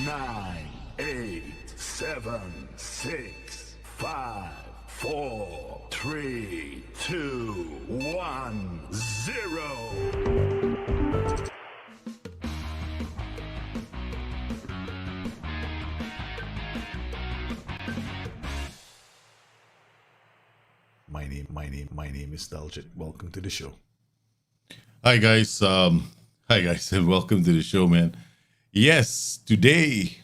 9, 8, 7, 6, 5, 4, 3, 2, 1, 0. My name is Daljit. Welcome to the show. Hi guys, and welcome to the show, man. Yes, today.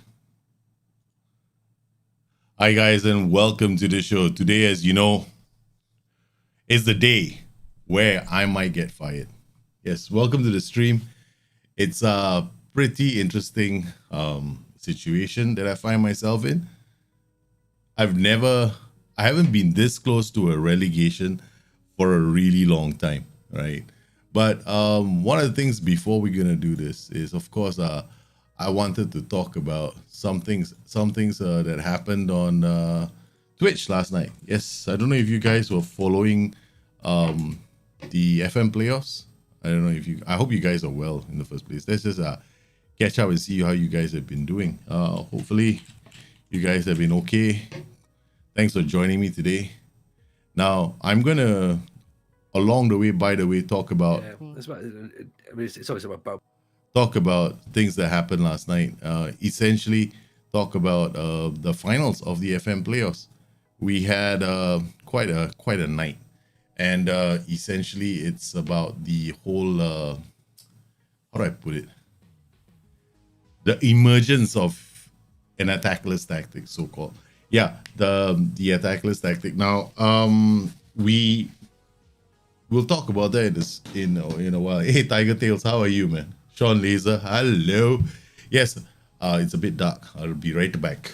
Hi guys, and welcome to the show. Today, as you know, is the day where I might get fired. Yes, welcome to the stream. It's a pretty interesting situation that I find myself in. I haven't been this close to a relegation for a really long time, right? But one of the things before we're gonna do this is, of course, I wanted to talk about some things that happened on Twitch last night. Yes, I don't know if you guys were following the FM playoffs. I don't know if you. I hope you guys are well in the first place. Let's just catch up and see how you guys have been doing. Hopefully, you guys have been okay. Thanks for joining me today. Now, I'm gonna, along the way, by the way, talk about. That's about, I mean, it's always about. Talk about things that happened last night. Essentially, talk about the finals of the FM playoffs. We had quite a night, and essentially, it's about the whole. How do I put it? The emergence of an attackless tactic, so called. Yeah, the attackless tactic. Now, we'll talk about that in a while. Hey, Tiger Tails, how are you, man? Sean Laser, hello. Yes, it's a bit dark. I'll be right back.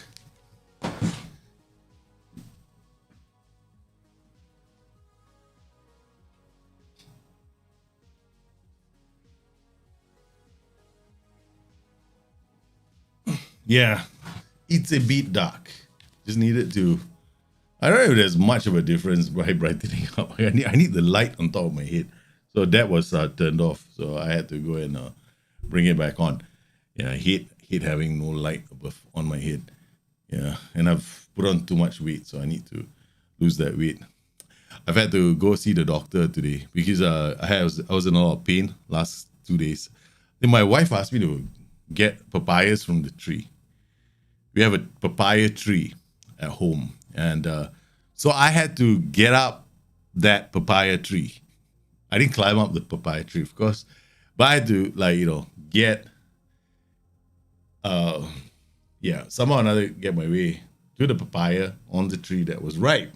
Yeah, it's a bit dark. Just needed to. I don't know if there's much of a difference by brightening up. I need the light on top of my head. So that was turned off. So I had to go and bring it back on. Yeah, I hate having no light above on my head. Yeah, and I've put on too much weight, so I need to lose that weight. I've had to go see the doctor today because I was in a lot of pain last 2 days. Then my wife asked me to get papayas from the tree. We have a papaya tree at home, and so I had to get up that papaya tree. I didn't climb up the papaya tree, of course, but I had to get somehow or another get my way to the papaya on the tree that was ripe.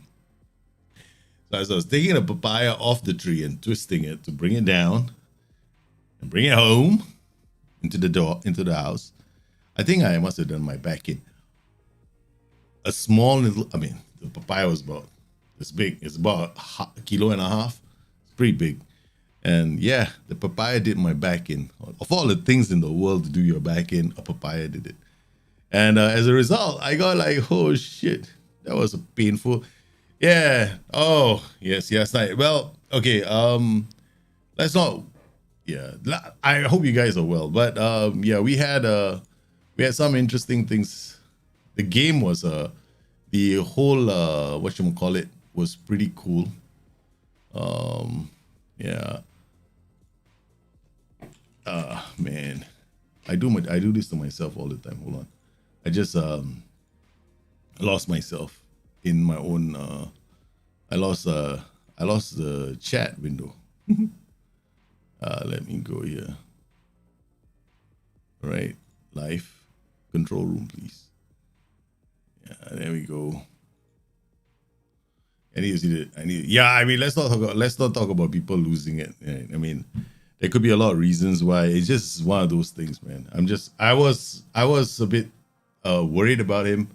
So as I was taking the papaya off the tree and twisting it to bring it down and bring it home into the house, I think I must have done my back in. A small little, the papaya was about this big. It's about a kilo and a half. It's pretty big. And yeah, the papaya did my back in. Of all the things in the world to do your back in, a papaya did it. And as a result, I got like, oh shit, that was a painful. Yeah. Oh, yes. Well, okay. Let's not. Yeah. I hope you guys are well. But yeah, we had some interesting things. The game was the whole whatchamacallit was pretty cool. Yeah. Man, I do this to myself all the time. Hold on. I just lost myself in my own I lost the chat window. Let me go here. All right. Live control room, please. Yeah, there we go. Let's not talk about people losing it. I mean, there could be a lot of reasons why. It's just one of those things, man. I was a bit worried about him,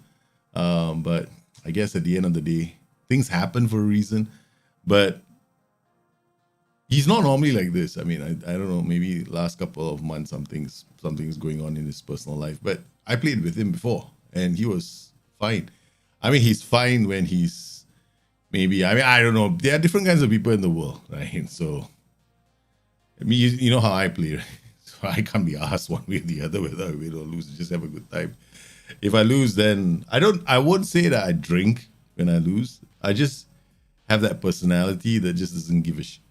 but I guess at the end of the day, things happen for a reason. But he's not normally like this. I mean, I don't know. Maybe last couple of months, something's going on in his personal life. But I played with him before, and he was fine. I mean, he's fine when he's maybe. I mean, I don't know. There are different kinds of people in the world, right? So, I mean, you know how I play, right? So I can't be asked one way or the other whether I win or lose. Just have a good time. If I lose, then I won't say that I drink when I lose. I just have that personality that just doesn't give a shit.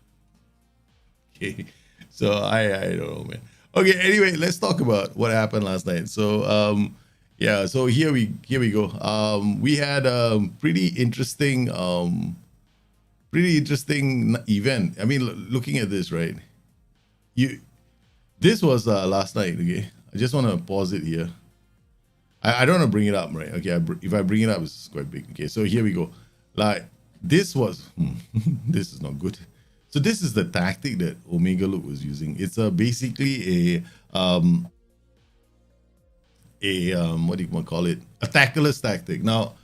Okay, so I don't know, man. Okay, anyway, let's talk about what happened last night. So yeah, so here we go. We had a pretty interesting event. I mean, looking at this, right? This was last night. Okay, I just want to pause it here. I don't want to bring it up, right? Okay, if I bring it up, it's quite big. Okay, so here we go. Like this was this is not good. So this is the tactic that Omega Look was using. It's basically a what do you call it? A tackless tactic. Now,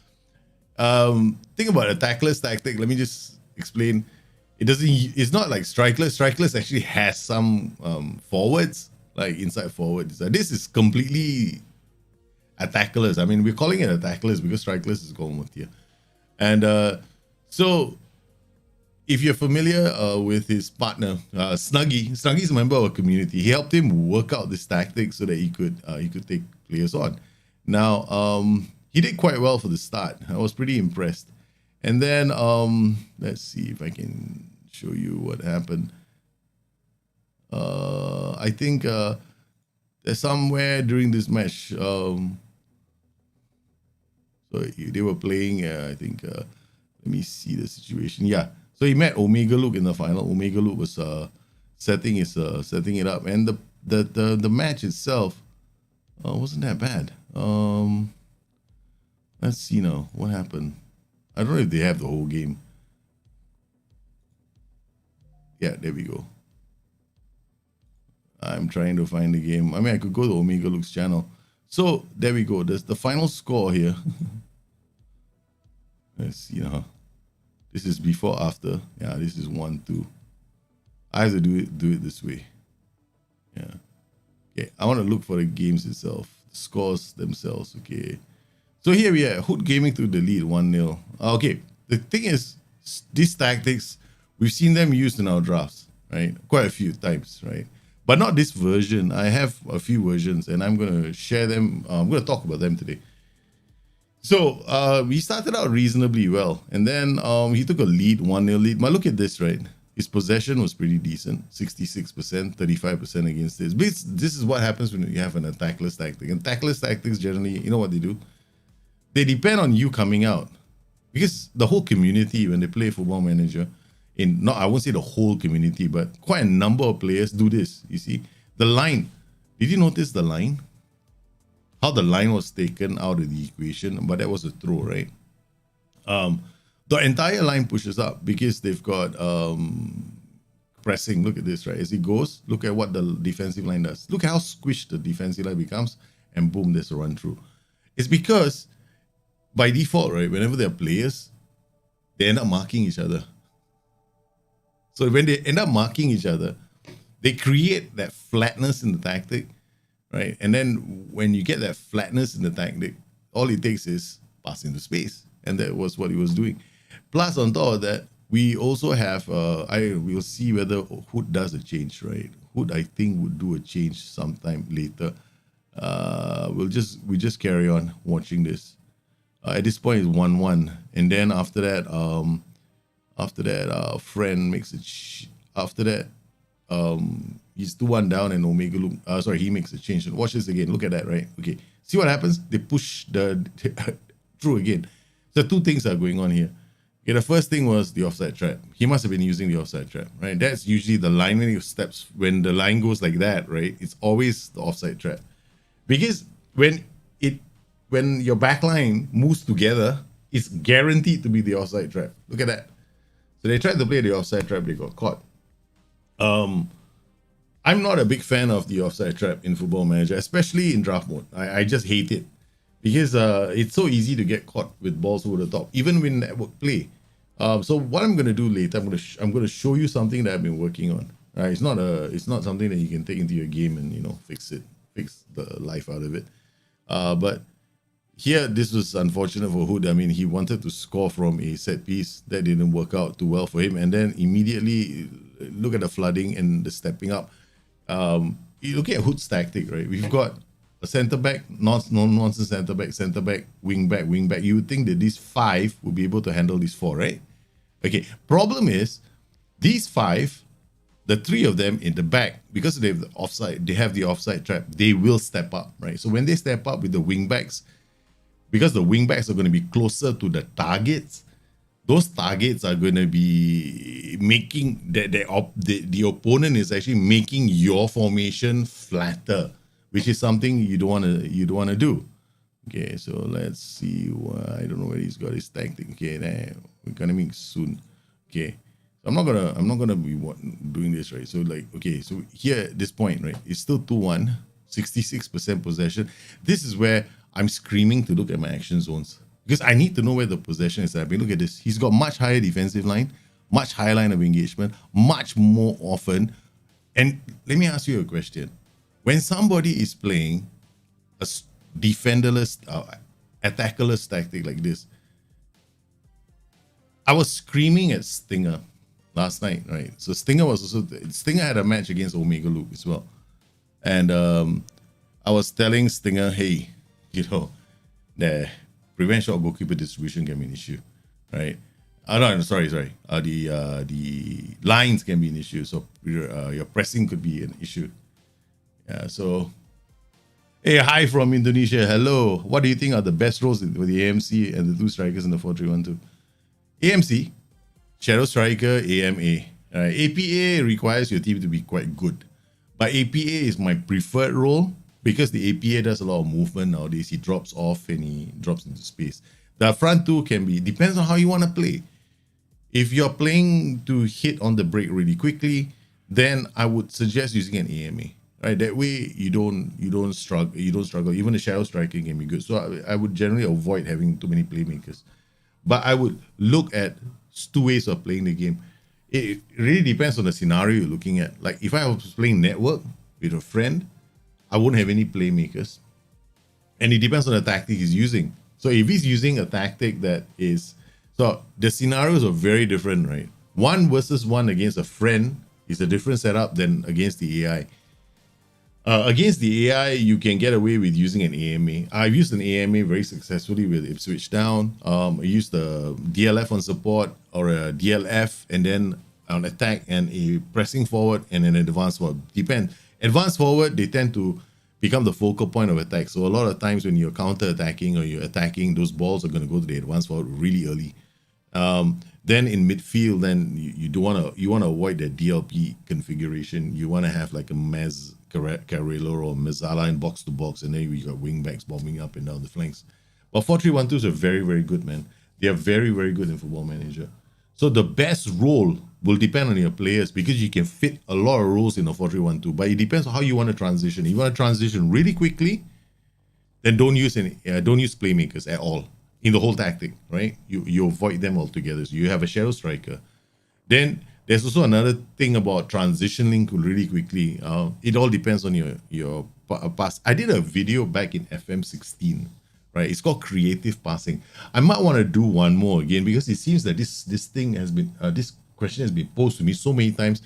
think about a tackless tactic. Let me just explain. It's not like strikeless. Strikeless actually has some forwards, like inside forwards. This is completely attackless. I mean, we're calling it attackless because strikeless is going with here. And so if you're familiar with his partner, Snuggy's a member of our community. He helped him work out this tactic so that he could take players on. Now, he did quite well for the start. I was pretty impressed. And then let's see if I can show you what happened. I think there's somewhere during this match. So they were playing. I think. Let me see the situation. Yeah. So he met Omega Luke in the final. Omega Luke was setting it up, and the match itself wasn't that bad. Let's see now what happened. I don't know if they have the whole game. Yeah, there we go. I'm trying to find the game. I mean, I could go to Omega Luke's channel. So there we go. There's the final score here. Let's see now. This is before, after. Yeah, this is 1-2. I have to do it this way. Yeah. Okay, I want to look for the games itself, the scores themselves. Okay. So here we are, Hood Gaming through the lead, 1-0. Okay, the thing is, these tactics, we've seen them used in our drafts, right? Quite a few times, right? But not this version. I have a few versions, and I'm going to share them. I'm going to talk about them today. So we started out reasonably well, and then he took a lead, 1-0 lead. But look at this, right? His possession was pretty decent, 66%, 35% against this. But this is what happens when you have an attackless tactic. And attackless tactics generally, you know what they do? They depend on you coming out, because the whole community, when they play Football Manager, I won't say the whole community, but quite a number of players do this. You see, the line. Did you notice the line? How the line was taken out of the equation, but that was a throw, right? The entire line pushes up because they've got pressing. Look at this, right? As it goes, look at what the defensive line does. Look how squished the defensive line becomes, and boom, there's a run through. It's because by default, right, whenever there are players, they end up marking each other. So when they end up marking each other, they create that flatness in the tactic, right? And then when you get that flatness in the tactic, all it takes is pass into space. And that was what he was doing. Plus, on top of that, we also have, we'll see whether Hood does a change, right? Hood, I think, would do a change sometime later. We just carry on watching this. At this point, it's 1-1, and then after that, friend makes it. After that, he's 2-1 down, and Omega Luke. He makes a change. Watch this again. Look at that, right? Okay, see what happens? They push the through again. So two things are going on here. Okay, the first thing was the offside trap. He must have been using the offside trap, right? That's usually the line when he steps. When the line goes like that, right? It's always the offside trap, because when your back line moves together, it's guaranteed to be the offside trap. Look at that. So they tried to play the offside trap, they got caught. I'm not a big fan of the offside trap in Football Manager, especially in draft mode. I just hate it, because it's so easy to get caught with balls over the top, even when network play. So what I'm going to do later, I'm going to show you something that I've been working on. Right? It's not something that you can take into your game and fix the life out of it. But here, this was unfortunate for Hood. I mean, he wanted to score from a set piece that didn't work out too well for him, and then immediately look at the flooding and the stepping up. You look at Hood's tactic, right? We've got a centre back, no-nonsense centre back, wing back. You would think that these five would be able to handle these four, right? Okay. Problem is, these five, the three of them in the back, because they have the offside trap, they will step up, right? So when they step up with the wing backs, because the wing backs are going to be closer to the targets, those targets are going to be making the opponent is actually making your formation flatter, which is something you don't want to do. Okay, so let's see. I don't know where he's got his tactic. Okay, there, we're gonna make soon. Okay, so I'm not gonna be doing this, right? So so here at this point, right, it's still 2-1, 66% possession. This is where I'm screaming to look at my action zones, because I need to know where the possession is happening. Look at this. He's got much higher defensive line, much higher line of engagement, much more often. And let me ask you a question. When somebody is playing a defenderless, attackerless tactic like this, I was screaming at Stinger last night, right? So Stinger had a match against Omega Luke as well. And I was telling Stinger, hey, the prevent shot goalkeeper distribution can be an issue, right? No, sorry. The lines can be an issue. So your pressing could be an issue. Yeah, so hey, hi from Indonesia. Hello. What do you think are the best roles with the AMC and the two strikers in the 4-3-1-2? AMC, Shadow Striker, AMA. APA requires your team to be quite good. But APA is my preferred role because the APA does a lot of movement nowadays. He drops off and he drops into space. The front two depends on how you want to play. If you're playing to hit on the break really quickly, then I would suggest using an AMA. Right, that way you don't struggle. Even the shadow striking can be good. So I would generally avoid having too many playmakers. But I would look at two ways of playing the game. It really depends on the scenario you're looking at. Like if I was playing network with a friend, I wouldn't have any playmakers. And it depends on the tactic he's using. So if he's using a tactic that is, so the scenarios are very different, right? 1 versus 1 against a friend is a different setup than against the AI. Against the AI, you can get away with using an AMA. I've used an AMA very successfully with Ipswich Town. I used the DLF on support or a DLF and then on attack and a pressing forward and an advanced forward. Advanced forward, they tend to become the focal point of attack. So a lot of times when you're counter-attacking or you're attacking, those balls are going to go to the advanced forward really early. Then in midfield, then you want to avoid the DLP configuration. You want to have like a Mez Carrillo or Mezzala in box to box, and then you got wing backs bombing up and down the flanks. But 4-3-1-2s are very, very good, man. They are very, very good in Football Manager. So the best role will depend on your players because you can fit a lot of roles in a 4-3-1-2. But it depends on how you want to transition. If you want to transition really quickly, then don't use playmakers at all in the whole tactic, right? You avoid them altogether. So you have a shadow striker. Then there's also another thing about transitioning really quickly. It all depends on your pass. I did a video back in FM16, right? It's called creative passing. I might want to do one more again because it seems that this question has been posed to me so many times.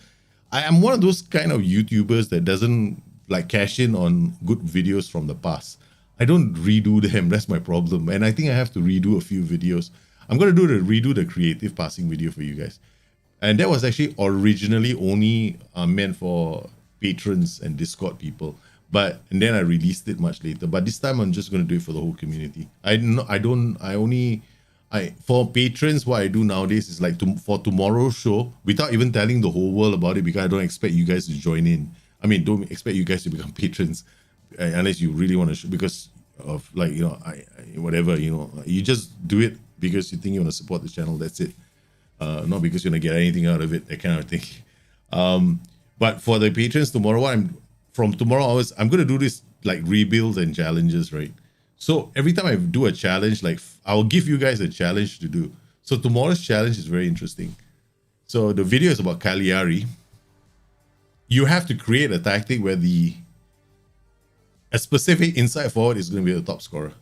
I am one of those kind of YouTubers that doesn't like cash in on good videos from the past. I don't redo them. That's my problem. And I think I have to redo a few videos. I'm going to redo the creative passing video for you guys. And that was actually originally only meant for patrons and Discord people. And then I released it much later. But this time I'm just going to do it for the whole community. For patrons, what I do nowadays is like for tomorrow's show, without even telling the whole world about it, because I don't expect you guys to join in. I mean, don't expect you guys to become patrons unless you really want to, because of like, whatever, you just do it because you think you want to support the channel. That's it. Not because you're going to get anything out of it, that kind of thing. But for the patrons tomorrow, from tomorrow onwards, I'm going to do this like rebuilds and challenges, right? So every time I do a challenge, like I'll give you guys a challenge to do. So tomorrow's challenge is very interesting. So the video is about Cagliari. You have to create a tactic where a specific inside forward is going to be the top scorer.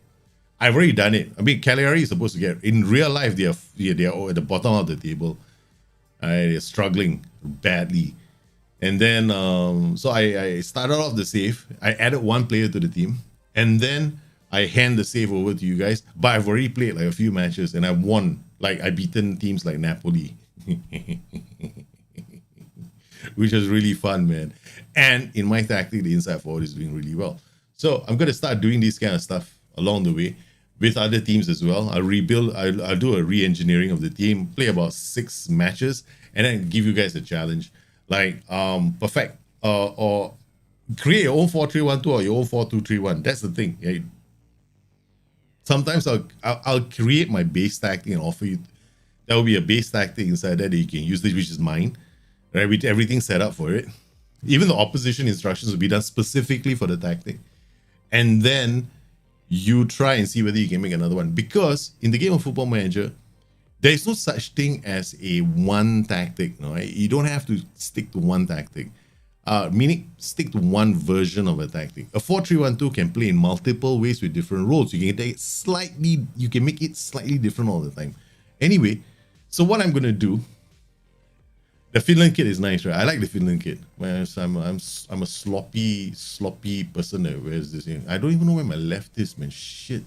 I've already done it. I mean, Cagliari is supposed to get, in real life, they are at the bottom of the table. They're struggling badly. And then, so I started off the save. I added one player to the team. And then I hand the save over to you guys. But I've already played like a few matches and I've won. Like I've beaten teams like Napoli. Which was really fun, man. And in my tactic, the inside forward is doing really well. So I'm going to start doing this kind of stuff along the way with other teams as well. I'll do a re-engineering of the team, play about 6 matches, and then give you guys a challenge. Like, perfect. Or create your own 4-3-1-2 or your own 4-2-3-1. That's the thing. Yeah. Sometimes I'll create my base tactic and offer you. There will be a base tactic inside there that you can use, which is mine, right? With everything set up for it. Even the opposition instructions will be done specifically for the tactic. And then you try and see whether you can make another one. Because in the game of Football Manager, there is no such thing as a one tactic. Right? You don't have to stick to one tactic. Meaning stick to one version of a tactic. A 4-3-1-2 can play in multiple ways with different roles. You can make it slightly different all the time. Anyway, so what I'm going to do The Finland kit is nice, right? I like the Finland kit. I'm a sloppy person that wears this thing. I don't even know where my left is, man. Shit.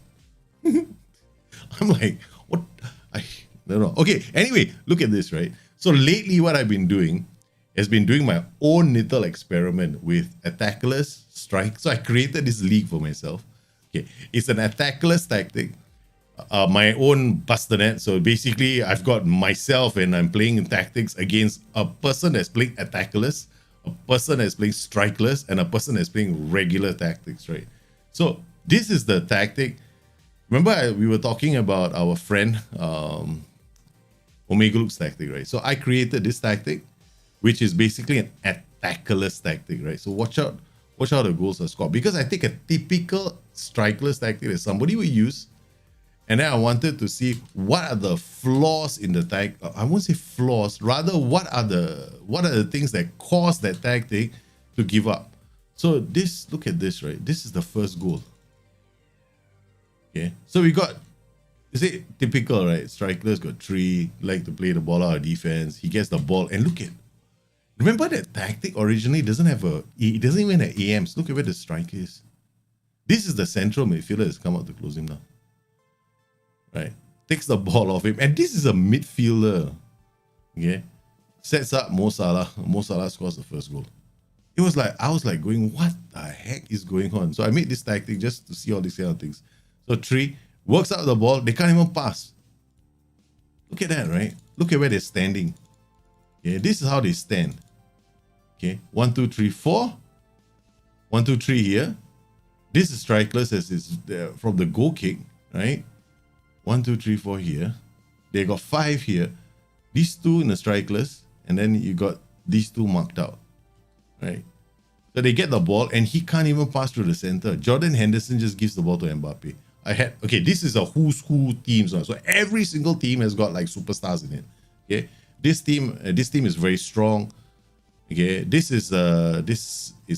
I'm like, what? I don't know. Okay, anyway, look at this, right? So lately what I've been doing has been doing my own little experiment with attackless strike. So I created this league for myself. Okay, it's an attackless tactic. My own bastonet. So basically, I've got myself and I'm playing in tactics against a person that's playing attackless, a person that's playing strikeless, and a person that's playing regular tactics, right? So this is the tactic. Remember, we were talking about our friend Omega Luke's tactic, right? So I created this tactic, which is basically an attackless tactic, right? So watch out how the goals are scored. Because I take a typical strikeless tactic that somebody will use, and then I wanted to see what are the flaws in the tactic. I won't say flaws, rather what are the things that cause that tactic to give up. So look at this, right? This is the first goal. Okay, so we got, is it typical, right? Striker's got 3, like to play the ball out of defense. He gets the ball, and look at, remember that tactic originally doesn't even have AMs. Look at where the strike is. This is the central midfielder that's come out to close him down. Right, takes the ball off him, and this is a midfielder. Okay, sets up Mo Salah. Mo Salah scores the first goal. It was like, I was like going, what the heck is going on? So I made this tactic just to see all these kind of things. So 3 works out the ball, they can't even pass. Look at that, right? Look at where they're standing. Okay, this is how they stand. Okay, 1, 2, 3, 4. 1, 2, 3 here. This is strikeless as is from the goal kick, right? 1, 2, 3, 4 here. They got 5 here. These 2 in the strikeless, and then you got these 2 marked out, right? So they get the ball, and he can't even pass through the center. Jordan Henderson just gives the ball to Mbappe. Okay, this is a who's who team. So every single team has got like superstars in it. Okay, this team is very strong. Okay, this is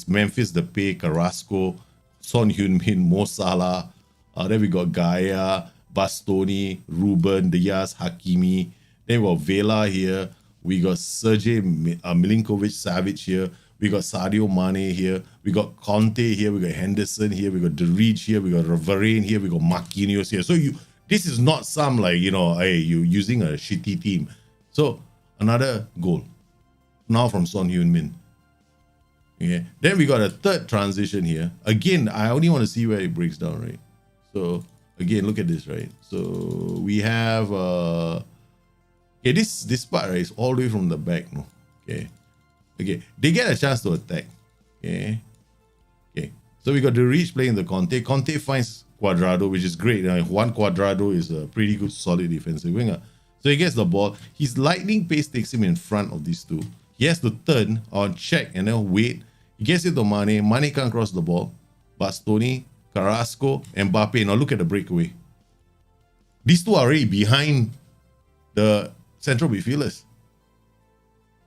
Memphis Depay, Carrasco, Son Heung-min, Mo Salah. Then we got Gaia, Bastoni, Ruben, Diaz, Hakimi. Then we got Vela here. We got Sergej Milinkovic-Savic here. We got Sadio Mane here. We got Conte here. We got Henderson here. We got De Rij here. We got Varane here. We got Marquinhos here. So this is not some like, hey, you using a shitty team. So another goal. Now from Son Heung-min. Okay. Then we got a third transition here. Again, I only want to see where it breaks down, right? So again, look at this, right? So we have okay, this part, right, is all the way from the back, no? Okay. Okay, they get a chance to attack. Okay. Okay. So we got the reach playing the Conte. Conte finds Cuadrado, which is great. Juan Cuadrado is a pretty good, solid defensive winger. So he gets the ball. His lightning pace takes him in front of these 2. He has to turn on check and then wait. He gets it to Mane. Mane can't cross the ball. Bastoni, Carrasco, Mbappe. Now look at the breakaway. These 2 are already behind the central midfielders.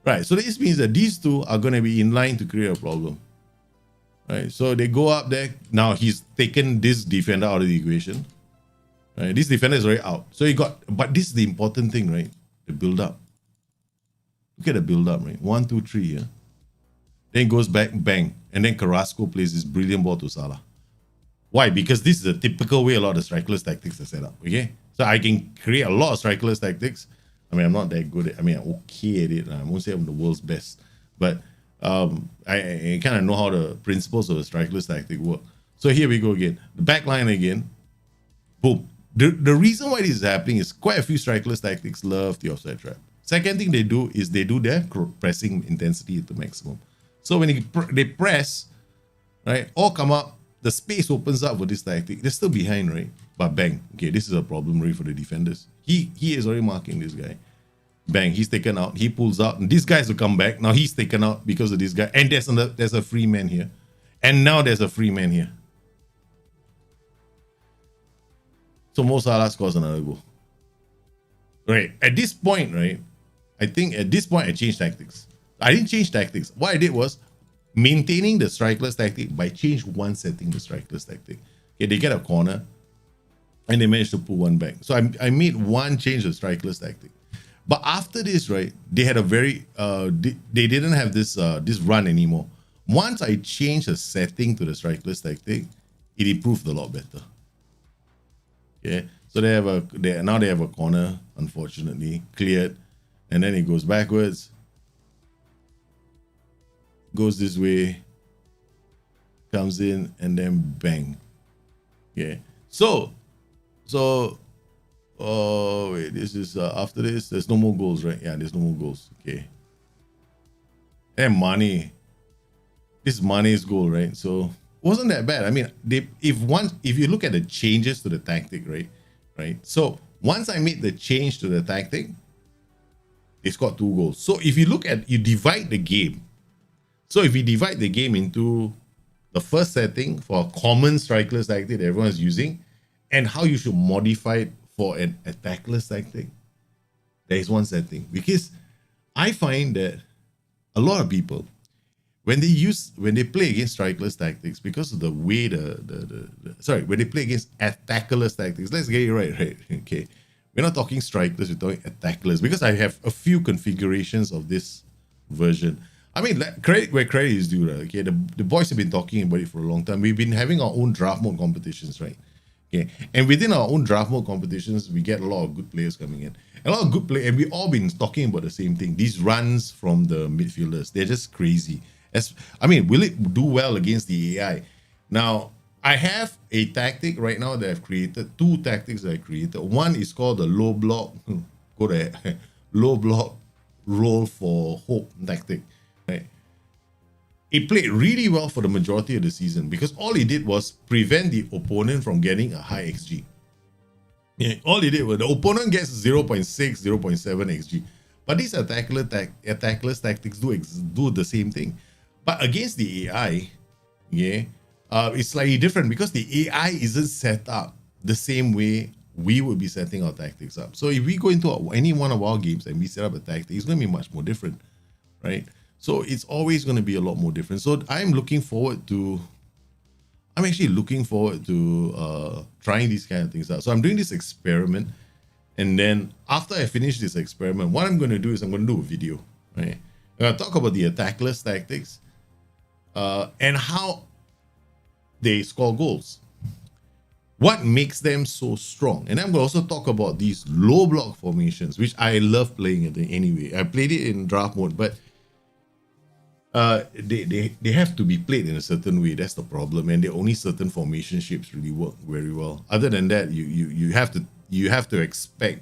Right, so this means that these 2 are going to be in line to create a problem. Right, so they go up there. Now he's taken this defender out of the equation. Right, this defender is already out. So but this is the important thing, right? The build up. Look at the build up, right? 1, 2, 3 here. Then goes back, bang. And then Carrasco plays this brilliant ball to Salah. Why? Because this is a typical way a lot of strikeless tactics are set up. Okay, so I can create a lot of strikeless tactics. I mean, I'm not that good at, I'm okay at it. I won't say I'm the world's best, but I kind of know how the principles of the strikeless tactic work. So here we go again. The back line again. Boom. The reason why this is happening is quite a few strikeless tactics love the offside trap. Second thing they do is they do their pressing intensity to maximum. So when they press, right, or come up, the space opens up for this tactic. They're still behind, right? But bang. Okay, this is a problem really for the defenders. He is already marking this guy. Bang, he's taken out. He pulls out. And these guys will come back. Now he's taken out because of this guy. And there's a free man here. And now there's a free man here. So Mo Salah scores another goal. Right. At this point, right, I think at this point I changed tactics. I didn't change tactics. What I did was maintaining the strikeless tactic by change one setting the strikeless tactic. Okay, they get a corner and they managed to pull one back. So I made one change of strikeless tactic. But after this, right, they had a very they didn't have this run anymore. Once I changed the setting to the strikerless tactic, it improved a lot better. Okay, so now they have a corner, unfortunately, cleared, and then it goes backwards, goes this way, comes in, and then bang. Yeah. So, oh wait, this is after this. There's no more goals, right? Yeah, there's no more goals. Okay. And Mane. This is Mane's goal, right? So wasn't that bad. I mean, if you look at the changes to the tactic, right? So once I made the change to the tactic, they scored 2 goals. So if you divide the game. So if you divide the game into the first setting for a common strikerless tactic that everyone's using, and how you should modify it for an attackless tactic, there is one setting. Because I find that a lot of people, when they play against strikerless tactics, because of the way when they play against attackerless tactics, let's get it right? Okay. We're not talking strikers, we're talking attackless, because I have a few configurations of this version. I mean, credit where credit is due, right? Okay, the boys have been talking about it for a long time. We've been having our own draft mode competitions, right? Okay, and within our own draft mode competitions, we get a lot of good players coming in. A lot of good players, and we've all been talking about the same thing. These runs from the midfielders, they're just crazy. Will it do well against the AI? Now, I have a tactic right now that I've created, 2 tactics that I created. One is called the low block, low block roll for hope tactic. Right? It played really well for the majority of the season because all it did was prevent the opponent from getting a high XG. Yeah, all it did was the opponent gets 0.6, 0.7 XG. But these attackless tactics do the same thing. But against the AI, it's slightly different because the AI isn't set up the same way we would be setting our tactics up. So if we go into any one of our games and we set up a tactic, it's going to be much more different, right? So it's always going to be a lot more different. So I'm actually looking forward to trying these kind of things out. So I'm doing this experiment, and then after I finish this experiment, what I'm going to do is I'm going to do a video, right? I'm going to talk about the attackless tactics and how they score goals. What makes them so strong? And I'm going to also talk about these low block formations, which I love playing it anyway. I played it in draft mode, but they have to be played in a certain way. That's the problem, and only certain formation shapes really work very well. Other than that, you have to expect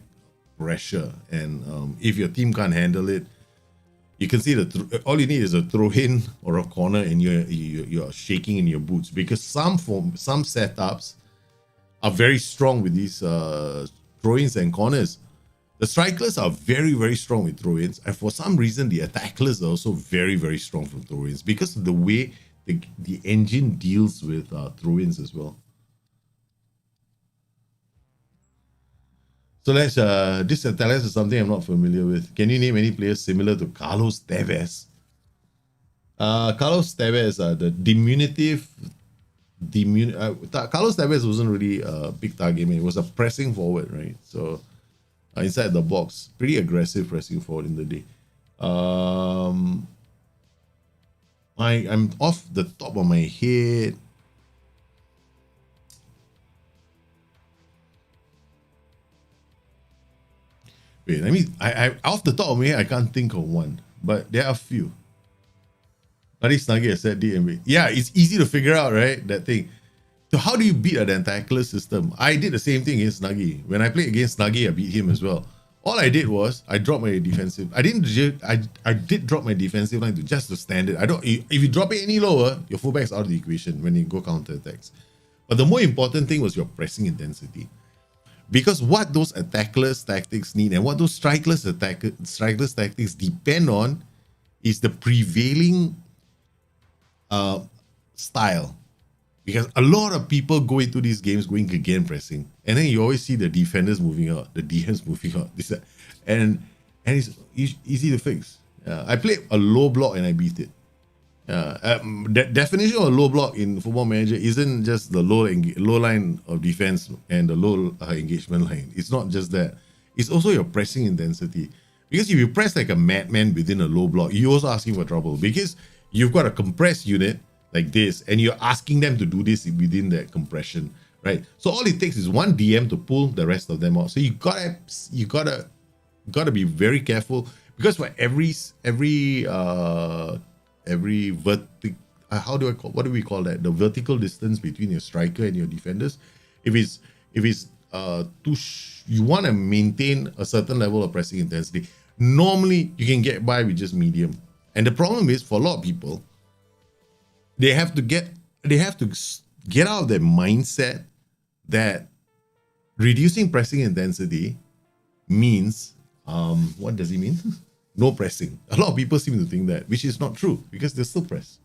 pressure, and if your team can't handle it, you can see all you need is a throw in or a corner, and you're shaking in your boots because some setups are very strong with these throw-ins and corners. The strikers are very, very strong with throw-ins, and for some reason, the attackers are also very, very strong from throw-ins because of the way the engine deals with throw-ins as well. So this Tevez is something I'm not familiar with. Can you name any players similar to Carlos Tevez? Carlos Tevez, the diminutive. Carlos Tevez wasn't really a big target man. It was a pressing forward, right? So inside the box, pretty aggressive pressing forward in the day. I'm off the top of my head. Wait, I off the top of my head, I can't think of one, but there are a few. Nadi Snuggie has said DMB. Yeah, it's easy to figure out, right? That thing. So how do you beat an attackless system? I did the same thing against Snuggie. When I played against Snuggie, I beat him as well. All I did was I dropped my defensive. I did drop my defensive line to standard. If you drop it any lower, your fullback's out of the equation when you go counter attacks. But the more important thing was your pressing intensity. Because what those attackless tactics need and what those strikerless tactics depend on is the prevailing style. Because a lot of people go into these games going again pressing, and then you always see the defenders moving out, the DMs moving out, and it's easy to fix. I played a low block and I beat it. The definition of a low block in Football Manager isn't just the low line of defense and the low engagement line. It's not just that. It's also your pressing intensity. Because if you press like a madman within a low block, you're also asking for trouble because you've got a compressed unit like this, and you're asking them to do this within that compression, right? So all it takes is one DM to pull the rest of them out. So you gotta be very careful, because for every vertical, what do we call that? The vertical distance between your striker and your defenders. If it's you want to maintain a certain level of pressing intensity. Normally, you can get by with just medium. And the problem is, for a lot of people, they have to get out of their mindset that reducing pressing intensity means, what does it mean? No pressing. A lot of people seem to think that, which is not true, because they still press.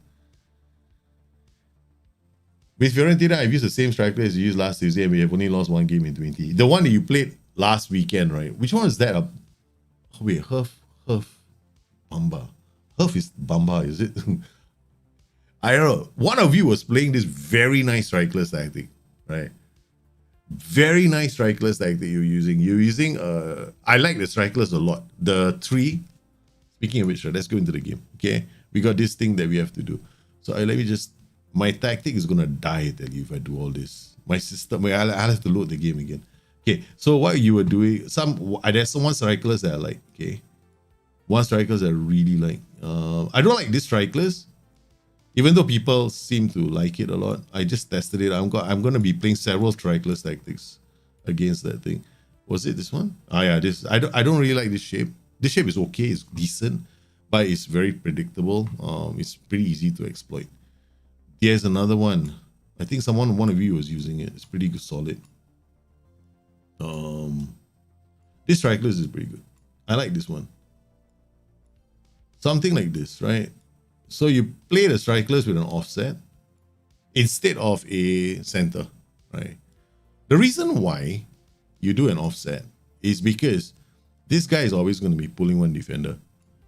With Fiorentina, I've used the same striker as you used last Tuesday, and we have only lost one game in 20. The one that you played last weekend, right? Which one is that? Wait, Herf, Bamba. Herf is Bamba, is it? I don't know. One of you was playing this very nice strikerless tactic, right? Very nice strikerless tactic you're using. I like the strikerless a lot. The 3, speaking of which, let's go into the game, okay? We got this thing that we have to do. So let me just, my tactic is going to die, I tell you, if I do all this. My system, I'll have to load the game again. Okay, so what you were doing, there's some one strikerless that I like, okay? One strikerless that I really like. I don't like this strikerless, even though people seem to like it a lot. I just tested it. I'm going to be playing several strikerless tactics against that thing. Was it this one? Yeah, this. I don't really like this shape. This shape is okay, it's decent, but it's very predictable. It's pretty easy to exploit. Here's another one. I think one of you was using it. It's pretty good, solid. This strikerless is pretty good. I like this one. Something like this, right? So you play the strikerless with an offset instead of a center, right? The reason why you do an offset is because this guy is always going to be pulling one defender.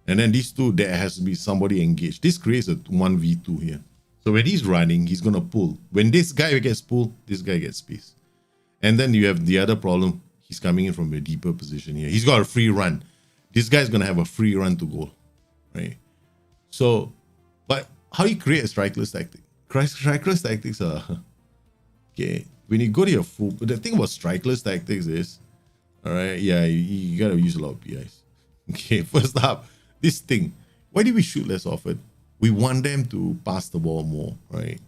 And then these two, there has to be somebody engaged. This creates a 1v2 here. So when he's running, he's going to pull. When this guy gets pulled, this guy gets space. And then you have the other problem. He's coming in from a deeper position here. He's got a free run. This guy's going to have a free run to goal, right? So, but how you create a strikerless tactic? Strikerless tactics are, okay, when you go to your full, the thing about strikerless tactics is, all right, yeah, you got to use a lot of PIs. Okay, first up, this thing. Why do we shoot less often? We want them to pass the ball more, right?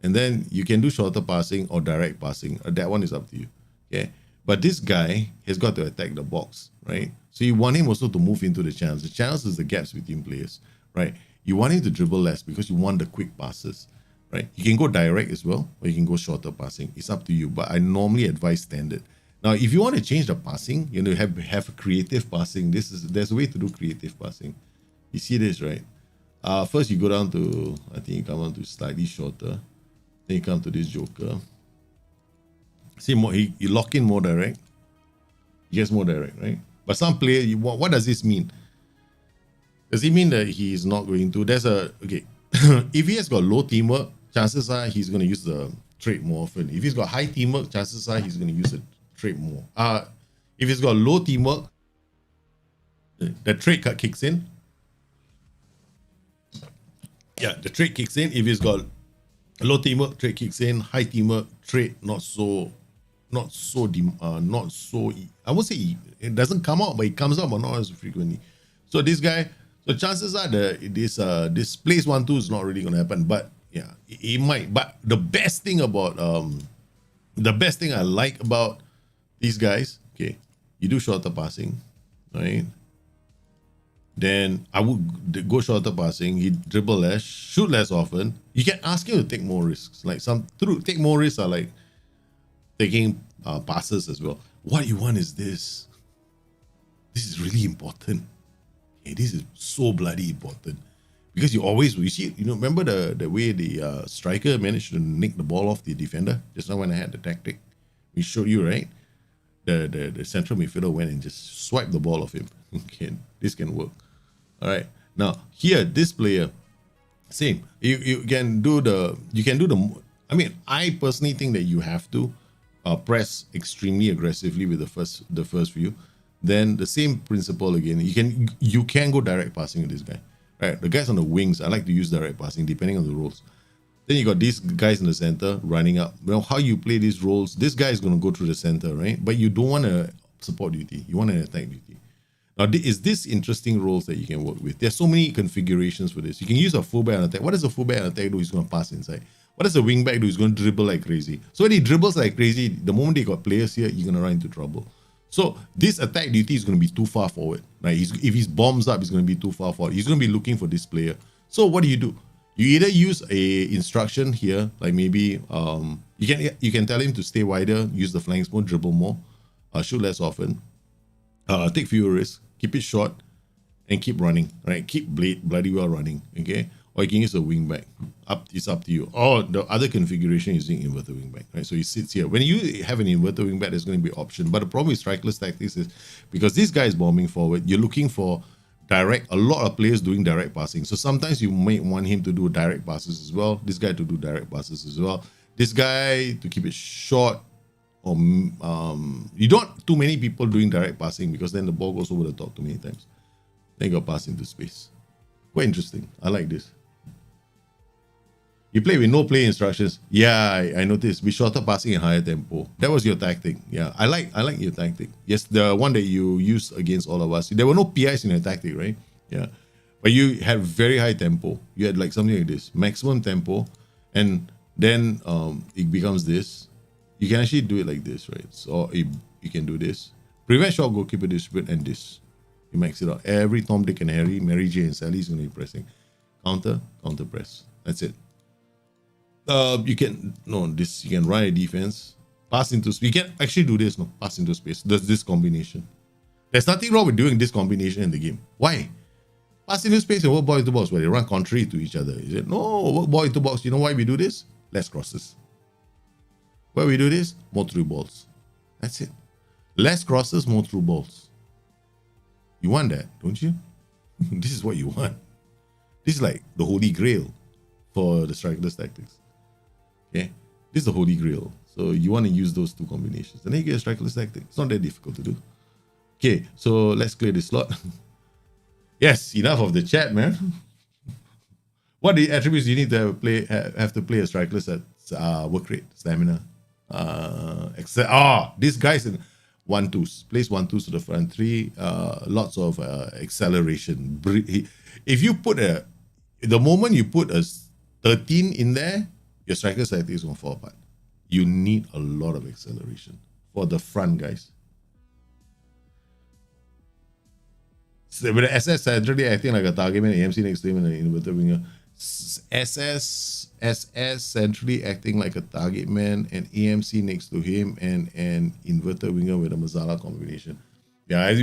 And then you can do shorter passing or direct passing. That one is up to you, okay? But this guy has got to attack the box, right? So you want him also to move into the channels. The channels is the gaps between players, right? You want him to dribble less because you want the quick passes, right? You can go direct as well, or you can go shorter passing. It's up to you, but I normally advise standard. Now, if you want to change the passing, you know, have a creative passing. There's a way to do creative passing. You see this, right? First you go down to, I think you come down to slightly shorter. Then you come to this joker. See, more you lock in more direct. He gets more direct, right? But some player, what does this mean? Does it mean that he's not going to? Okay. If he has got low teamwork, chances are he's going to use the trait more often. If he's got high teamwork, chances are he's going to use the trait more. If he's got low teamwork, the trait card kicks in. Yeah, the trait kicks in. If he's got low teamwork, trait kicks in. High teamwork, trait not so. I won't say it doesn't come out, but it comes out, but not as frequently. So this guy, so chances are this place 1-2 is not really gonna happen. But yeah, it might. But the best thing I like about these guys, okay, you do shorter passing, right? Then I would go shorter passing. He dribble less, shoot less often. You can ask him to take more risks. Like take more risks are like taking passes as well. What you want is this. This is really important. Okay, this is so bloody important because you see, you know, remember the way the striker managed to nick the ball off the defender just now when I had the tactic. We showed you, right? The central midfielder went and just swiped the ball off him. Okay, this can work. All right. Now here, this player, same. You can do the. I mean, I personally think that you have to press extremely aggressively with the first view. then the same principle again. You can go direct passing with this guy. Right? The guys on the wings, I like to use direct passing depending on the roles. Then you got these guys in the center running up. Well, how you play these roles, this guy is going to go through the center, right? But you don't want a support duty. You want an attack duty. Now, is this interesting roles that you can work with? There's so many configurations for this. You can use a fullback and attack. What does a fullback and attack do? He's going to pass inside. What does a wingback do? He's going to dribble like crazy. So when he dribbles like crazy, the moment they got players here, you're going to run into trouble. So this attack duty is going to be too far forward. Right? If he's bombs up, he's going to be too far forward. He's going to be looking for this player. So what do? You either use a instruction here, like maybe you can tell him to stay wider, use the flanks more, dribble more, shoot less often, take fewer risks, keep it short, and keep running. Right? Keep bloody well running. Okay. Or you can use a wingback. It's up to you. Or the other configuration is using inverted wingback, right? So he sits here. When you have an inverted wingback, there's going to be option. But the problem with strikerless tactics is because this guy is bombing forward, you're looking for a lot of players doing direct passing. So sometimes you might want him to do direct passes as well. This guy to do direct passes as well. This guy to keep it short. Or you don't want too many people doing direct passing because then the ball goes over the top too many times. Then you got pass into space. Quite interesting. I like this. You play with no play instructions. Yeah, I noticed. Be shorter passing and higher tempo. That was your tactic. Yeah, I like your tactic. Yes, the one that you used against all of us. There were no PIs in your tactic, right? Yeah. But you had very high tempo. You had like something like this. Maximum tempo. And then it becomes this. You can actually do it like this, right? So you can do this. Prevent short goalkeeper dispute and this. You max it out. Every Tom, Dick, and Harry, Mary, J, and Sally is going to be pressing. Counter press. That's it. You can run a defense, pass into space. You can actually do this, pass into space. There's this combination. There's nothing wrong with doing this combination in the game. Why? Pass into space and work ball into box where they run contrary to each other. Is it? No, work ball into box. You know why we do this? Less crosses. Why we do this? More through balls. That's it. Less crosses, more through balls. You want that, don't you? This is what you want. This is like the holy grail for the strikerless tactics. Okay, this is the holy grail. So you want to use those two combinations, and then you get a strikerless tactic. It's not that difficult to do. Okay, so let's clear this slot. Yes, enough of the chat, man. What the attributes you need to have to play a strikerless at work rate, stamina, this guy's in 1-2s. Place 1-2s to the front three. Lots of acceleration. If you put the moment you put a 13 in there, your striker tactic is going to fall apart. You need a lot of acceleration for the front guys. So with the SS centrally acting like a target man, AMC next to him and an inverted winger. SS centrally acting like a target man and AMC next to him and an inverted winger with a Mazzala combination. Yeah, I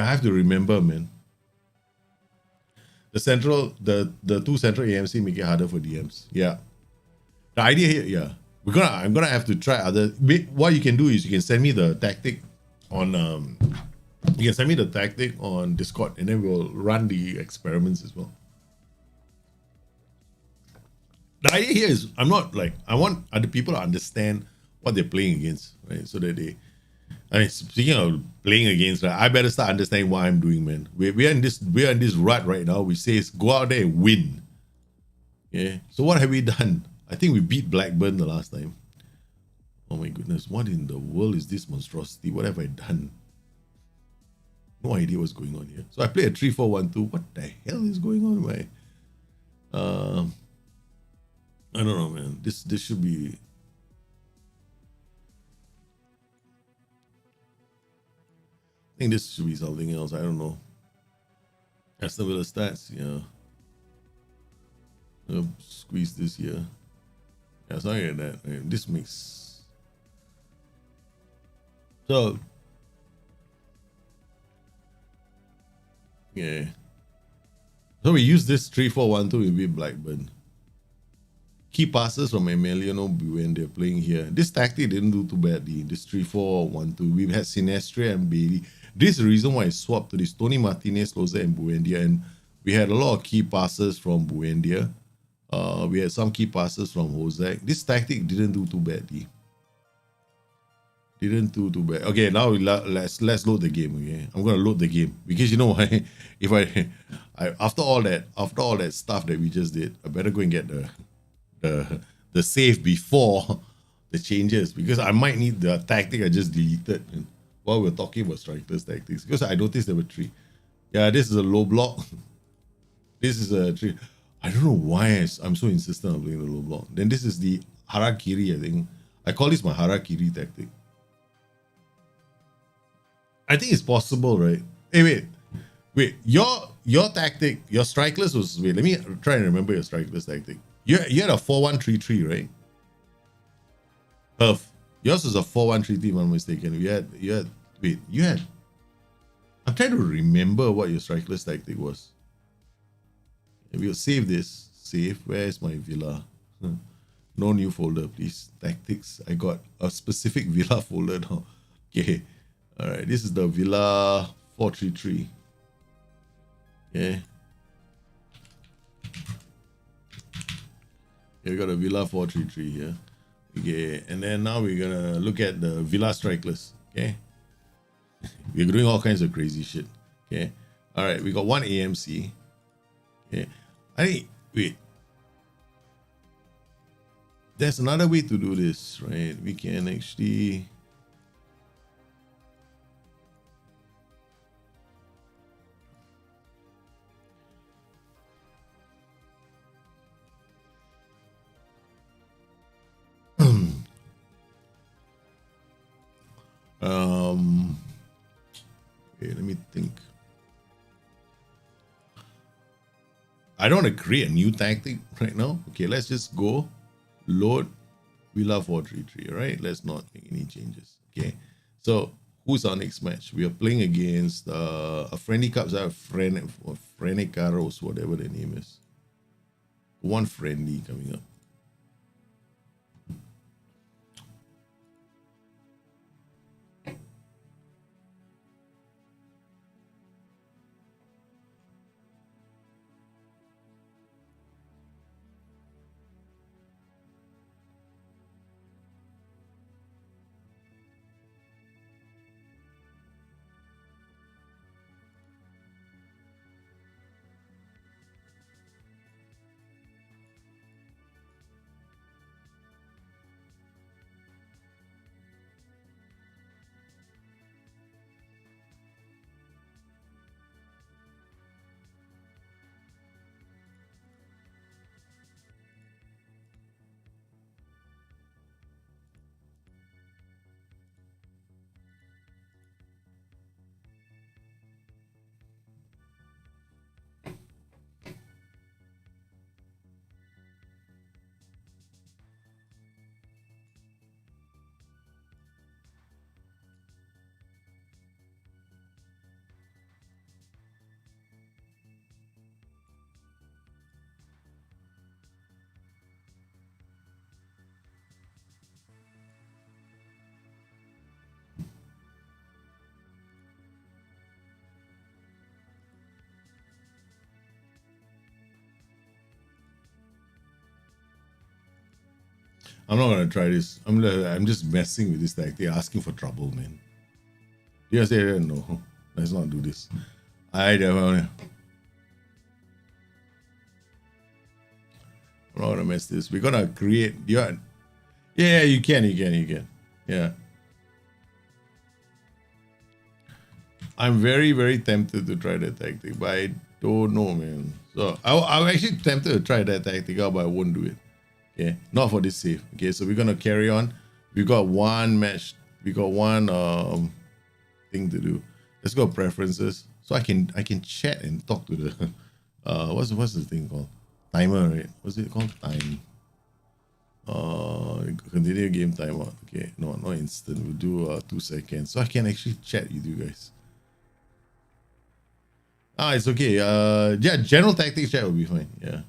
have to remember, man. The two central AMC make it harder for DMs. Yeah. The idea here, yeah. I'm gonna have to try other. What you can do is you can send me the tactic on Discord, and then we'll run the experiments as well. The idea here is I want other people to understand what they're playing against, right? So that speaking of playing against, right, I better start understanding what I'm doing, man. We are in this rut right now. We say go out there and win. Yeah. So what have we done? I think we beat Blackburn the last time. Oh my goodness, what in the world is this monstrosity? What have I done? No idea what's going on here. So I play a 3-4-1-2. What the hell is going on, man? I don't know, man. This should be. I think this should be something else. I don't know. Aston Villa stats, yeah. I'll squeeze this here. Yeah, something like that. This makes. So. Yeah. So we use this 3-4-1-2 with Blackburn. Key passes from Emiliano when they're playing here. This tactic didn't do too badly. This 3-4-1-2. We've had Sinestria and Bailey. This is the reason why I swapped to this Tony Martinez, Loza, and Buendia. And we had a lot of key passes from Buendia. We had some key passes from Hozek. This tactic didn't do too badly. Didn't do too bad. Okay, now let's load the game. Okay, I'm gonna load the game because you know why? If I after all that stuff that we just did, I better go and get the save before the changes, because I might need the tactic I just deleted while we're talking about strikers tactics, because I noticed there were 3. Yeah, this is a low block. This is a 3. I don't know why I'm so insistent on playing the low block. Then this is the harakiri. I think I call this my harakiri tactic. I think it's possible, right? Hey, wait. Your tactic, your strikeless was, wait, let me try and remember your strikeless tactic. You had a 4-1-3-3, right? Perf. Yours was a 4-1-3-3, if I'm mistaken. You had. I'm trying to remember what your strikeless tactic was. We'll save this. Save. Where is my villa? No new folder, please. Tactics. I got a specific villa folder now. Okay. All right. This is the villa 433. Okay. We got a villa 433 here. Okay. And then now we're gonna look at the villa strikeless. Okay. We're doing all kinds of crazy shit. Okay. All right. We got 1 AMC. Okay. Wait. There's another way to do this, right? We can actually. Okay, let me think. I don't want to create a new tactic right now. Okay, let's just go load Villa 433. All right, let's not make any changes. Okay, so who's our next match? We are playing against a friendly cup. Frenicaros, whatever the name is. One friendly coming up. I'm not gonna try this. I'm just messing with this tactic, asking for trouble, man. You say no, let's not do this. I'm not gonna mess this. We're gonna create. Yeah, you can. Yeah. I'm very, very tempted to try that tactic, but I don't know, man. So I'm actually tempted to try that tactic out, but I won't do it. Okay, not for this save. Okay, so we're gonna carry on. We got one match. We got one thing to do. Let's go preferences. So I can chat and talk to the what's the thing called? Timer, right? What's it called? Time. Continue game timeout. Okay, no, not instant. We'll do 2 seconds. So I can actually chat with you guys. It's okay. Yeah, general tactics chat will be fine. Yeah.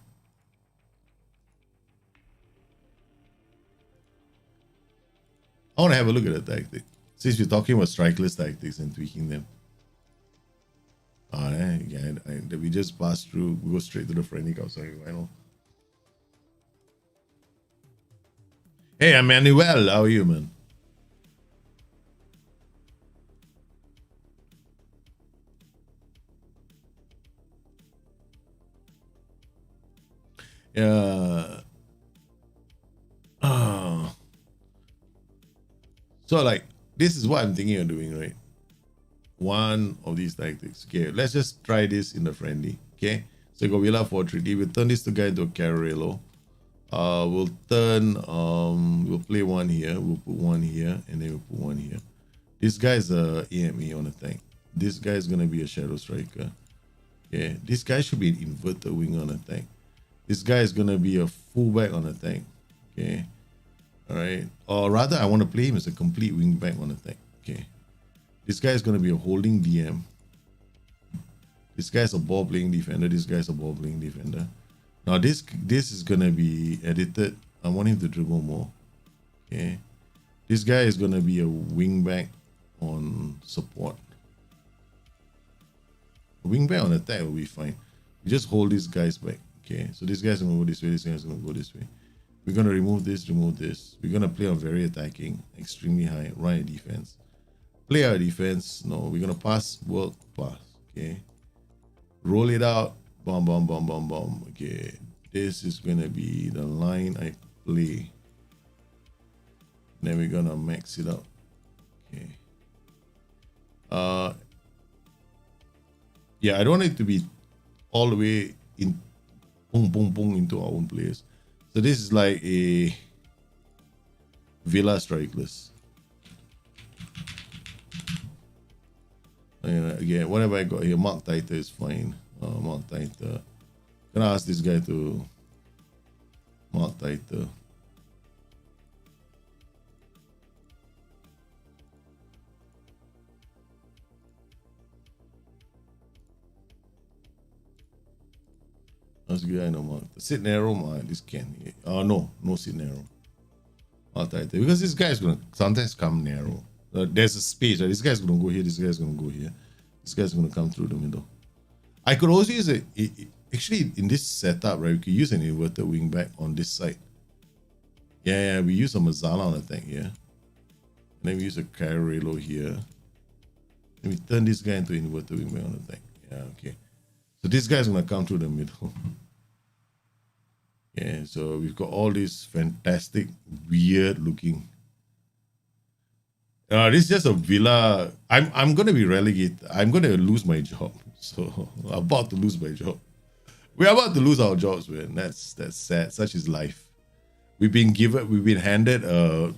I want to have a look at the tactic. Since we're talking about strikeless tactics and tweaking them. We just pass through, we go straight to the friendly cup. Sorry, I know. Hey, Emmanuel, how are you, man? So like this is what I'm thinking of doing, right? One of these tactics. Okay, let's just try this in the friendly. Okay, so you got Villa 4-3D. We'll turn this guy into a Carrello. We'll turn we'll play one here, we'll put one here, and then we'll put one here. This guy's a AME on a tank. This guy is gonna be a shadow striker. Okay, this guy should be an inverted wing on a tank. This guy is gonna be a fullback on a tank. Okay. Alright. Or rather I want to play him as a complete wingback on a tank. Okay. This guy is gonna be a holding DM. This guy's a ball playing defender. This guy's a ball playing defender. Now this is gonna be edited. I want him to dribble more. Okay. This guy is gonna be a wing back on support. A wing back on attack will be fine. You just hold these guys back. Okay. So this guy's gonna go this way. This guy's gonna go this way. We're gonna remove this. We're gonna play on very attacking, extremely high, run a defense. Play our defense. No, we're gonna pass, work, pass. Okay. Roll it out. Bomb, bomb, bomb, bomb, bomb. Okay, this is gonna be the line I play. Then we're gonna max it out. Okay. Yeah, I don't want it to be all the way in, boom, boom, boom into our own players. So this is like a Villa strikeless. Again, whatever I got here, Mark Tighter is fine. Mark Tighter. Gonna ask this guy to Mark Tighter. That's good. I know Mark. Sit narrow, this can. No sit narrow. Mark Tighter, because this guy is gonna sometimes come narrow. There's a space. Right? This guy's gonna go here. This guy's gonna go here. This guy's gonna come through the middle. I could also use actually in this setup, right? We could use an inverted wing back on this side. Yeah, we use a Mazzala on the tank here. And then we use a Carrello here. And we turn this guy into inverted wing back on the tank. Yeah, okay. So this guy's gonna come through the middle. Yeah, so we've got all these fantastic, weird looking. This is just a Villa. I'm gonna be relegated. I'm gonna lose my job. So I'm about to lose my job. We're about to lose our jobs, man. That's sad. Such is life. We've been handed a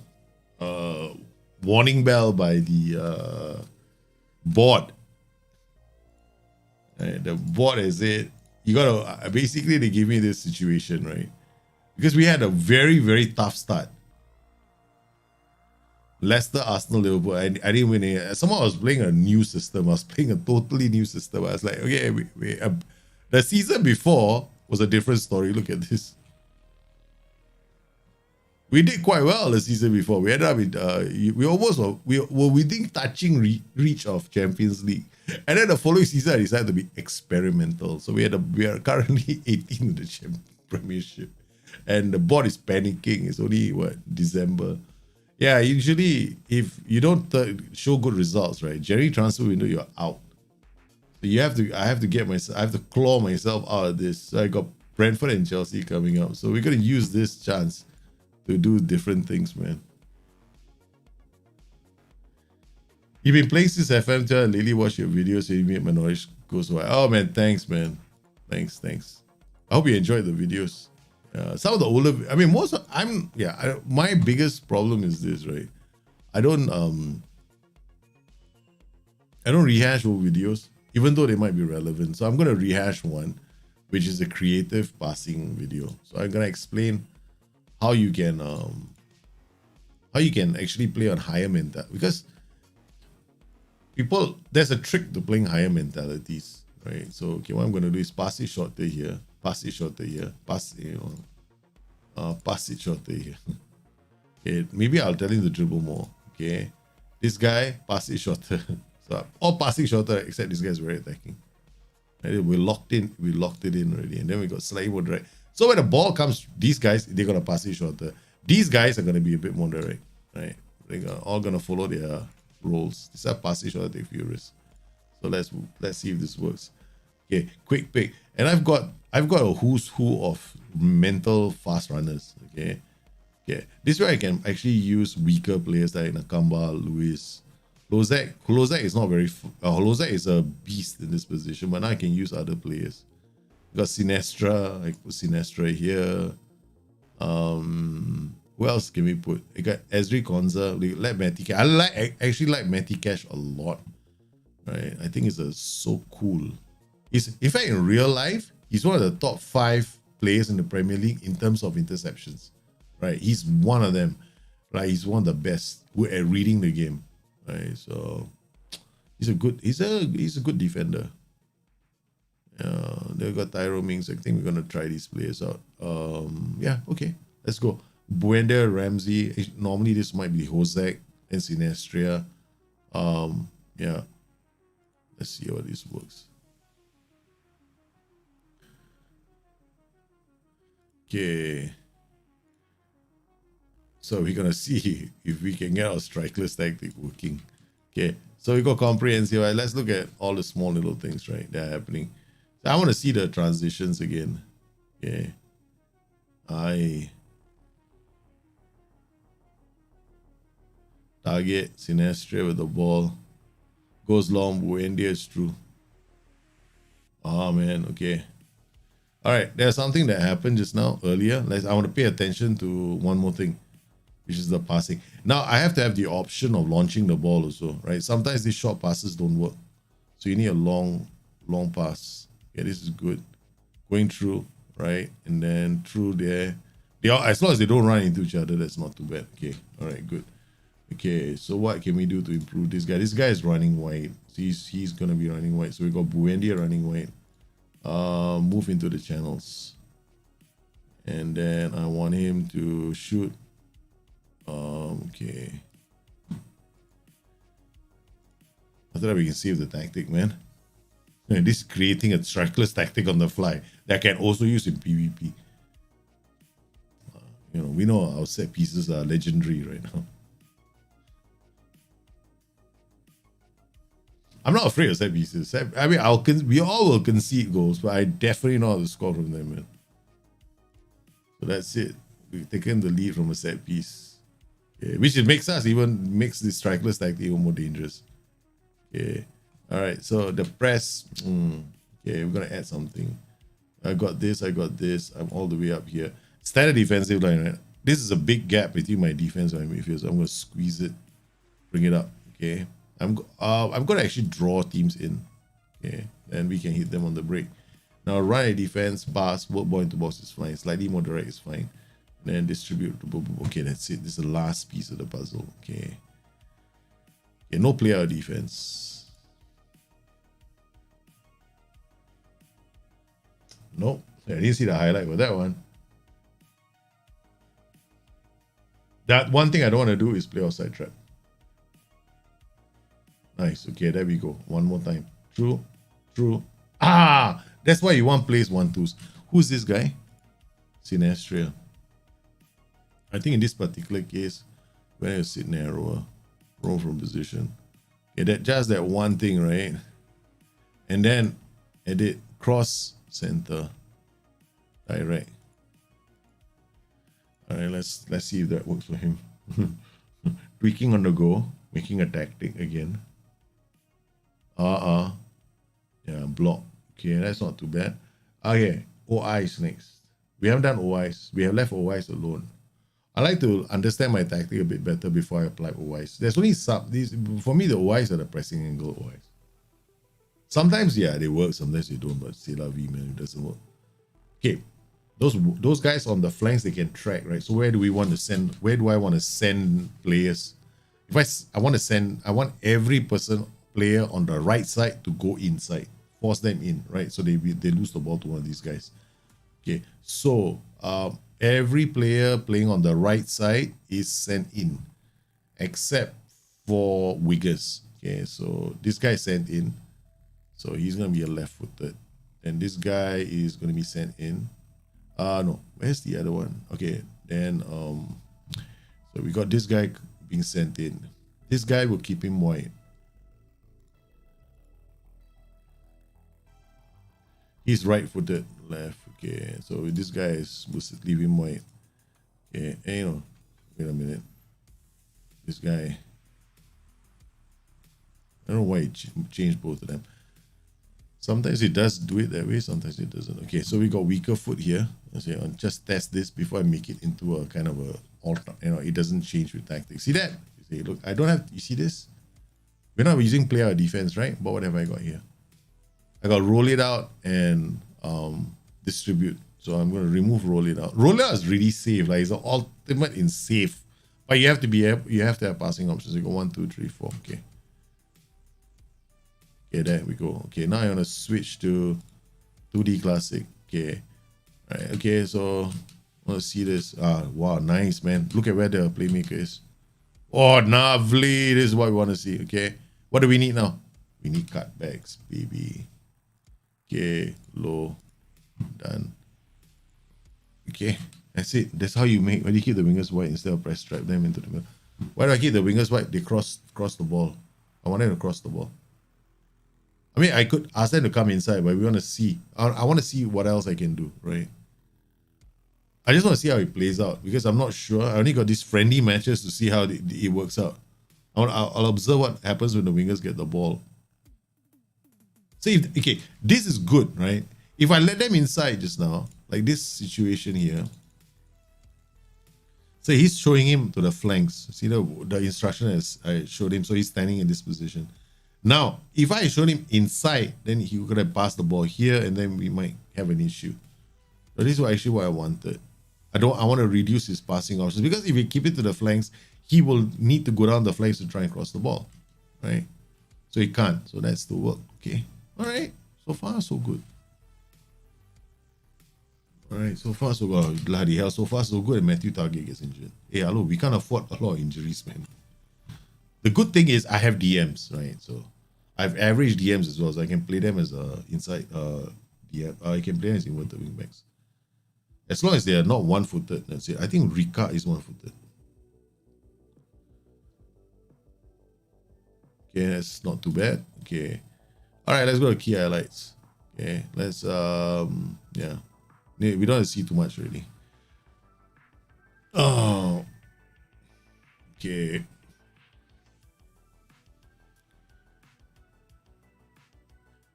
warning bell by the board. And the board has said, you gotta basically they give me this situation, right? Because we had a very, very tough start. Leicester, Arsenal, Liverpool. I didn't win it. Somehow I was playing a new system. I was playing a totally new system. I was like, okay, the season before was a different story. Look at this. We did quite well the season before. We ended up with we were within touching reach of Champions League, and then the following season I decided to be experimental. So we are currently 18th in the Premiership, and the board is panicking. It's only December. Yeah, usually if you don't show good results, right? January transfer window, you're out. So I have to claw myself out of this. So I got Brentford and Chelsea coming up. So we're gonna use this chance to do different things, man. You've been playing since FM22 and lately watched your videos, so you made my knowledge go so high. Oh man, thanks, man. Thanks. I hope you enjoyed the videos. Some of the older, my biggest problem is this, right? I don't rehash old videos, even though they might be relevant. So I'm gonna rehash one, which is a creative passing video. So I'm gonna explain how you can actually play on higher mental, because there's a trick to playing higher mentalities, right? So okay, what I'm gonna do is pass it shorter here, pass it shorter here, pass it shorter here. Okay, maybe I'll tell him to dribble more. Okay, this guy pass it shorter. So all passing shorter except this guy's very attacking. And we locked it in already, and then we got slightly more direct. So when the ball comes, these guys, they're gonna pass it shorter. These guys are gonna be a bit more direct, right? They're all gonna follow their roles. This is pass it shorter, take few risks. So let's see if this works. Okay, quick pick. And I've got a who's who of mental fast runners. Okay. Okay. This way I can actually use weaker players like Nakamba, Luis. Lozak is not very Lozak is a beast in this position, but now I can use other players. Got Sinestra, I put Sinestra here. Who else can we put? I got Ezri Konza. We like Matty Cash. I actually like Matty Cash a lot. Right? I think it's so cool. In fact, in real life, he's one of the top 5 players in the Premier League in terms of interceptions. Right? He's one of them. Right? He's one of the best at reading the game. Right? So he's a good defender. They've got Tyro Mings. I think we're gonna try these players out. Yeah, okay. Let's go. Buenda, Ramsey. Normally this might be Hozak and Sinestria. Yeah. Let's see how this works. Okay. So we're gonna see if we can get our strikerless tactic working. Okay. So we got comprehensive. Right? Let's look at all the small little things, right, that are happening. So I want to see the transitions again. Okay. Target Sinestria with the ball. Goes long. Buendia is true. Oh man. Okay. All right. There's something that happened just now earlier. I want to pay attention to one more thing, which is the passing. Now I have to have the option of launching the ball also, right? Sometimes these short passes don't work, so you need a long pass. Yeah, this is good. Going through, right, and then through there. As long as they don't run into each other, that's not too bad. Okay. All right. Good. Okay, so what can we do to improve this guy? This guy is running wide. So he's gonna be running wide. So we got Buendia running wide. Move into the channels. And then I want him to shoot. Okay. After that we can save the tactic, man. This is creating a strikerless tactic on the fly that I can also use in PvP. We know our set pieces are legendary right now. I'm not afraid of set pieces. I mean, we all will concede goals, but I definitely know how to score from them, man. So that's it. We've taken the lead from a set piece. Okay, which makes this strikerless tactic even more dangerous. Okay. All right. So the press. Okay, we're gonna add something. I got this. I'm all the way up here. Standard defensive line, right? This is a big gap between my defense and my midfield, so I'm gonna squeeze it, bring it up. Okay. I'm gonna actually draw teams in. Okay, and we can hit them on the break. Now run a defense, pass, work ball into box is fine. Slightly more direct is fine. And then distribute. Okay, that's it. This is the last piece of the puzzle. Okay. Okay, no player defense. Nope. I didn't see the highlight for that one. That one thing I don't want to do is play outside trap. Nice. Okay, there we go. One more time. True. That's why you want plays 1-2s. Who's this guy? Sinestria. I think in this particular case, when you sit narrower, roll from position. Okay, just that one thing, right? And then edit cross center direct. All right, let's see if that works for him. Tweaking on the go, making a tactic again. Yeah, block. Okay, that's not too bad. Okay, OIs next. We haven't done OIs. We have left OIs alone. I like to understand my tactic a bit better before I apply OIs. There's only for me, the OIs are the pressing angle OIs. Sometimes, yeah, they work. Sometimes they don't, but c'est la vie, man. It doesn't work. Okay, those guys on the flanks, they can track, right? So where do I want to send players? If I want every player on the right side to go inside, force them in, right? So they lose the ball to one of these guys. Okay, so every player playing on the right side is sent in, except for Wiggers. Okay, so this guy is sent in, so he's gonna be a left-footed, and this guy is gonna be sent in. No, where's the other one? Okay, then so we got this guy being sent in. This guy will keep him wide. He's right-footed, left. Okay, so this guy is supposed to leave him wide. Okay, and wait a minute. This guy, I don't know why he changed both of them. Sometimes it does do it that way, sometimes it doesn't. Okay, so we got weaker foot here. Let's say, I'll just test this before I make it into a kind of a alter. It doesn't change with tactics. See that? You see, look, I don't have. You see this? We're not using play out defense, right? But what have I got here? I got roll it out and distribute. So I'm going to remove roll it out. Roll it out is really safe. Like it's the ultimate in safe. But you have to have passing options. You go 1, 2, 3, 4. Okay. Okay, there we go. Okay, now I want to switch to 2D Classic. Okay. All right. Okay, so I want to see this. Wow, nice, man. Look at where the playmaker is. Oh, lovely. This is what we want to see. Okay. What do we need now? We need cutbacks, baby. Okay, low, done. Okay, that's it. That's how you make. When you keep the wingers wide instead of press strap them into the middle. Why do I keep the wingers wide? They cross the ball. I want them to cross the ball. I mean, I could ask them to come inside, but we want to see. I want to see what else I can do, right? I just want to see how it plays out because I'm not sure. I only got these friendly matches to see how it works out. I'll observe what happens when the wingers get the ball. So okay, this is good, right? If I let them inside just now, like this situation here. So he's showing him to the flanks. See the instruction as I showed him. So he's standing in this position. Now, if I showed him inside, then he could have passed the ball here and then we might have an issue. But this is actually what I wanted. I want to reduce his passing options because if we keep it to the flanks, he will need to go down the flanks to try and cross the ball, right? So he can't. So that's the work. Okay. All right. So far, so good. All right. So far, so good. Oh, bloody hell. So far, so good. And Matthew Target gets injured. Hey, hello. We can't afford a lot of injuries, man. The good thing is I have DMs, right? So I've average DMs as well. So I can play them as inside DM. I can play them as inverted wingbacks. As long as they are not one-footed, that's it. I think Rika is one-footed. Okay, that's not too bad. Okay. All right, let's go to key highlights. Okay, let's yeah. We don't have to see too much really. Oh. Okay.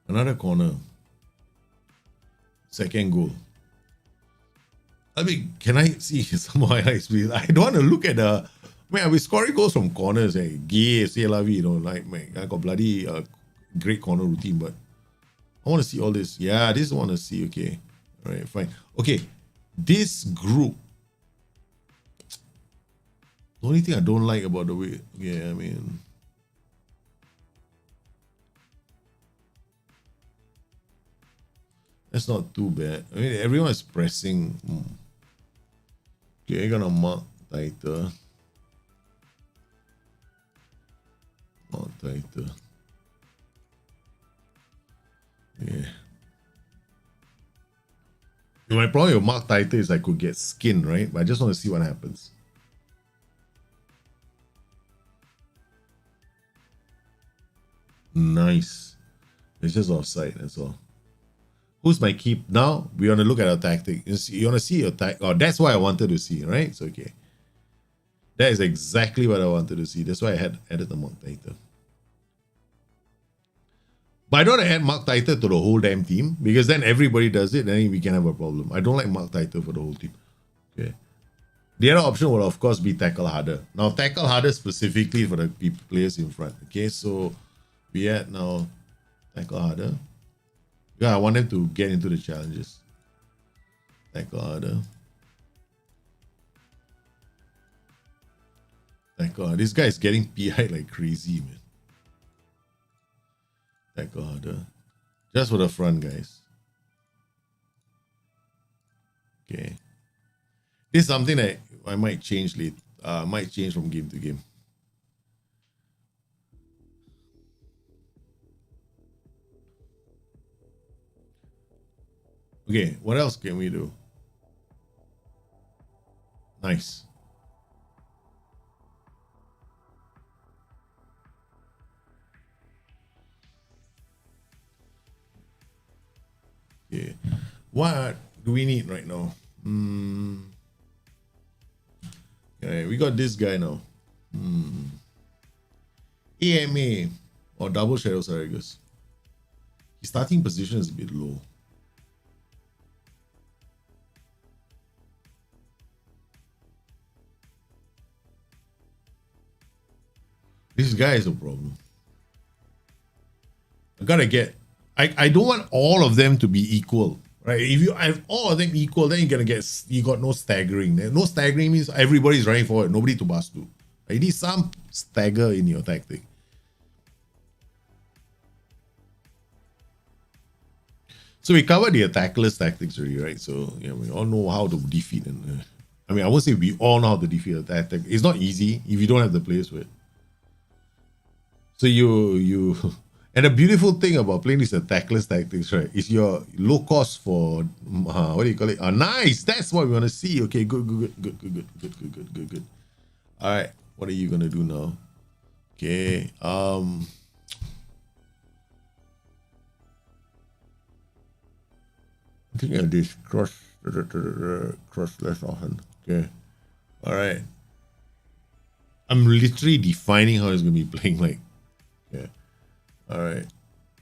Another corner. Second goal. I mean, can I see some more highlights, please? I don't want to look at the. Man, we scoring goals from corners. Gay, say la vie, like, man, I got bloody great corner routine, but I want to see all this. Yeah, this I want to see. Okay. All right, fine. Okay. This group. The only thing I don't like about the way. Yeah, I mean. That's not too bad. I mean, everyone is pressing. Okay, I'm gonna mark tighter. Mark tighter. Yeah. My problem with mark tighter is I could get skin, right? But I just want to see what happens. Nice. It's just offside, that's all. Who's my keep? Now we want to look at our tactic. You want to see your tactic? Oh, that's what I wanted to see, right? It's okay. That is exactly what I wanted to see. That's why I had added the mark tighter. But I don't want to add mark tighter to the whole damn team because then everybody does it, then we can have a problem. I don't like mark tighter for the whole team. Okay. The other option would of course be tackle harder. Now tackle harder specifically for the players in front. Okay, so we add now tackle harder. Yeah, I want them to get into the challenges. Tackle harder. Tackle harder. This guy is getting PI like crazy, man. Tackle harder. Just for the front, guys. Okay. This is something that I might change later. Might change from game to game. Okay, what else can we do? Nice. Yeah. What do we need right now? Okay, we got this guy now. AMA or double shadow Saragus. His starting position is a bit low. This guy is a problem. I don't want all of them to be equal, right? If you have all of them equal, then you got no staggering. No staggering means everybody's running forward, nobody to pass to. You need some stagger in your tactic. So we covered the attackless tactics already, right? So yeah, we all know how to defeat and I mean, I won't say we all know how to defeat a tactic. It's not easy if you don't have the players for it. So you and the beautiful thing about playing these attackless tactics, right, is your low cost for what do you call it? Nice. That's what we want to see. Okay, good. All right, what are you gonna do now? Okay, I think I this cross less often. Okay, all right. I'm literally defining how it's gonna be playing like. Okay. All right,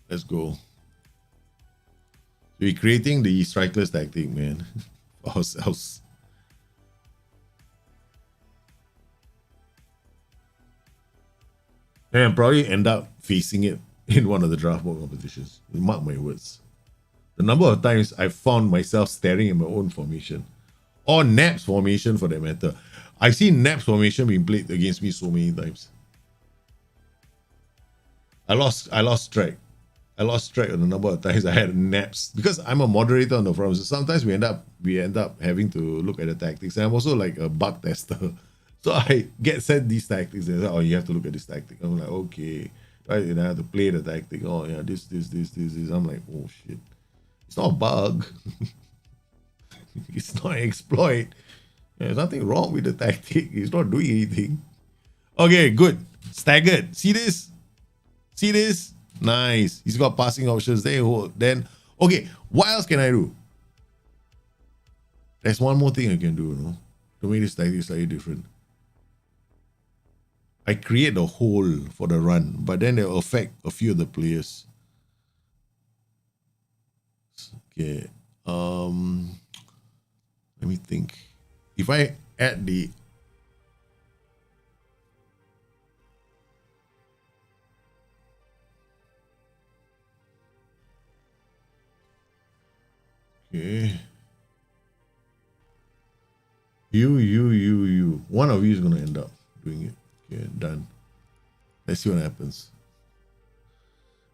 let's go. We're creating the strikerless tactic, man, for ourselves. And I'll probably end up facing it in one of the draft board competitions. Mark my words. The number of times I've found myself staring at my own formation, or Nap's formation for that matter. I've seen Nap's formation being played against me so many times. I lost track. I lost track of the number of times I had naps because I'm a moderator on the forums. So sometimes we end up having to look at the tactics, and I'm also like a bug tester. So I get sent these tactics and say, oh, you have to look at this tactic. I'm like, okay, right, and I have to play the tactic. Oh yeah, this. I'm like, oh shit, it's not a bug. It's not an exploit. There's nothing wrong with the tactic. It's not doing anything. Okay, good. Staggered. See this? See this? Nice. He's got passing options. Then, okay, what else can I do? There's one more thing I can do, no? To make this tactic slightly different. I create a hole for the run, but then it'll affect a few of the players. Okay. Let me think. If I add the okay. You. One of you is gonna end up doing it. Okay, done. Let's see what happens.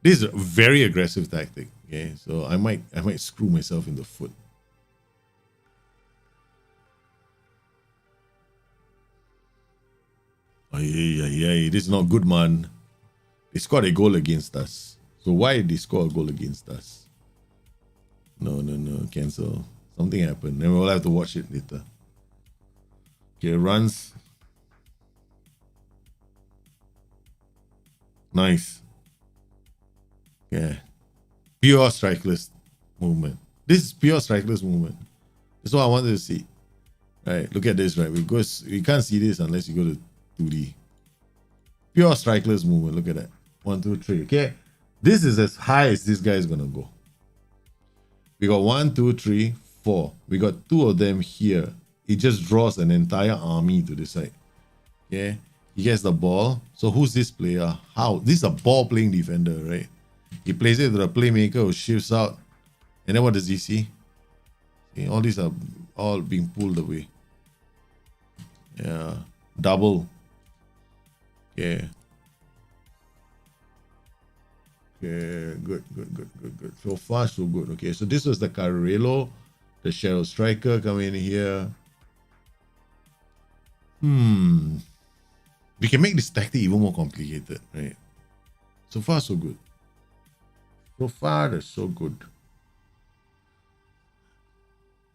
This is a very aggressive tactic. Okay, so I might screw myself in the foot. Oh, yeah. This is not good, man. They scored a goal against us. So why did they score a goal against us? No. Cancel. Something happened. Then we'll have to watch it later. Okay, runs. Nice. Yeah. Pure strikeless movement. This is pure strikeless movement. That's what I wanted to see. Right, look at this, right? We can't see this unless you go to 2D. Pure strikeless movement. Look at that. 1, 2, 3. Okay. This is as high as this guy is gonna go. We got 1, 2, 3, 4. We got 2 of them here. He just draws an entire army to this side. Okay. He gets the ball. So who's this player? How? This is a ball playing defender, right? He plays it to the playmaker who shifts out. And then what does he see? Okay, all these are all being pulled away. Yeah. Double. Okay. Okay, good. So far, so good. Okay, so this was the Carrello, the Shadow Striker coming in here. We can make this tactic even more complicated, right? So far, so good. So far, that's so good.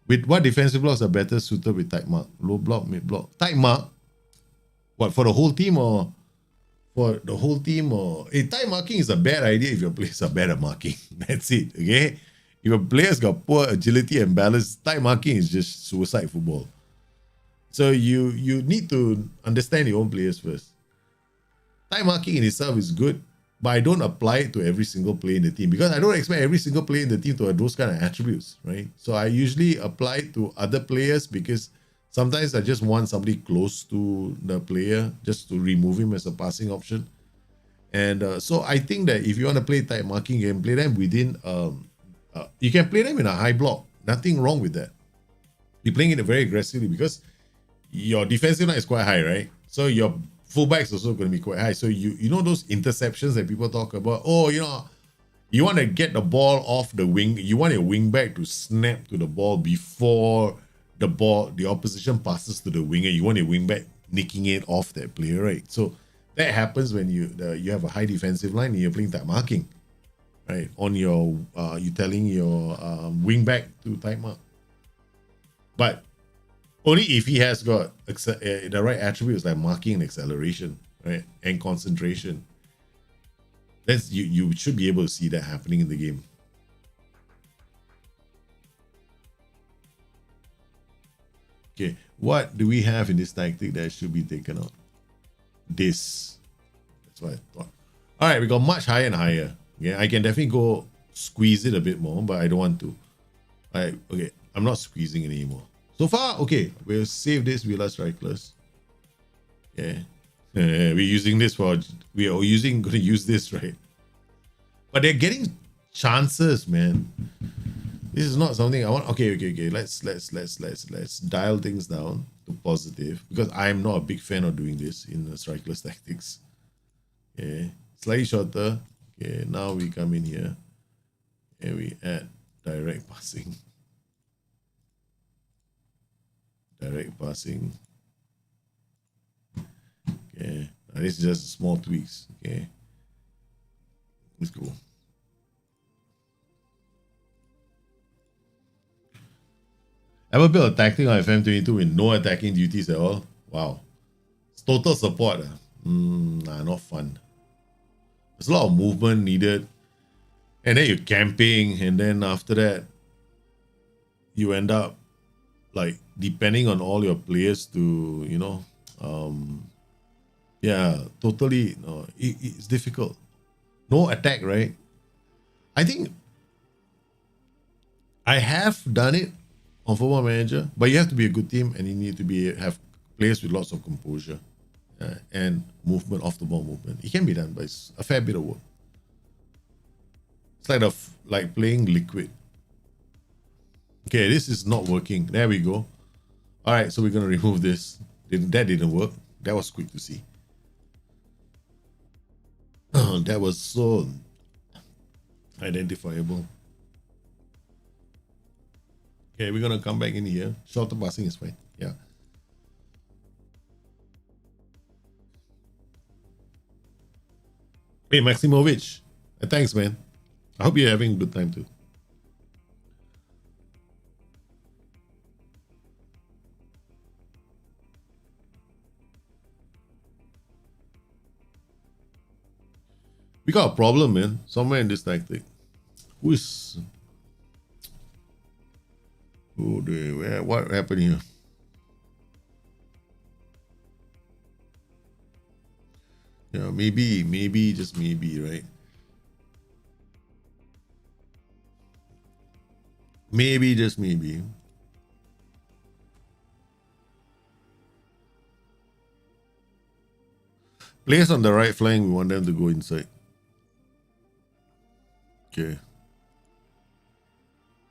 With what defensive blocks are better suited with tight mark? Low block, mid block. Tight mark? What, for the whole team or? For the whole team or? Tight marking is a bad idea if your players are bad at marking. That's it, okay? If a player's got poor agility and balance, tight marking is just suicide football. So you need to understand your own players first. Tight marking in itself is good, but I don't apply it to every single player in the team because I don't expect every single player in the team to have those kind of attributes, right? So I usually apply it to other players because sometimes I just want somebody close to the player just to remove him as a passing option. And so I think that if you want to play tight marking game, play them within, you can play them in a high block. Nothing wrong with that. You're playing it very aggressively because your defensive line is quite high, right? So your fullback is also going to be quite high. So you know those interceptions that people talk about? Oh, you want to get the ball off the wing. You want your wing back to snap to the ball before the opposition passes to the winger. You want your wing back nicking it off that player, right? So that happens when you have a high defensive line and you're playing tight marking, right? On your you telling your wing back to tight mark, but only if he has got the right attributes like marking and acceleration, right, and concentration. That's you should be able to see that happening in the game. Okay, what do we have in this tactic that should be taken out? This. That's what I thought. All right, we got much higher and higher. Yeah, I can definitely go squeeze it a bit more, but I don't want to. All right, okay, I'm not squeezing it anymore. So far, okay, we'll save this Villa Strikers. Yeah. We're using this going to use this, right? But they're getting chances, man. This is not something I want. Okay. Let's dial things down to positive because I'm not a big fan of doing this in the strikerless tactics. Okay, slightly shorter. Okay, now we come in here and we add direct passing. Direct passing. Okay, now this is just small tweaks. Okay, let's go. Ever built a tactic on FM22 with no attacking duties at all? Wow, it's total support. Nah, not fun. There's a lot of movement needed, and then you're camping, and then after that, you end up like depending on all your players to totally no, it's difficult. No attack, right? I think I have done it on Football Manager, but you have to be a good team and you need to have players with lots of composure and movement, off the ball movement. It can be done, but it's a fair bit of work. It's like playing liquid. Okay, this is not working. There we go. All right, so we're going to remove this. That didn't work. That was quick to see. That was so identifiable. Okay, we're going to come back in here. Shorter passing is fine. Yeah. Hey, Maximovic. Thanks, man. I hope you're having a good time too. We got a problem, man. Somewhere in this tactic. What happened here? Yeah, maybe, just maybe, right? Maybe, just maybe. Players on the right flank, we want them to go inside. Okay.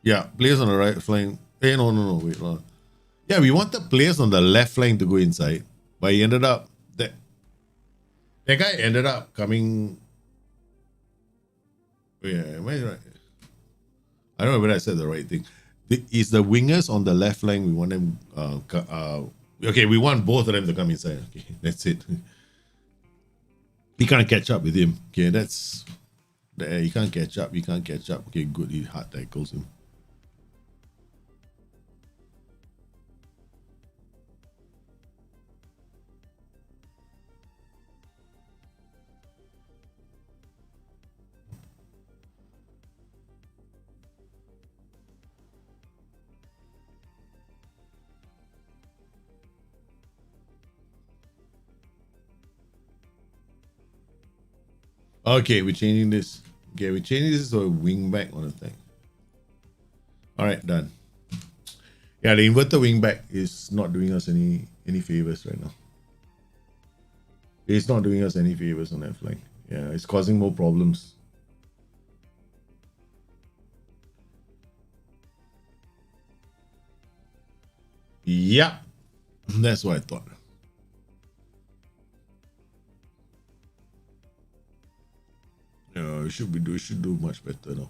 Yeah, players on the right flank. Hey, no, wait. Yeah, we want the players on the left flank to go inside, but he ended up that guy ended up coming. Yeah, am I right? I don't know whether I said the right thing. Is the wingers on the left flank? We want them. Okay, we want both of them to come inside. Okay, that's it. He can't catch up with him. Okay, that's. He can't catch up. Okay, good. He hard tackles him. Okay, we're changing this. Okay, we're changing this to a wing back on attack. All right, done. Yeah, the inverted wing back is not doing us any favors right now. It's not doing us any favors on that flank. Yeah, it's causing more problems. Yeah, that's what I thought. Yeah, we should do much better now.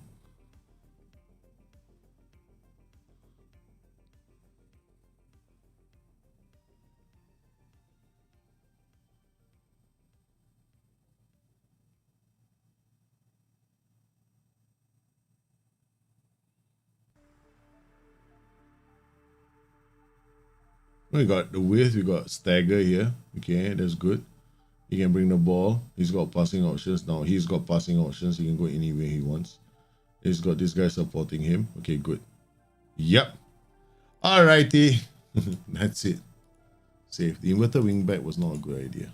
We got the width, we got stagger here. Okay, that's good. He can bring the ball. He's got passing options. Now he's got passing options. He can go anywhere he wants. He's got this guy supporting him. Okay, good. Yep. Alrighty. That's it. Safe. The inverted wingback was not a good idea.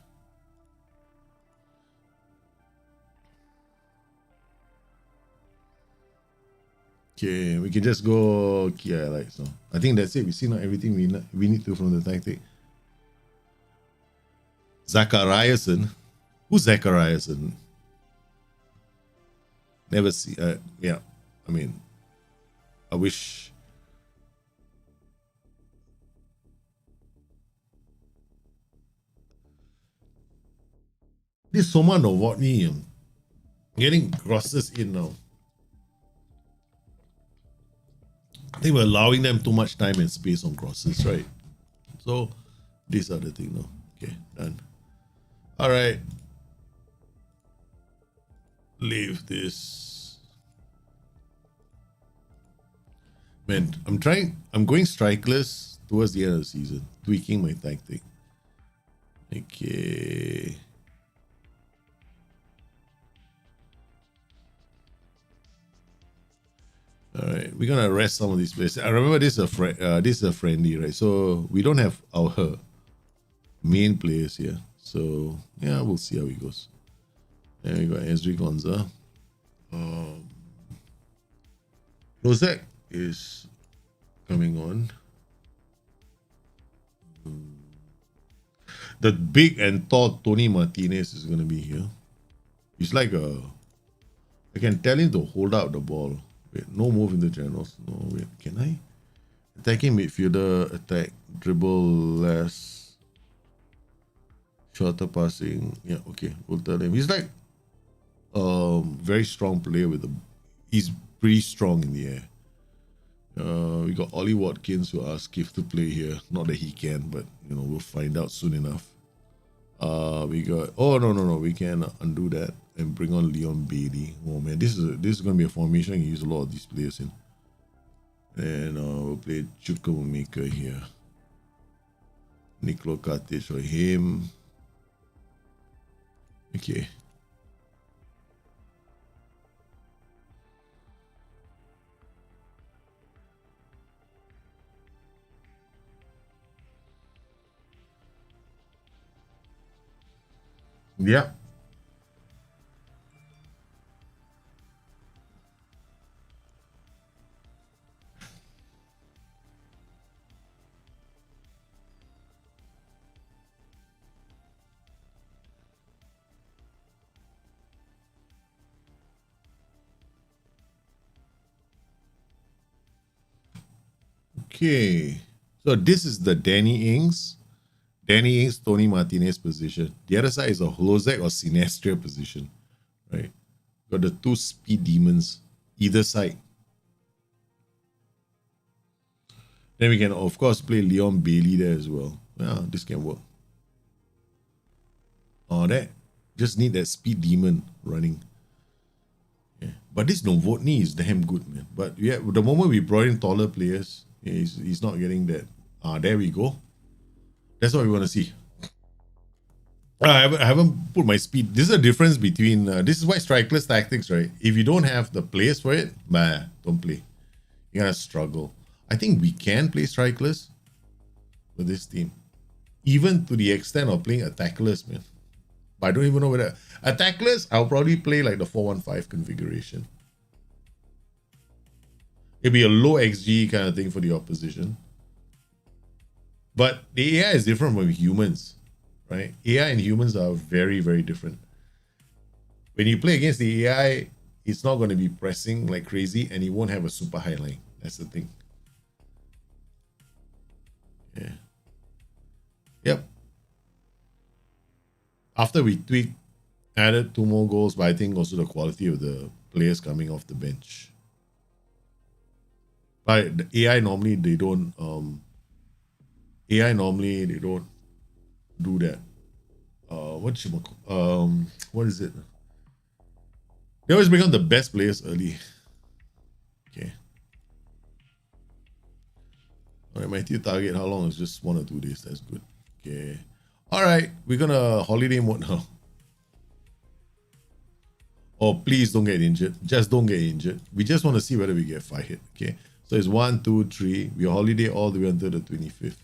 Okay, we can just go key highlights now. I think that's it. We see now everything we need to from the tactic. Zachariason. Who's Zachariason? Never see. Yeah, I mean, I wish. This Soma Novotny getting crosses in now. I think we're allowing them too much time and space on crosses, right? So these are the thing now. Okay, done. All right. Leave this. Man, I'm going strikeless towards the end of the season, tweaking my tactic. Okay. All right, we're gonna arrest some of these players. I remember this is a friendly, right? So we don't have our main players here. So yeah, we'll see how it goes. And we got Ezri Gonza. Rozek is coming on. The big and tall Tony Martinez is gonna be here. He's like I can tell him to hold out the ball. Wait, no move in the channels. No, wait, can I? Attacking midfielder, attack, dribble less, shorter passing. Yeah, okay, we'll tell him. He's like very strong player with he's pretty strong in the air. We got Ollie Watkins who asked Kif to play here. Not that he can, but you know, we'll find out soon enough. We got no, we can undo that and bring on Leon Bailey. Oh man, this is gonna be a formation I can use a lot of these players in. And we'll play Chukwuemeka here. Nikolo Katic for him. Okay. Yeah. Okay. So this is the Danny Ings, Tony Martinez position. The other side is a Holozek or Sinestria position, right? Got the two speed demons either side. Then we can of course play Leon Bailey there as well. Yeah, this can work. Oh, that just need that speed demon running. Yeah. But this Novotny is damn good, man. But yeah, the moment we brought in taller players, he's not getting that. There we go. That's what we want to see. I haven't put my speed. This is the difference between this is why strikeless tactics, right? If you don't have the players for it, don't play. You're gonna struggle. I think we can play strikeless with this team, even to the extent of playing attackless, man. But I don't even know whether attackless, I'll probably play like the 4-1-5 configuration. It'd be a low XG kind of thing for the opposition. But the AI is different from humans, right? AI and humans are very, very different. When you play against the AI, it's not going to be pressing like crazy and it won't have a super high line. That's the thing. Yeah. Yep. After we tweaked, added 2 more goals, but I think also the quality of the players coming off the bench. But the AI normally they don't do that. What is it? They always bring on the best players early. Okay. All right, my tier target, how long is just 1 or 2 days? That's good. Okay. All right, we're gonna holiday mode now. Oh, please don't get injured. Just don't get injured. We just want to see whether we get fired. Okay. So it's 1, 2, 3. We holiday all the way until the 25th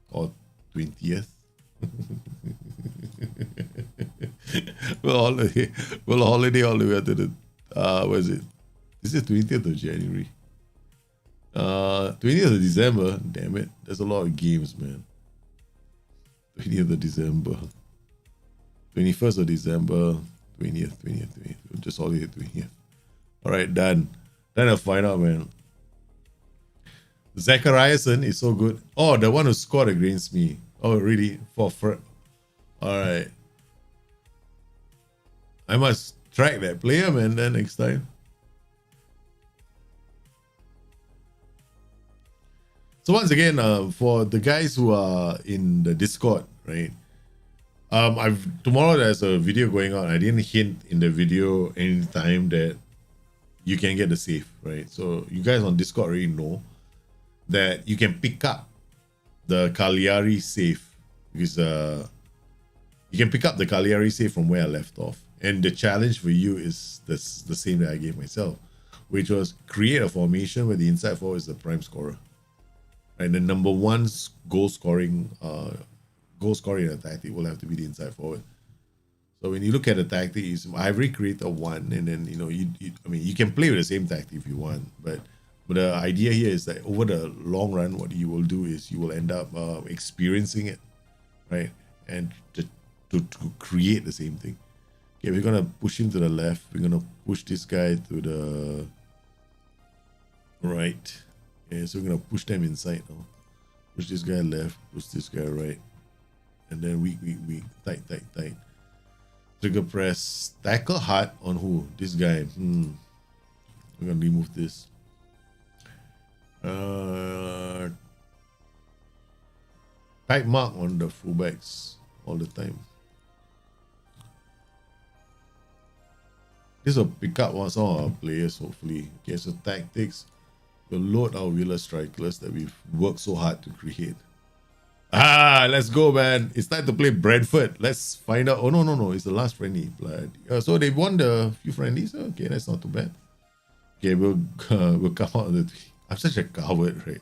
or 20th. we'll holiday all the way until the what is it? This is 20th of January. 20th of December. Damn it. There's a lot of games, man. 20th of December. 21st of December. 20th. We'll just holiday 20th. Alright, done. Then I'll find out, man. Zachariason is so good. Oh, the one who scored against me. Oh, really? Alright. I must track that player, man, then next time. So once again, for the guys who are in the Discord, right? Tomorrow there's a video going on. I didn't hint in the video anytime that you can get the save, right? So you guys on Discord already know that you can pick up the Cagliari save because you can pick up the Cagliari save from where I left off. And the challenge for you is the same that I gave myself, which was create a formation where the inside forward is the prime scorer. Right, the number one goal scoring tactic will have to be the inside forward. So when you look at the tactic, I've recreated one, and then you can play with the same tactic if you want, but the idea here is that over the long run, what you will do is you will end up experiencing it, right? And to create the same thing. Okay, we're gonna push him to the left. We're gonna push this guy to the right. Okay, so we're gonna push them inside now. Push this guy left, push this guy right. And then we tight. Trigger press, tackle hard on who? This guy. We're gonna remove this. Tight mark on the fullbacks all the time. This will pick up some of our players, hopefully. Okay, so tactics. We'll load our Villa strikers that we've worked so hard to create. Let's go, man. It's time to play Brentford. Let's find out. Oh, no. It's the last friendly. So they won the few friendlies. Okay, that's not too bad. Okay, we'll come out of the... I'm such a coward, right?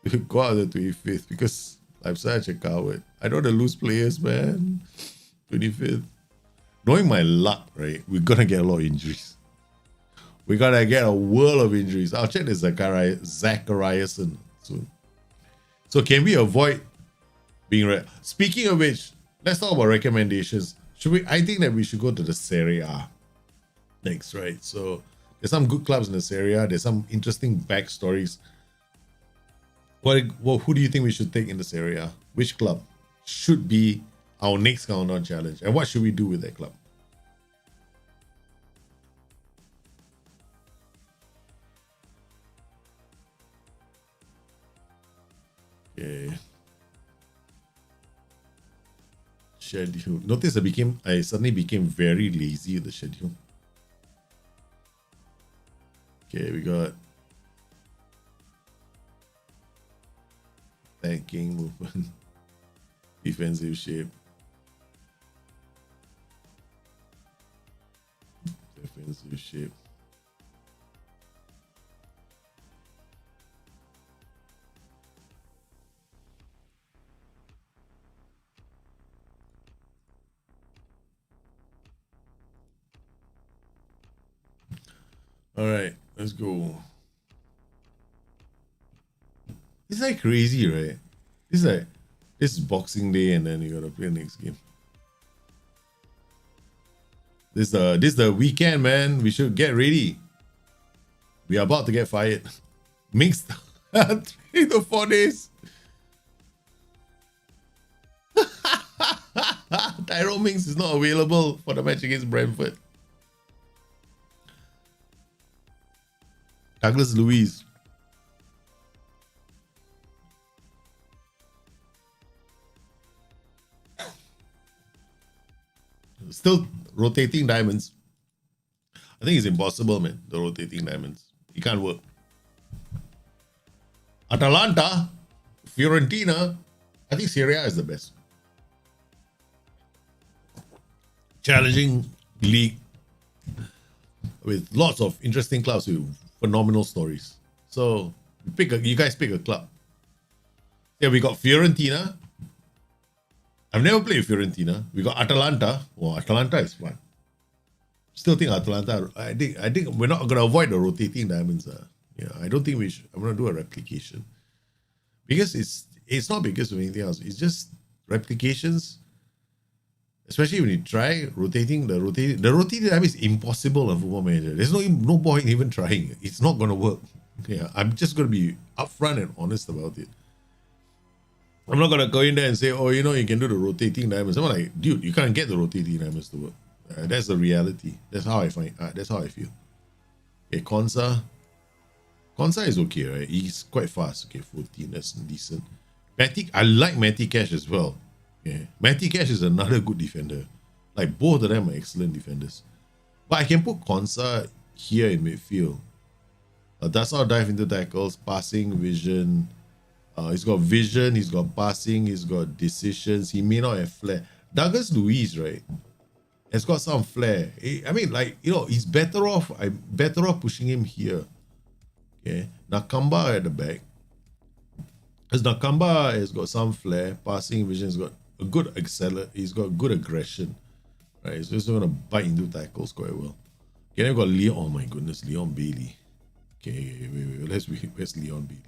We'll go out of the 25th because I'm such a coward. I don't want to lose players, man. 25th. Knowing my luck, right? We're going to get a lot of injuries. We're going to get a world of injuries. I'll check the Zachariason soon. So can we avoid being... Speaking of which, let's talk about recommendations. I think that we should go to the Serie A next, right? So there's some good clubs in the Serie A. There's some interesting backstories. Who do you think we should take in the Serie A? Which club should be our next countdown challenge? And what should we do with that club? Okay. Schedule. Notice I suddenly became very lazy with the schedule. Okay, we got attacking movement, defensive shape, defensive shape. All right, let's go. It's like crazy, right? It's like this is Boxing Day, and then you gotta play the next game. This the weekend, man. We should get ready. We are about to get fired. Mixed 3 to 4 days. Tyrone Mings is not available for the match against Brentford. Douglas Luiz. Still rotating diamonds. I think it's impossible, man. The rotating diamonds. It can't work. Atalanta, Fiorentina. I think Serie A is the best. Challenging league with lots of interesting clubs with phenomenal stories. So you guys pick a club. Yeah, we got Fiorentina. I've never played Fiorentina. We got Atalanta. Well, Atalanta is fun. Still think Atalanta. I think we're not gonna avoid the rotating diamonds. Yeah, I don't think we should. I'm gonna do a replication because it's not because of anything else. It's just replications. Especially when you try rotating the rotating diamond is impossible on Football Manager. There's no point even trying. It's not gonna work. Yeah, I'm just gonna be upfront and honest about it. I'm not gonna go in there and say, oh, you know, you can do the rotating diamonds. I'm like, dude, you can't get the rotating diamonds to work. That's the reality. That's how I find. That's how I feel. Okay, Konsa is okay, right? He's quite fast. Okay, 14. That's decent. I like Matty Cash as well. Okay, Matty Cash is another good defender. Like both of them are excellent defenders. But I can put Konsa here in midfield. That's how dive into tackles, passing, vision. He's got vision, he's got passing, he's got decisions. He may not have flair. Douglas Luiz, right, has got some flair. I mean, like, you know, he's better off. I'm better off pushing him here. Okay, Nakamba at the back. Because Nakamba has got some flair, passing, vision. He's got a good he's got good aggression. Right, he's just gonna bite into tackles quite well. Okay, then we've got Leon. Oh my goodness, Leon Bailey. Okay, wait. Where's Leon Bailey?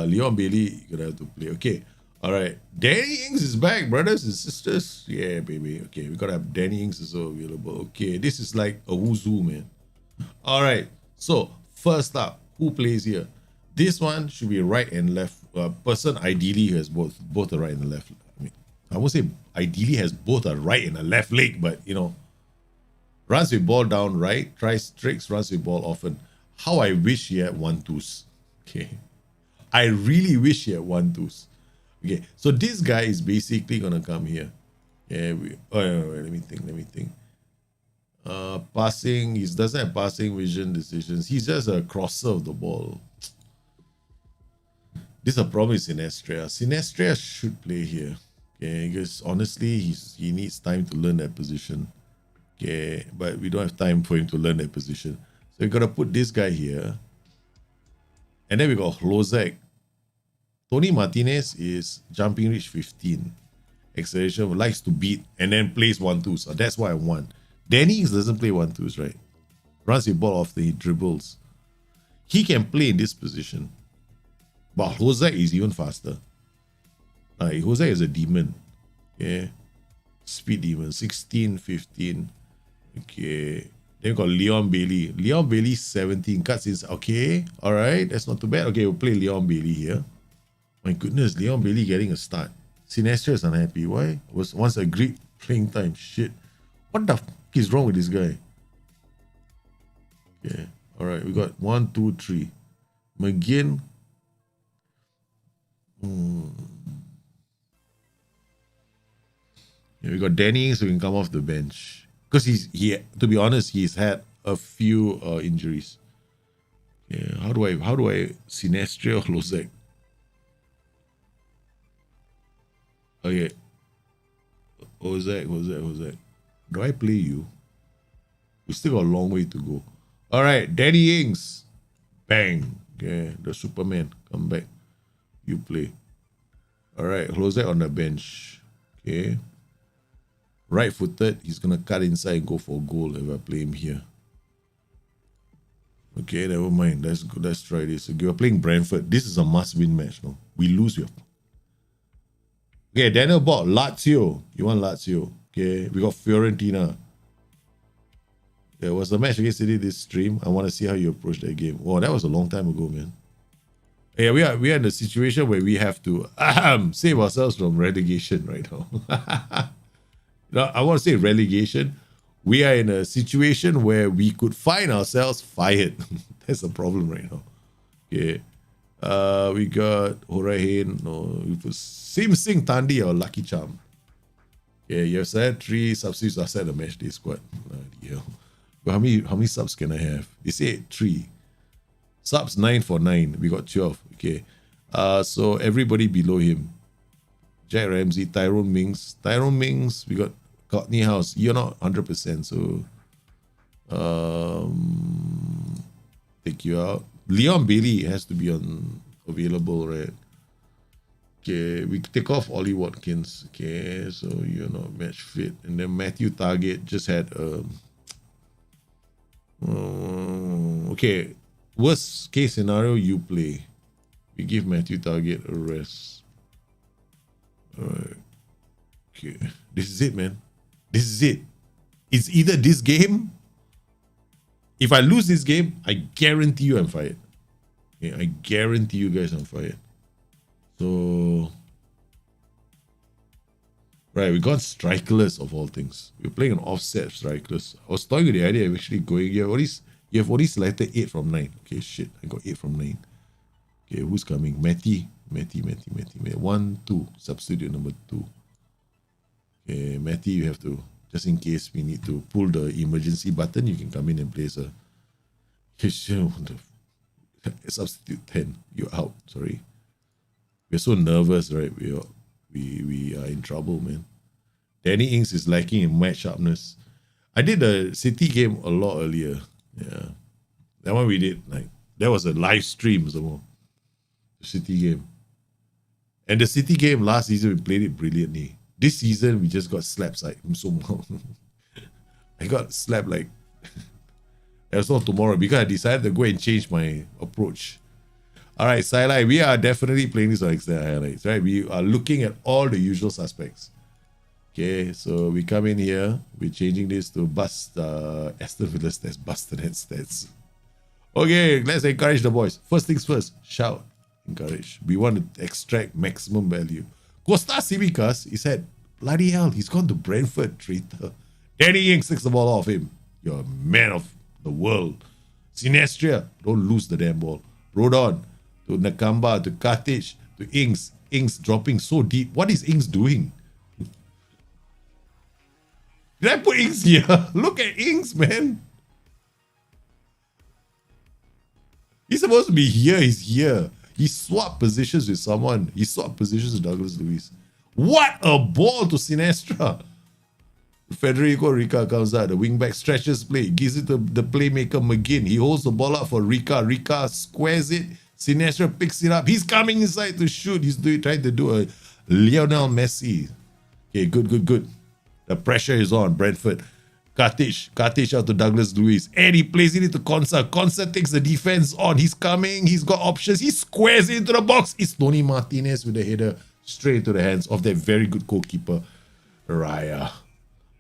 Leon Bailey, you're gonna have to play. Okay, all right. Danny Ings is back, brothers and sisters. Yeah, baby. Okay, we gotta have Danny Ings also available. Okay, this is like a who's who, man. All right. So first up, who plays here? This one should be right and left. Person ideally has both the right and the left. I mean, I won't say ideally has both a right and a left leg, but you know, runs with ball down right, tries tricks, runs with ball often. How I wish he had 1-2s. Okay. I really wish he had 1-2s. Okay, so this guy is basically gonna come here. Yeah, let me think. Passing, he doesn't have passing vision decisions. He's just a crosser of the ball. This is a problem with Sinestria. Sinestria should play here. Okay, because honestly, he needs time to learn that position. Okay, but we don't have time for him to learn that position. So we gotta put this guy here. And then we got Hlozek. Tony Martinez is jumping reach 15. Acceleration, likes to beat, and then plays 1-2s. So that's what I want. Danny doesn't play 1-2s, right? Runs the ball after he dribbles. He can play in this position. But Hlozek is even faster. Hlozek is a demon. Yeah. Speed demon. 16, 15. Okay. Then we got Leon Bailey. Leon Bailey 17 cuts in. Okay, all right, that's not too bad. Okay, we'll play Leon Bailey here. My goodness, Leon Bailey getting a start. Sinestro is unhappy. Why? Was once agreed playing time. Shit. What the fuck is wrong with this guy? Okay, all right, we got 1, 2, 3. McGinn. Yeah, we got Danny, so we can come off the bench. Because to be honest, he's had a few injuries. Yeah, how do I Sinestro Hlozek? Okay. Hlozek. Do I play you? We still got a long way to go. All right, Danny Ings. Bang. Okay, the Superman. Come back. You play. All right, Hlozek on the bench. Okay. Right-footed, he's going to cut inside and go for a goal if I play him here. Okay, never mind. Let's go. Let's try this. Okay, we're playing Brentford. This is a must-win match. No, we lose. Okay, Daniel bought Lazio. You want Lazio? Okay, we got Fiorentina. There was a match against City this stream. I want to see how you approach that game. Oh, that was a long time ago, man. Yeah, we are in a situation where we have to save ourselves from relegation right now. No, I want to say relegation. We are in a situation where we could find ourselves fired. That's the problem right now. Okay. We got Horahin. No, it was Sim Sing Tandi or Lucky Charm. Okay, you said 3 substitutes outside the match day squad. Bloody hell. But how many subs can I have? They say 3. Subs 9 for 9. We got 12. Okay. So everybody below him. Jack Ramsey, Tyrone Mings. We got Courtney House. You're not 100%, so take you out. Leon Bailey has to be available, right? Okay, we take off Ollie Watkins. Okay, so you're not match fit. And then Matthew Target just had okay, worst case scenario, you play. We give Matthew Target a rest. Alright. Okay. This is it, man. This is it. It's either this game. If I lose this game, I guarantee you I'm fired. Okay, I guarantee you guys I'm fired. So right, we got strikerless of all things. We're playing an offset strikerless. I was toying with the idea of actually going here. You have already selected 8 from 9. Okay, shit. I got 8 from 9. Okay, who's coming? Matty. 1, 2. Substitute number 2. Okay, Matty, you have to, just in case we need to pull the emergency button, you can come in and place a substitute 10. You're out. Sorry. We're so nervous, right? We are in trouble, man. Danny Ings is lacking in match sharpness. I did the City game a lot earlier. Yeah. That one we did, that was a live stream some more. The City game. And the City game last season, we played it brilliantly. This season, we just got slapped I got slapped there's no tomorrow because I decided to go and change my approach. All right, Silai, we are definitely playing this on extended highlights, right? We are looking at all the usual suspects. Okay, so we come in here. We're changing this to bust Aston Villa stats, Busternet stats. Okay, let's encourage the boys. First things first, shout, encourage. We want to extract maximum value. Costa Civicas, he said, bloody hell, he's gone to Brentford, traitor. Danny Ings takes the ball off him. You're a man of the world. Sinestria, don't lose the damn ball. Rodon, to Nakamba, to Katic, to Ings. Ings dropping so deep. What is Ings doing? Did I put Ings here? Look at Ings, man. He's supposed to be here. He's here. He swapped positions with someone. He swapped positions with Douglas Luiz. What a ball to Sinestra. Federico Rica comes out. The wingback stretches play. Gives it to the playmaker McGinn. He holds the ball up for Rica. Rica squares it. Sinestra picks it up. He's coming inside to shoot. He's trying to do a Lionel Messi. Okay, good. The pressure is on. Brentford. Katic out to Douglas Luiz. And he plays it into Konsa. Konsa takes the defense on. He's coming. He's got options. He squares it into the box. It's Tony Martinez with the header straight into the hands of that very good goalkeeper, Raya.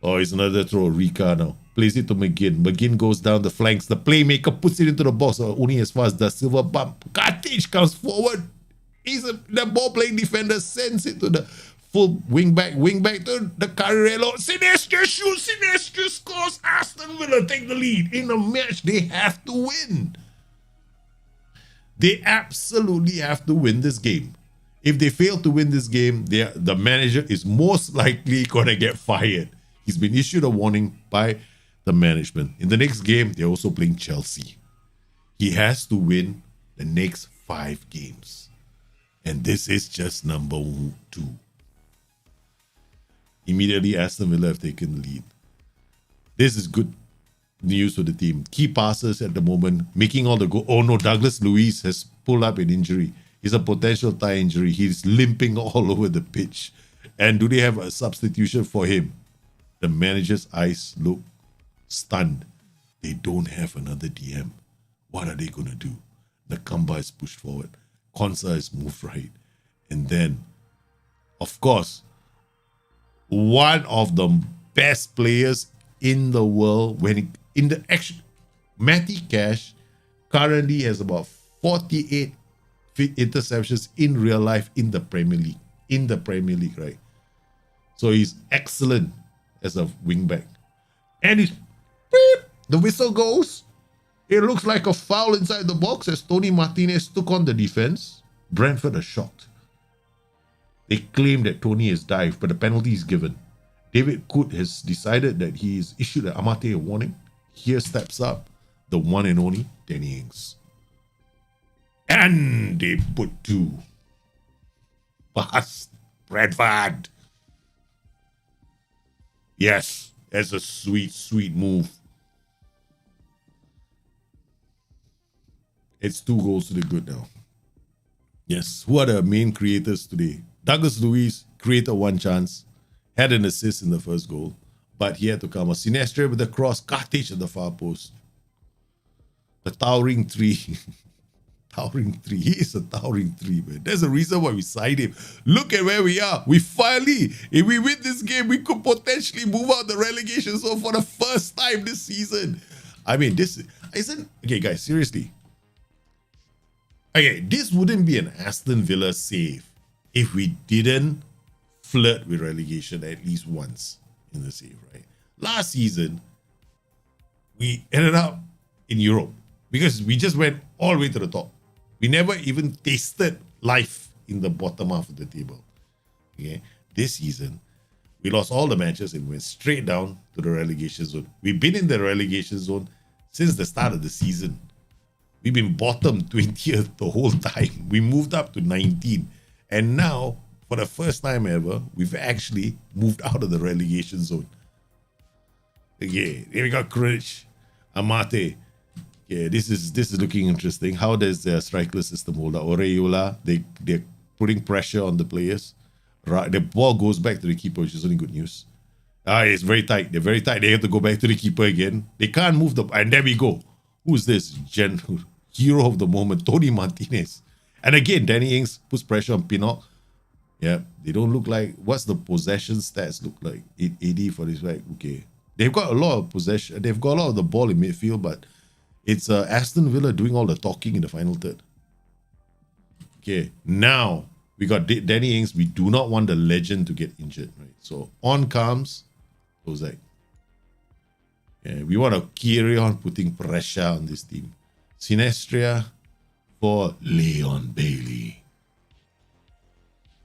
Oh, it's another throw. Rica now. Plays it to McGinn. McGinn goes down the flanks. The playmaker puts it into the box. Only as far as Da Silva bump. Katic comes forward. The ball-playing defender sends it to the full wing back to the Carrello. Sinestro shoots. Sinestro scores. Aston Villa take the lead. In a match, they have to win. They absolutely have to win this game. If they fail to win this game, the manager is most likely going to get fired. He's been issued a warning by the management. In the next game, they're also playing Chelsea. He has to win the next 5 games. And this is just number 2. Immediately, Aston Villa have taken the lead. This is good news for the team. Key passes at the moment, making all the goal. Oh no, Douglas Luiz has pulled up an injury. He's a potential thigh injury. He's limping all over the pitch. And do they have a substitution for him? The manager's eyes look stunned. They don't have another DM. What are they going to do? Nakamba is pushed forward. Konsa is moved right. And then, of course, one of the best players in the world in the action, Matty Cash currently has about 48 interceptions in real life in the Premier League. In the Premier League, right? So he's excellent as a wingback. And the whistle goes. It looks like a foul inside the box as Tony Martinez took on the defense. Brentford are shocked. They claim that Tony has dived, but the penalty is given. David Coote has decided that he has issued Amate a warning. Here steps up the one and only Danny Ings. And they put 2 past Brentford. Yes, that's a sweet, sweet move. It's 2 goals to the good now. Yes, who are the main creators today? Douglas Luiz created 1 chance, had an assist in the first goal, but he had to come. Sinestro with the cross, Cartage at the far post. The towering 3. Towering 3. He is a towering 3, man. There's a reason why we signed him. Look at where we are. We finally, if we win this game, we could potentially move out the relegation zone for the first time this season. I mean, this isn't... Okay, guys, seriously. Okay, this wouldn't be an Aston Villa save if we didn't flirt with relegation at least once in the save, right? Last season, we ended up in Europe because we just went all the way to the top. We never even tasted life in the bottom half of the table. Okay, this season, we lost all the matches and went straight down to the relegation zone. We've been in the relegation zone since the start of the season. We've been bottom 20th the whole time. We moved up to 19. And now, for the first time ever, we've actually moved out of the relegation zone. Okay, here we got Courage, Amate. Yeah, this is looking interesting. How does the striker system hold up? Oreola, they're putting pressure on the players. Right, the ball goes back to the keeper, which is only good news. It's very tight. They're very tight. They have to go back to the keeper again. They can't move and there we go. Who's this? Hero of the moment, Tony Martinez. And again, Danny Ings puts pressure on Pinnock. Yeah, they don't look like... What's the possession stats look like? 80 for this back. Okay. They've got a lot of possession. They've got a lot of the ball in midfield, but it's Aston Villa doing all the talking in the final third. Okay, now we got Danny Ings. We do not want the legend to get injured, right? So on comes Ozak. Yeah, we want to carry on putting pressure on this team. Sinestria for Leon Bailey.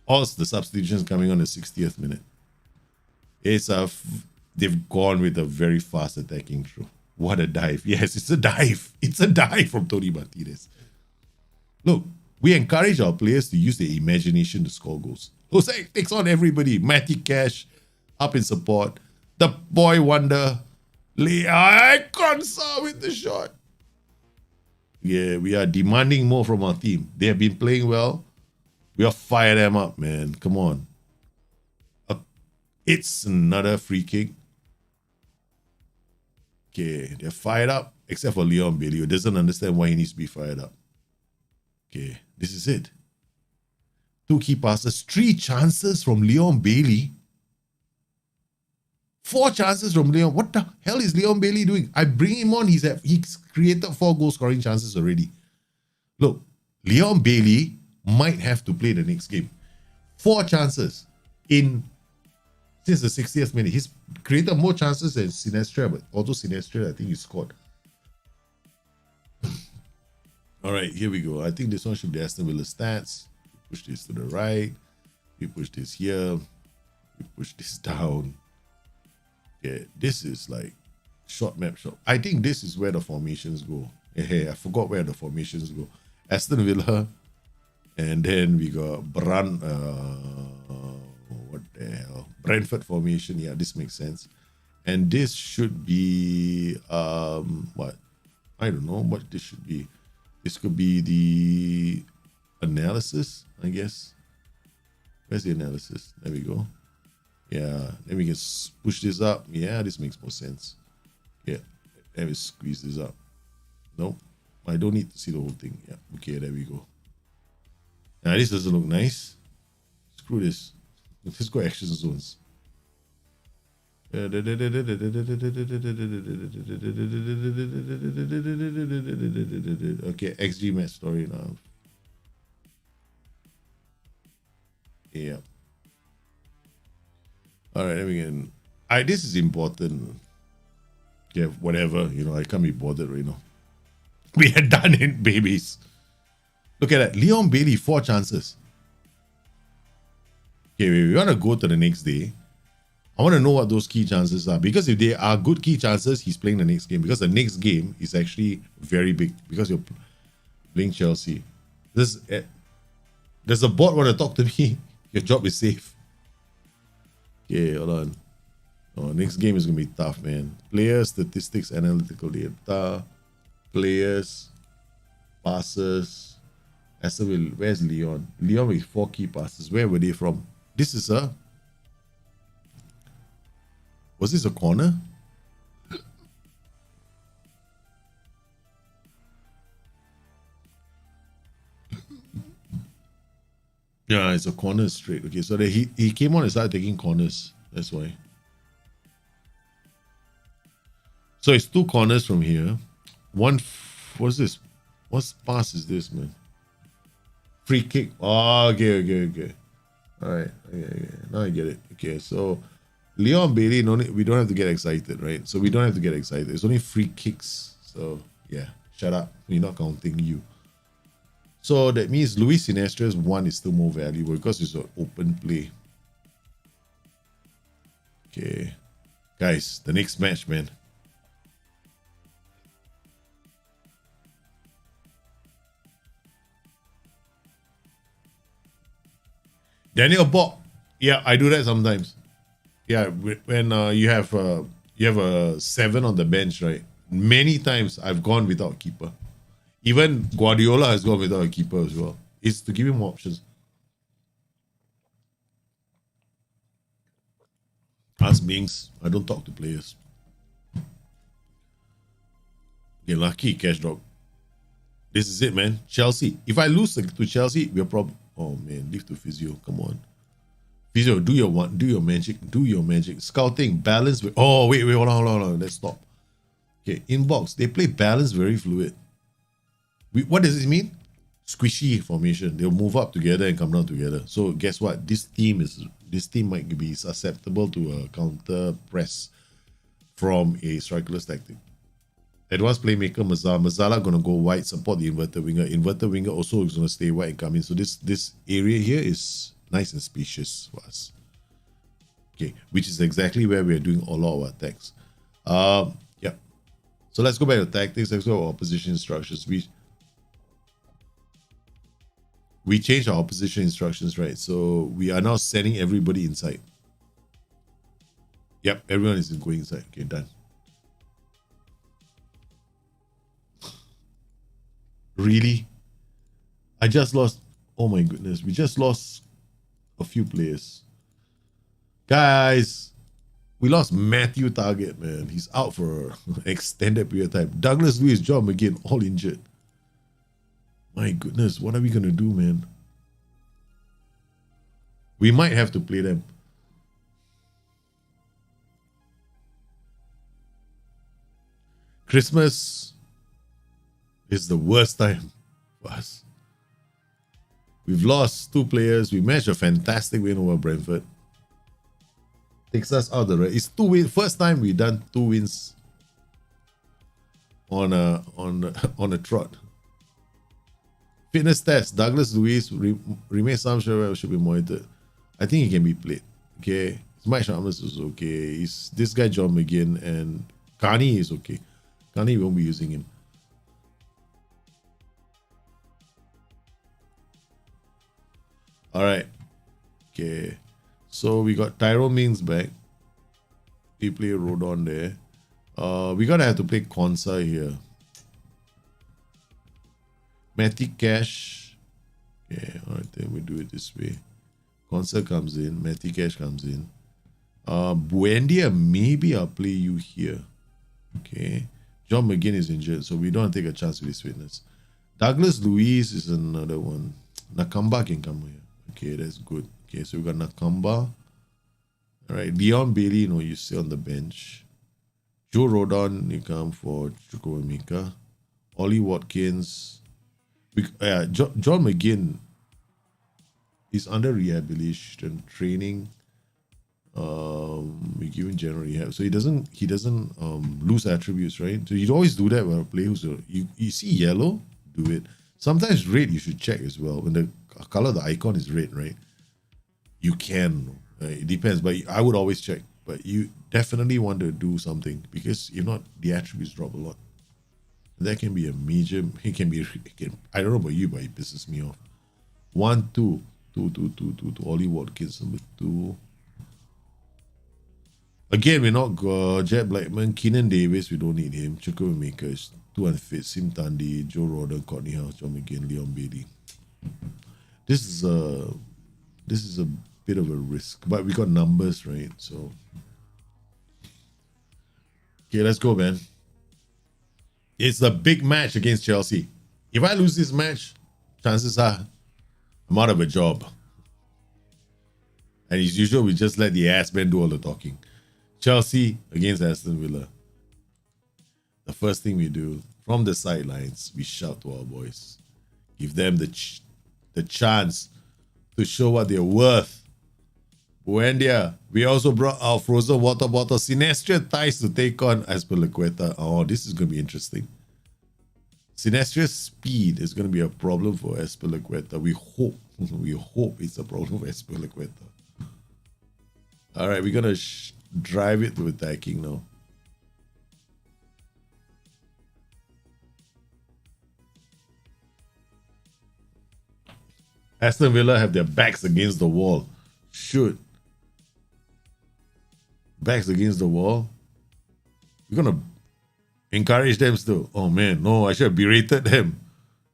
Also, the substitutions coming on the 60th minute. It's they've gone with a very fast attacking throw. What a dive. Yes, it's a dive. It's a dive from Tony Martinez. Look, we encourage our players to use their imagination to score goals. Jose takes on everybody. Matty Cash up in support. The boy wonder. Konsa with the shot. Yeah, we are demanding more from our team. They have been playing well. We are fire them up, man. Come on. It's another free kick. Okay, they're fired up, except for Leon Bailey, who doesn't understand why he needs to be fired up. Okay, this is it. 2 key passes, 3 chances from Leon Bailey. 4 chances from Leon. What the hell is Leon Bailey doing? I bring him on. He's created 4 goal scoring chances already. Look, Leon Bailey might have to play the next game. 4 chances since the 60th minute. He's created more chances than Sinestro, but also Sinestro, I think he scored. All right, here we go. I think this one should be Aston Villa stats. We push this to the right. We push this here. We push this down. Okay, this is like short map shot. I think this is where the formations go. Hey, I forgot where the formations go. Aston Villa, and then we got what the hell? Brentford formation. Yeah, this makes sense. And this should be what? I don't know what this should be. This could be the analysis, I guess. Where's the analysis? There we go. Yeah, then we can push this up. Yeah, this makes more sense. Yeah, let me squeeze this up. Nope. I don't need to see the whole thing. Yeah, okay, there we go. Now this doesn't look nice. Screw this. Let's go action zones. Okay, XG match story now. Yeah. All right, let me get. This is important. Yeah, whatever. I can't be bothered right now. We had done it, babies. Look at that. Leon Bailey, 4 chances. Okay, we want to go to the next day. I want to know what those key chances are, because if they are good key chances, he's playing the next game, because the next game is actually very big because you're playing Chelsea. Does the bot want to talk to me? Your job is safe. Okay, hold on. Oh, next game is going to be tough, man. Players, statistics, analytical data, players, passes. Where's Leon? Leon with 4 key passes. Where were they from? This is a... Was this a corner? Yeah, it's a corner straight. Okay, so he came on and started taking corners. That's why. So it's 2 corners from here. One, what's this? What pass is this, man? Free kick. Oh, okay. All right. Okay. Now I get it. Okay, so Leon Bailey, we don't have to get excited, right? So we don't have to get excited. It's only free kicks. So yeah, shut up. We're not counting you. So that means Luis Sinestra's 1 is still more valuable because it's an open play. Okay. Guys, the next match, man. Daniel Bock. Yeah, I do that sometimes. Yeah, when you have a 7 on the bench, right? Many times I've gone without keeper. Even Guardiola has gone without a keeper as well. It's to give him options. Ask Mings. I don't talk to players. Okay, lucky cash drop. This is it, man. Chelsea. If I lose to Chelsea, we're probably... Oh, man. Leave to Physio. Come on. Physio, do your magic. Scouting, balance. Oh, wait, hold on. Let's stop. Okay, inbox. They play balance very fluid. What does it mean? Squishy formation. They'll move up together and come down together. So guess what? This team might be susceptible to a counter press from a strikerless tactic. Advanced playmaker Mazzala gonna go wide, support the inverted winger. Inverted winger also is gonna stay wide and come in. So this area here is nice and spacious for us. Okay, which is exactly where we are doing all of our attacks. Yeah. So let's go back to tactics. Let's go to our opposition instructions. We changed our opposition instructions, right? So we are now sending everybody inside. Yep, everyone is going inside. Okay, done. Really? I just lost. Oh my goodness. We just lost a few players. Guys, we lost Matthew Target, man. He's out for an extended period of time. Douglas Luiz, John McGinn, all injured. My goodness, what are we going to do, man? We might have to play them. Christmas is the worst time for us. We've lost 2 players. We managed a fantastic win over Brentford. Takes us out of the race. It's 2 wins. First time we've done 2 wins on a trot. Fitness test. Douglas Luiz remains some sure should be monitored. I think he can be played. Okay. Mike Sharmas is okay. This guy John McGinn and Carney is okay. Carney won't be using him. All right. Okay. So we got Tyrone Mings back. We play Rodon there. We gotta have to play Konsa here. Matty Cash. Okay, alright, then we do it this way. Konsa comes in, Matty Cash comes in. Buendia, maybe I'll play you here. Okay. John McGinn is injured, so we don't take a chance with his fitness. Douglas Luiz is another one. Nakamba can come here. Okay, that's good. Okay, so we got Nakamba. All right, Leon Bailey, you sit on the bench. Joe Rodon, you come for Chukwuemeka. Ollie Watkins. John McGinn is under rehabilitation training. We give him general rehab, so he doesn't lose attributes, right? So you'd always do that when a player who's you see yellow, do it. Sometimes red you should check as well. When the color of the icon is red, right? You can. It depends, but I would always check. But you definitely want to do something, because if not, the attributes drop a lot. That can be a major. I don't know about you, but it pisses me off. 1, 2, 2, 2, 2, 2 to Ollie Watkins, number 2. Again, we're not Jet Blackman, Keenan Davis, we don't need him. Chukwuemeka is too unfit. Sim Tandy, Joe Rodon, Courtney House, John McGinn, Leon Bailey. This is a bit of a risk, but we got numbers, right? So, okay, let's go, man. It's a big match against Chelsea. If I lose this match, chances are I'm out of a job. And as usual, we just let the ass man do all the talking. Chelsea against Aston Villa. The first thing we do from the sidelines, we shout to our boys, give them the chance to show what they're worth. Buendia, we also brought our frozen water bottle, Sinestria ties to take on Azpilicueta. Oh, this is going to be interesting. Sinestria's speed is going to be a problem for Azpilicueta. We hope it's a problem for Azpilicueta. All right, we're going to drive it to attacking now. Aston Villa have their backs against the wall. Shoot. Backs against the wall. We're going to encourage them still. Oh, man. No, I should have berated them.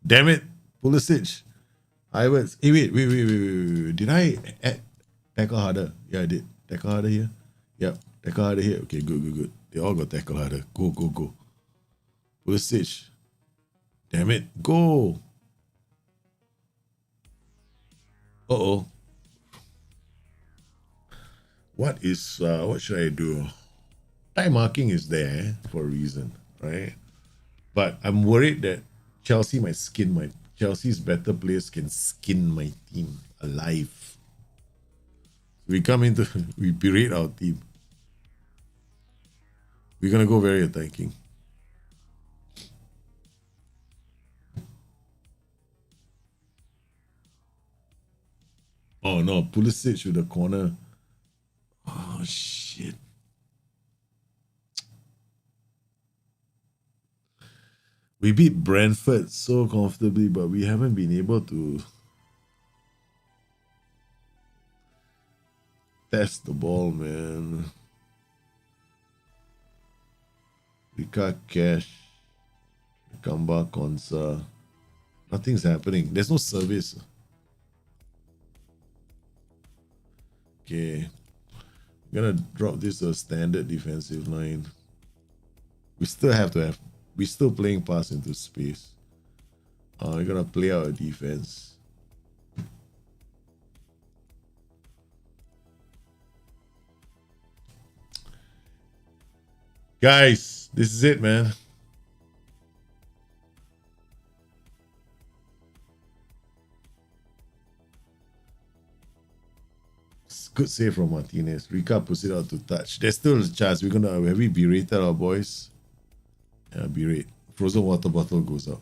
Damn it. Pulisic. Iverts. Hey, wait. Did I tackle harder? Yeah, I did. Tackle harder here? Yep. Tackle harder here. Okay, good. They all got tackle harder. Go. Pulisic. Damn it. Go. Uh-oh. What should I do? Time marking is there for a reason, right? But I'm worried that Chelsea's better players can skin my team alive. We berate our team. We're gonna go very attacking. Oh no, Pulisic with the corner. Oh shit. We beat Brentford so comfortably, but we haven't been able to test the ball, man. Rika Cash, Kamba Konsa. Nothing's happening. There's no service. Okay. I'm gonna drop this to a standard defensive line. We're still playing pass into space. We're gonna play our defense. Guys, this is it, man. Good save from Martinez. Rika puts it out to touch. There's still a chance. Have we berated our boys? Yeah, berate. Frozen water bottle goes out.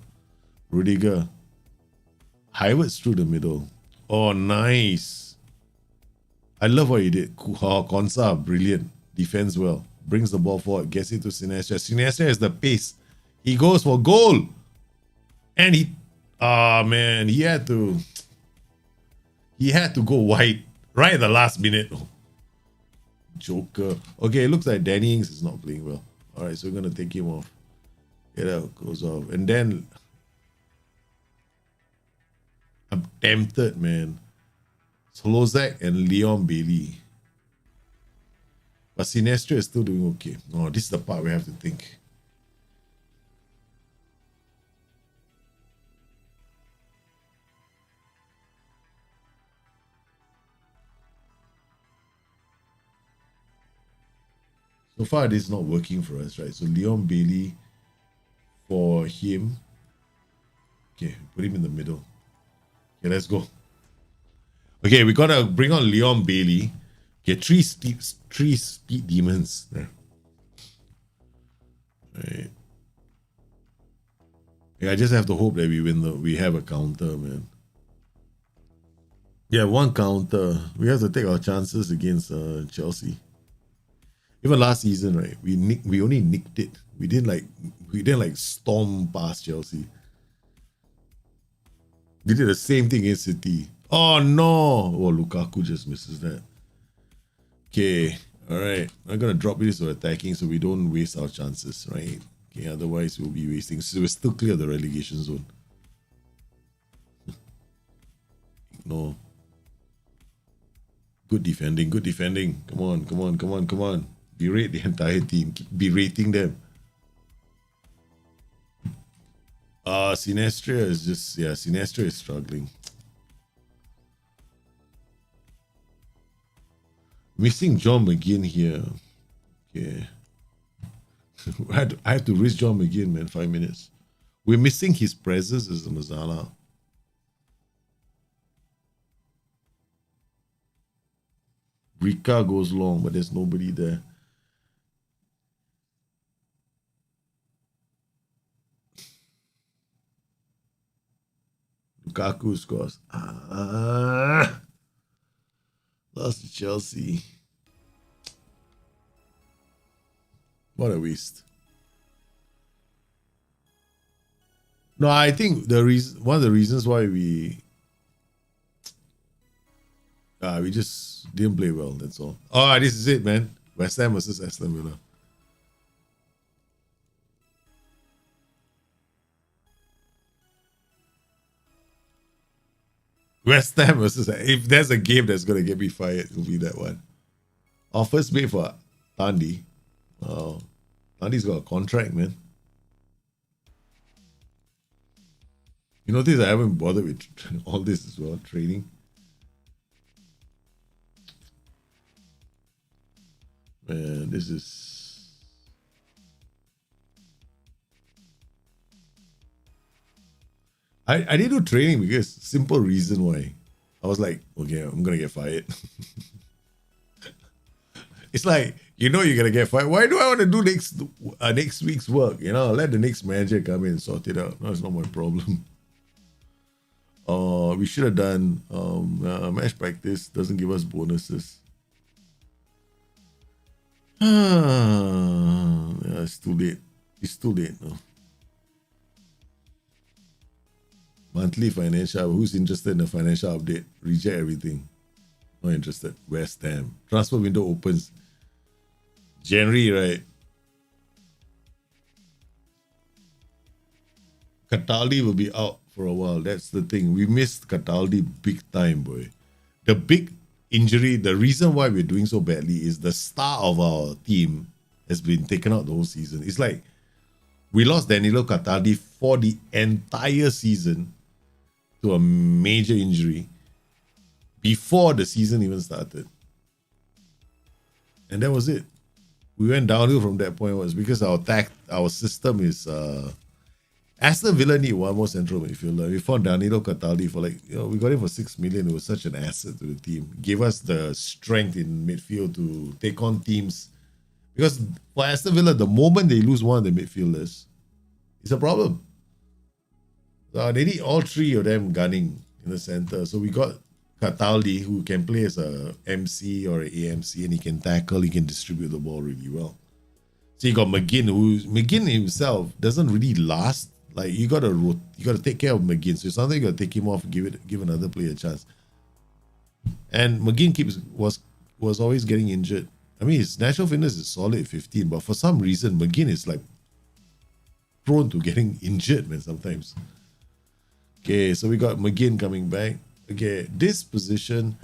Rudiger. Highwards through the middle. Oh, nice. I love what he did. Konsa, brilliant. Defends well. Brings the ball forward. Gets it to Sinestria. Sinestria has the pace. He goes for goal. And he had to go wide. Right at the last minute. Oh, Joker. Okay, it looks like Danny Ings is not playing well. Alright, so we're going to take him off. Get out, goes off. And then I'm tempted, man. Slozak and Leon Bailey. But Sinestro is still doing okay. No, this is the part we have to think. So far, this is not working for us, right? So Leon Bailey for him. Okay, put him in the middle. Okay, let's go. Okay, we gotta bring on Leon Bailey. Okay, three speed demons there. Right. Yeah, I just have to hope that we win. We have a counter, man. Yeah, one counter. We have to take our chances against Chelsea. Even last season, right? We only nicked it. We didn't storm past Chelsea. We did the same thing against City. Oh no! Oh, Lukaku just misses that. Okay, all right. I'm gonna drop this to attacking so we don't waste our chances, right? Okay, otherwise we'll be wasting. So we're still clear of the relegation zone. No. Good defending, good defending. Come on, come on, come on, come on. Berate the entire team. Keep berating them. Sinestria is just, yeah, Sinestria is struggling. Missing John McGinn here. Okay. I have to risk John McGinn, man. 5 minutes. We're missing his presence as the Mazala. Rika goes long, but there's nobody there. Lukaku scores. Lost to Chelsea. What a waste. No, I think one of the reasons why we just didn't play well, that's all. Oh, this is it, man. West Ham versus Aston Villa. West Ham versus, if there's a game that's gonna get me fired, it'll be that one. Our first mate for Tandy. Oh, Tandy's got a contract, man. You notice I haven't bothered with all this as well, training. Man, this is... I didn't do training because simple reason why. I was like, okay, I'm gonna get fired. It's like, you know you're gonna get fired. Why do I want to do next week's work? You know, let the next manager come in and sort it out. No, it's not my problem. We should have done match practice. Doesn't give us bonuses. Yeah, it's too late. It's too late now. Monthly financial. Who's interested in the financial update? Reject everything. Not interested. West Ham. Transfer window opens January, right? Cataldi will be out for a while. That's the thing. We missed Cataldi big time, boy. The big injury, the reason why we're doing so badly is the star of our team has been taken out the whole season. It's like we lost Danilo Cataldi for the entire season to a major injury before the season even started. And that was it. We went downhill from that point. Was because our system is Aston Villa need one more central midfielder. We found Danilo Cataldi for we got him for 6 million. It was such an asset to the team. Gave us the strength in midfield to take on teams. Because for Aston Villa, the moment they lose one of the midfielders, it's a problem. They need all three of them gunning in the center. So we got Cataldi, who can play as a MC or an AMC, and he can tackle, he can distribute the ball really well. So you got McGinn himself doesn't really last. Like you gotta take care of McGinn. So sometimes you gotta take him off and give another player a chance. And McGinn was always getting injured. I mean, his natural fitness is solid 15, but for some reason McGinn is like prone to getting injured, man, sometimes. Okay, so we got McGinn coming back. Okay, this position,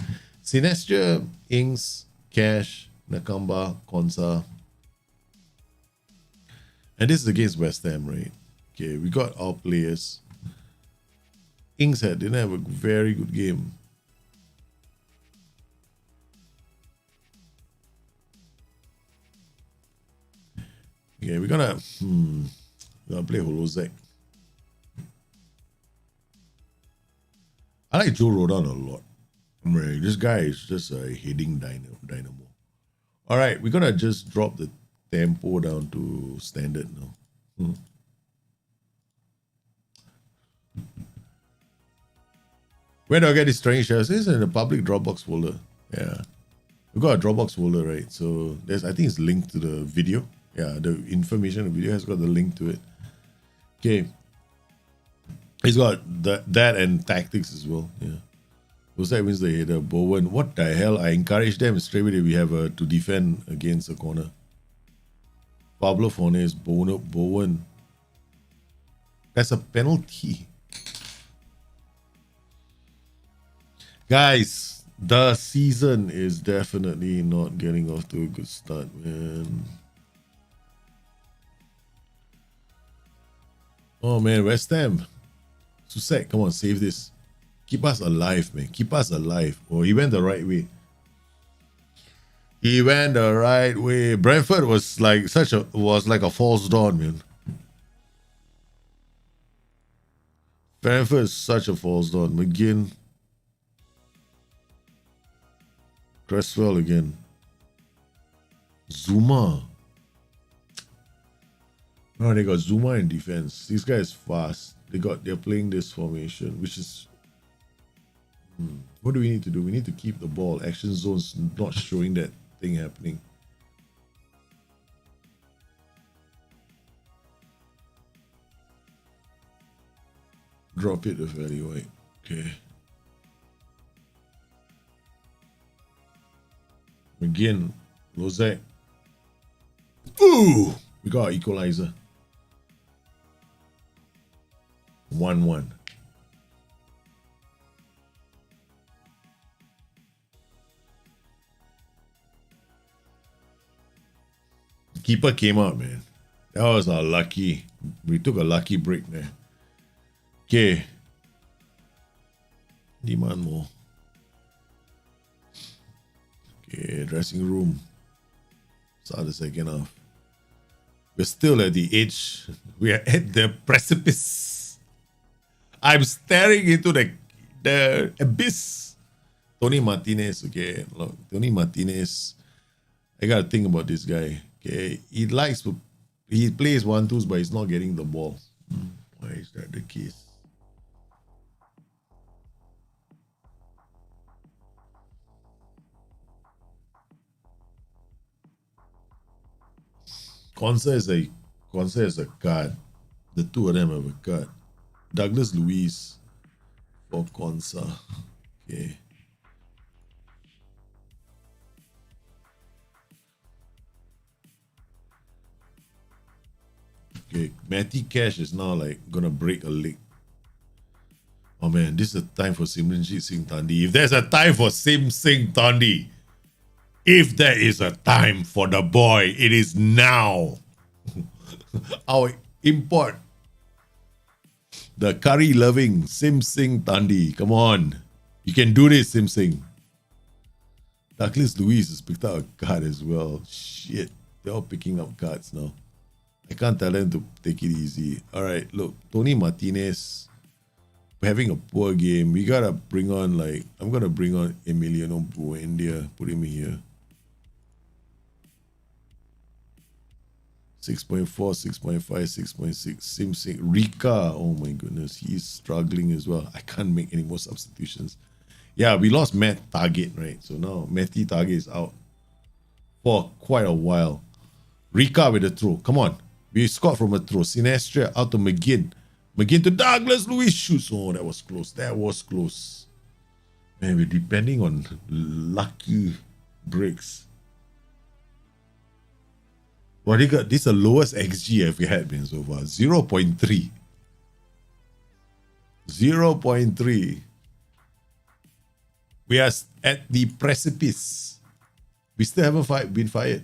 Sinestria, Ings, Cash, Nakamba, Konsa. And this is against West Ham, right? Okay, we got our players. Ings didn't have a very good game. Yeah, we're gonna play Holozek. I like Joe Rodon a lot. Right, this guy is just a hitting dynamo. All right, we're gonna just drop the tempo down to standard now. Where do I get this training shares? It's in the public Dropbox folder. Yeah. We got a Dropbox folder, right? So I think it's linked to the video. Yeah, the information, the video has got the link to it. Okay. He's got that and tactics as well. Yeah. That wins the header. Bowen. What the hell? I encourage them straight away. We have to defend against the corner. Pablo Fornes, Bowen. That's a penalty. Guys, the season is definitely not getting off to a good start, man. Oh, man, West Ham. Susek, come on, save this. Keep us alive, man. Keep us alive. Oh, he went the right way. He went the right way. Brentford was like a false dawn, man. Brentford is such a false dawn. McGinn. Cresswell again. Zuma. Oh, they got Zuma in defense. This guy is fast. They're playing this formation, which is what do we need to do? We need to keep the ball. Action zones not showing that thing happening. Drop it to Fairly White. Okay. McGinn, Lozak. Ooh! We got our equalizer. 1-1. Keeper came out, man. That was our lucky. We took a lucky break there. Okay. Demand more. Okay, dressing room. Start the second half. We're still at the edge. We are at the precipice. I'm staring into the abyss. Tony Martinez, okay. Look, Tony Martinez. I gotta think about this guy. Okay, he plays 1-2s, but he's not getting the ball. Why is that the case? Consa is a card. The two of them have a card. Douglas Luiz for Consa. Okay. Okay, Matty Cash is now like gonna break a leg. Oh man, this is a time for Simranjit Singh Tandi. If there's a time for Sim Singh Tandi, if there is a time for the boy, it is now. Our import, the curry-loving Sim Singh Tandi. Come on, you can do this, Sim Singh. Douglas Luiz has picked up a card as well. Shit, they're all picking up cards now. I can't tell them to take it easy. All right, look, Tony Martinez, we're having a poor game. We gotta bring on I'm gonna bring on Emiliano Buendia, put him here. 6.4, 6.5, 6.6. Sim Singh. Rika, oh my goodness, he's struggling as well. I can't make any more substitutions. Yeah, we lost Matt Target, right? So now Matty Target is out for quite a while. Rika with a throw. Come on. We scored from a throw. Sinestria out to McGinn. McGinn to Douglas Luiz shoots. Oh, that was close. That was close. Man, we're depending on lucky breaks. Well, this is the lowest XG I've had been so far. 0.3. 0.3. We are at the precipice. We still haven't been fired.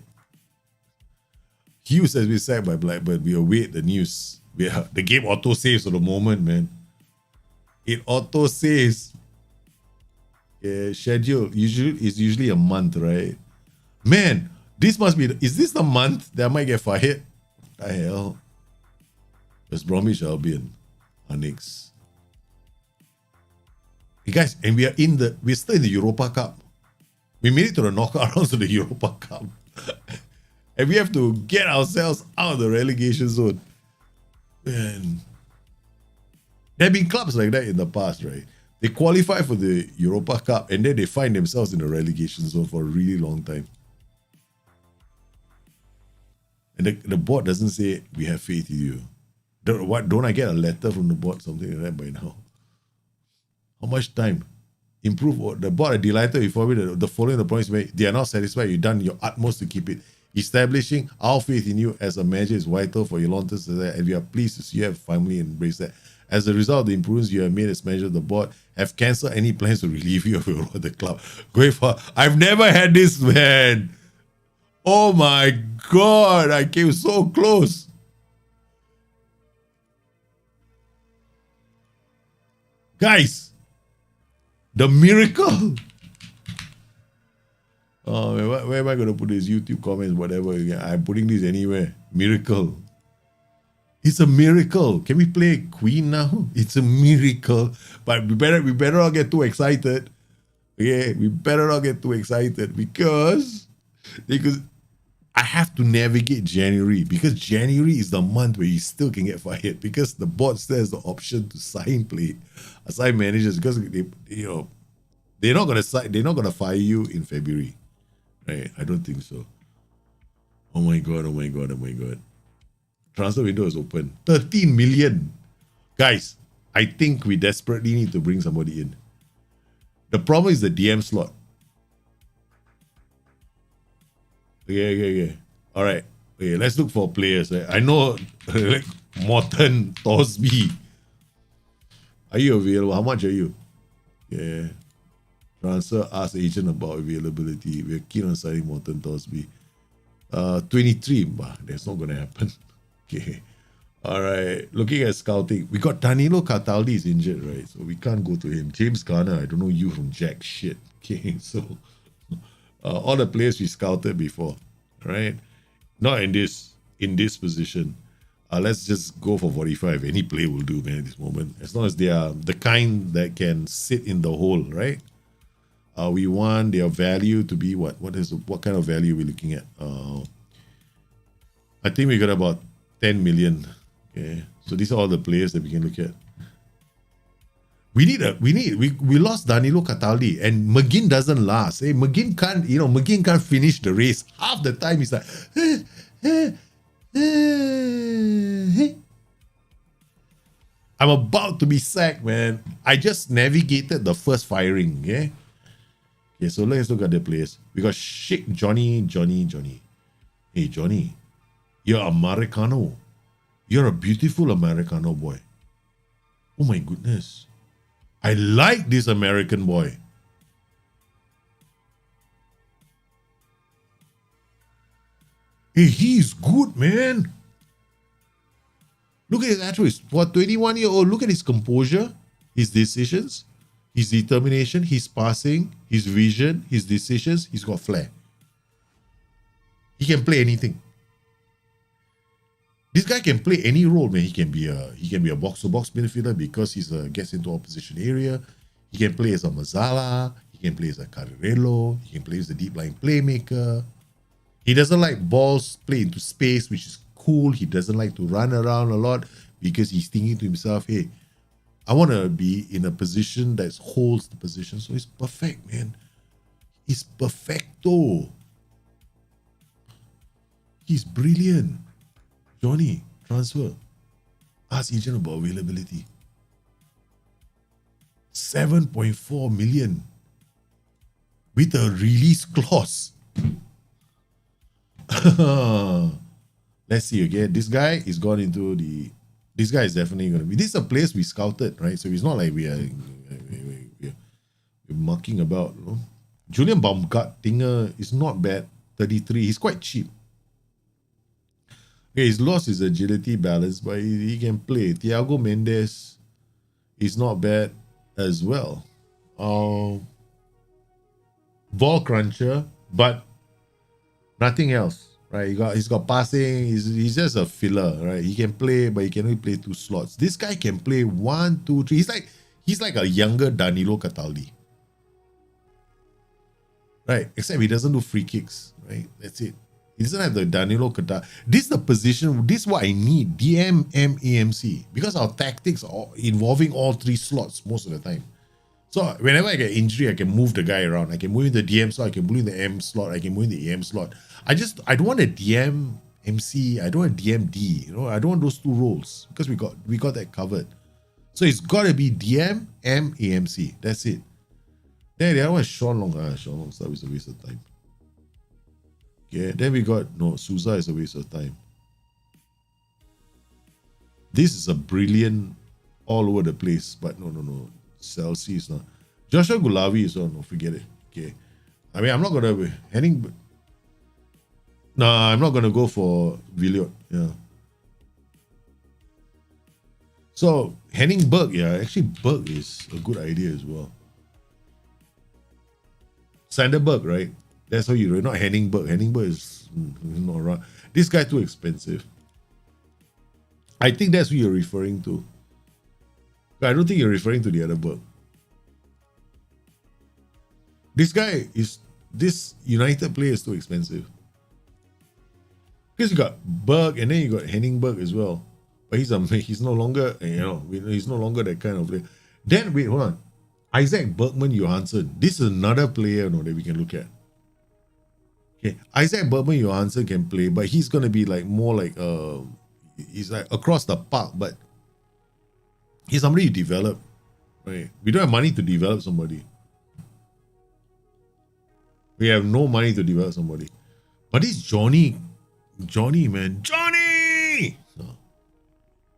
Hughes has been sacked by Blackburn. We await the news. The game auto saves for the moment, man. It auto saves. Yeah, schedule is usually a month, right? Man, this must be. Is this the month that I might get fired? the hell? West Bromwich Albion are next. Hey guys, and we're still in the Europa Cup. We made it to the knockout rounds of the Europa Cup. And we have to get ourselves out of the relegation zone. Man. There have been clubs like that in the past, right? They qualify for the Europa Cup and then they find themselves in the relegation zone for a really long time. And the board doesn't say, we have faith in you. Don't I get a letter from the board, something like that by now? How much time? Improve. The board are delighted with me the following the points made. They are not satisfied. You've done your utmost to keep it. Establishing our faith in you as a measure is vital for your long-term success, and we are pleased to see you have firmly embraced that. As a result of the improvements you have made as measure, the board have cancelled any plans to relieve you of your role at the club. Going for, I've never had this, man. Oh my God, I came so close. Guys, the miracle. Oh, where am I going to put this? YouTube comments, whatever. I'm putting this anywhere. Miracle. It's a miracle. Can we play Queen now? It's a miracle. But we better not get too excited. Okay, we better not get too excited because I have to navigate January, because January is the month where you still can get fired because the board still has the option to sign managers, because they're not gonna fire you in February, right? I don't think so. Oh my god. Transfer window is open. 13 million. Guys, I think we desperately need to bring somebody in. The problem is the DM slot. Okay. All right. Okay, let's look for players. I know like Morton, Torsby. Are you available? How much are you? Yeah. Transfer, ask agent about availability. We're keen on signing Morton, Torsby. 23. Bah, that's not going to happen. Okay. All right. Looking at scouting, we got Danilo Cataldi is injured, right? So we can't go to him. James Garner, I don't know you from jack shit. Okay. So all the players we scouted before, right? Not in this position. Let's just go for 45. Any play will do, man, at this moment. As long as they are the kind that can sit in the hole, right? We want their value to be what? What kind of value are we looking at? I think we got about 10 million. Okay. So these are all the players that we can look at. We lost Danilo Cataldi, and McGinn doesn't last. Hey, McGinn can't finish the race. Half the time he's like, I'm about to be sacked, man. I just navigated the first firing, okay? Okay, so let's look at the players. We got Sheikh Johnny. Hey, Johnny, you're Americano. You're a beautiful Americano boy. Oh my goodness. I like this American boy. Hey, he's good, man. Look at his attributes. For a 21-year-old, look at his composure, his decisions, his determination, his passing, his vision, his decisions. He's got flair. He can play anything. This guy can play any role, man. He can be a box-to-box midfielder because he gets into opposition area. He can play as a Mazzala. He can play as a Carrerello. He can play as a deep-lying playmaker. He doesn't like balls play into space, which is cool. He doesn't like to run around a lot because he's thinking to himself, hey, I want to be in a position that holds the position. So he's perfect, man. He's perfecto. He's brilliant. Johnny, transfer. Ask agent about availability. 7.4 million with a release clause. Let's see again. This guy is gone into the. This guy is definitely going to be. This is a place we scouted, right? So it's not like we're mucking about. You know? Julian Baumgartlinger is not bad. 33. He's quite cheap. Okay, he's lost his agility balance, but he can play. Thiago Mendes is not bad as well. Ball cruncher, but nothing else, right? He's got passing. He's just a filler, right? He can play, but he can only play 2 slots. This guy can play 1, 2, 3. He's like a younger Danilo Cataldi, right? Except he doesn't do free kicks, right? That's it. He doesn't have the Danilo Cataldi. This is the position. This is what I need. DM, M, AMC, because our tactics are involving all 3 slots most of the time. So whenever I get injury, I can move the guy around. I can move in the DM slot. I can move in the M slot. I can move in the AM slot. I don't want a DM MC. I don't want a DM D. I don't want those 2 roles because we got that covered. So it's got to be DM, M, AMC. That's it. Then the other one is Sean Long. Sean Long stuff is a waste of time. Okay. Then we got Souza is a waste of time. This is a brilliant all over the place, but no. Chelsea is not. Joshua Gulavi is on. No, forget it. Okay. I mean, I'm not gonna be Henning. No, I'm not gonna go for Villiot. Yeah. So Henning Berg, actually Berg is a good idea as well. Sanderberg, right? That's how you not Henning Berg. Henning Berg is not around. This guy too expensive. I think that's who you're referring to. I don't think you're referring to the other Berg. This United player is too expensive. Because you got Berg and then you got Henning Berg as well. But he's no longer, he's no longer that kind of player. Then wait, hold on. Isaac Bergman Johansson. This is another player that we can look at. Okay, Isaac Bergman Johansson can play, but he's gonna be like more like he's like across the park, but he's somebody you develop, right? We don't have money to develop somebody. We have no money to develop somebody. But this Johnny, man, Johnny! So,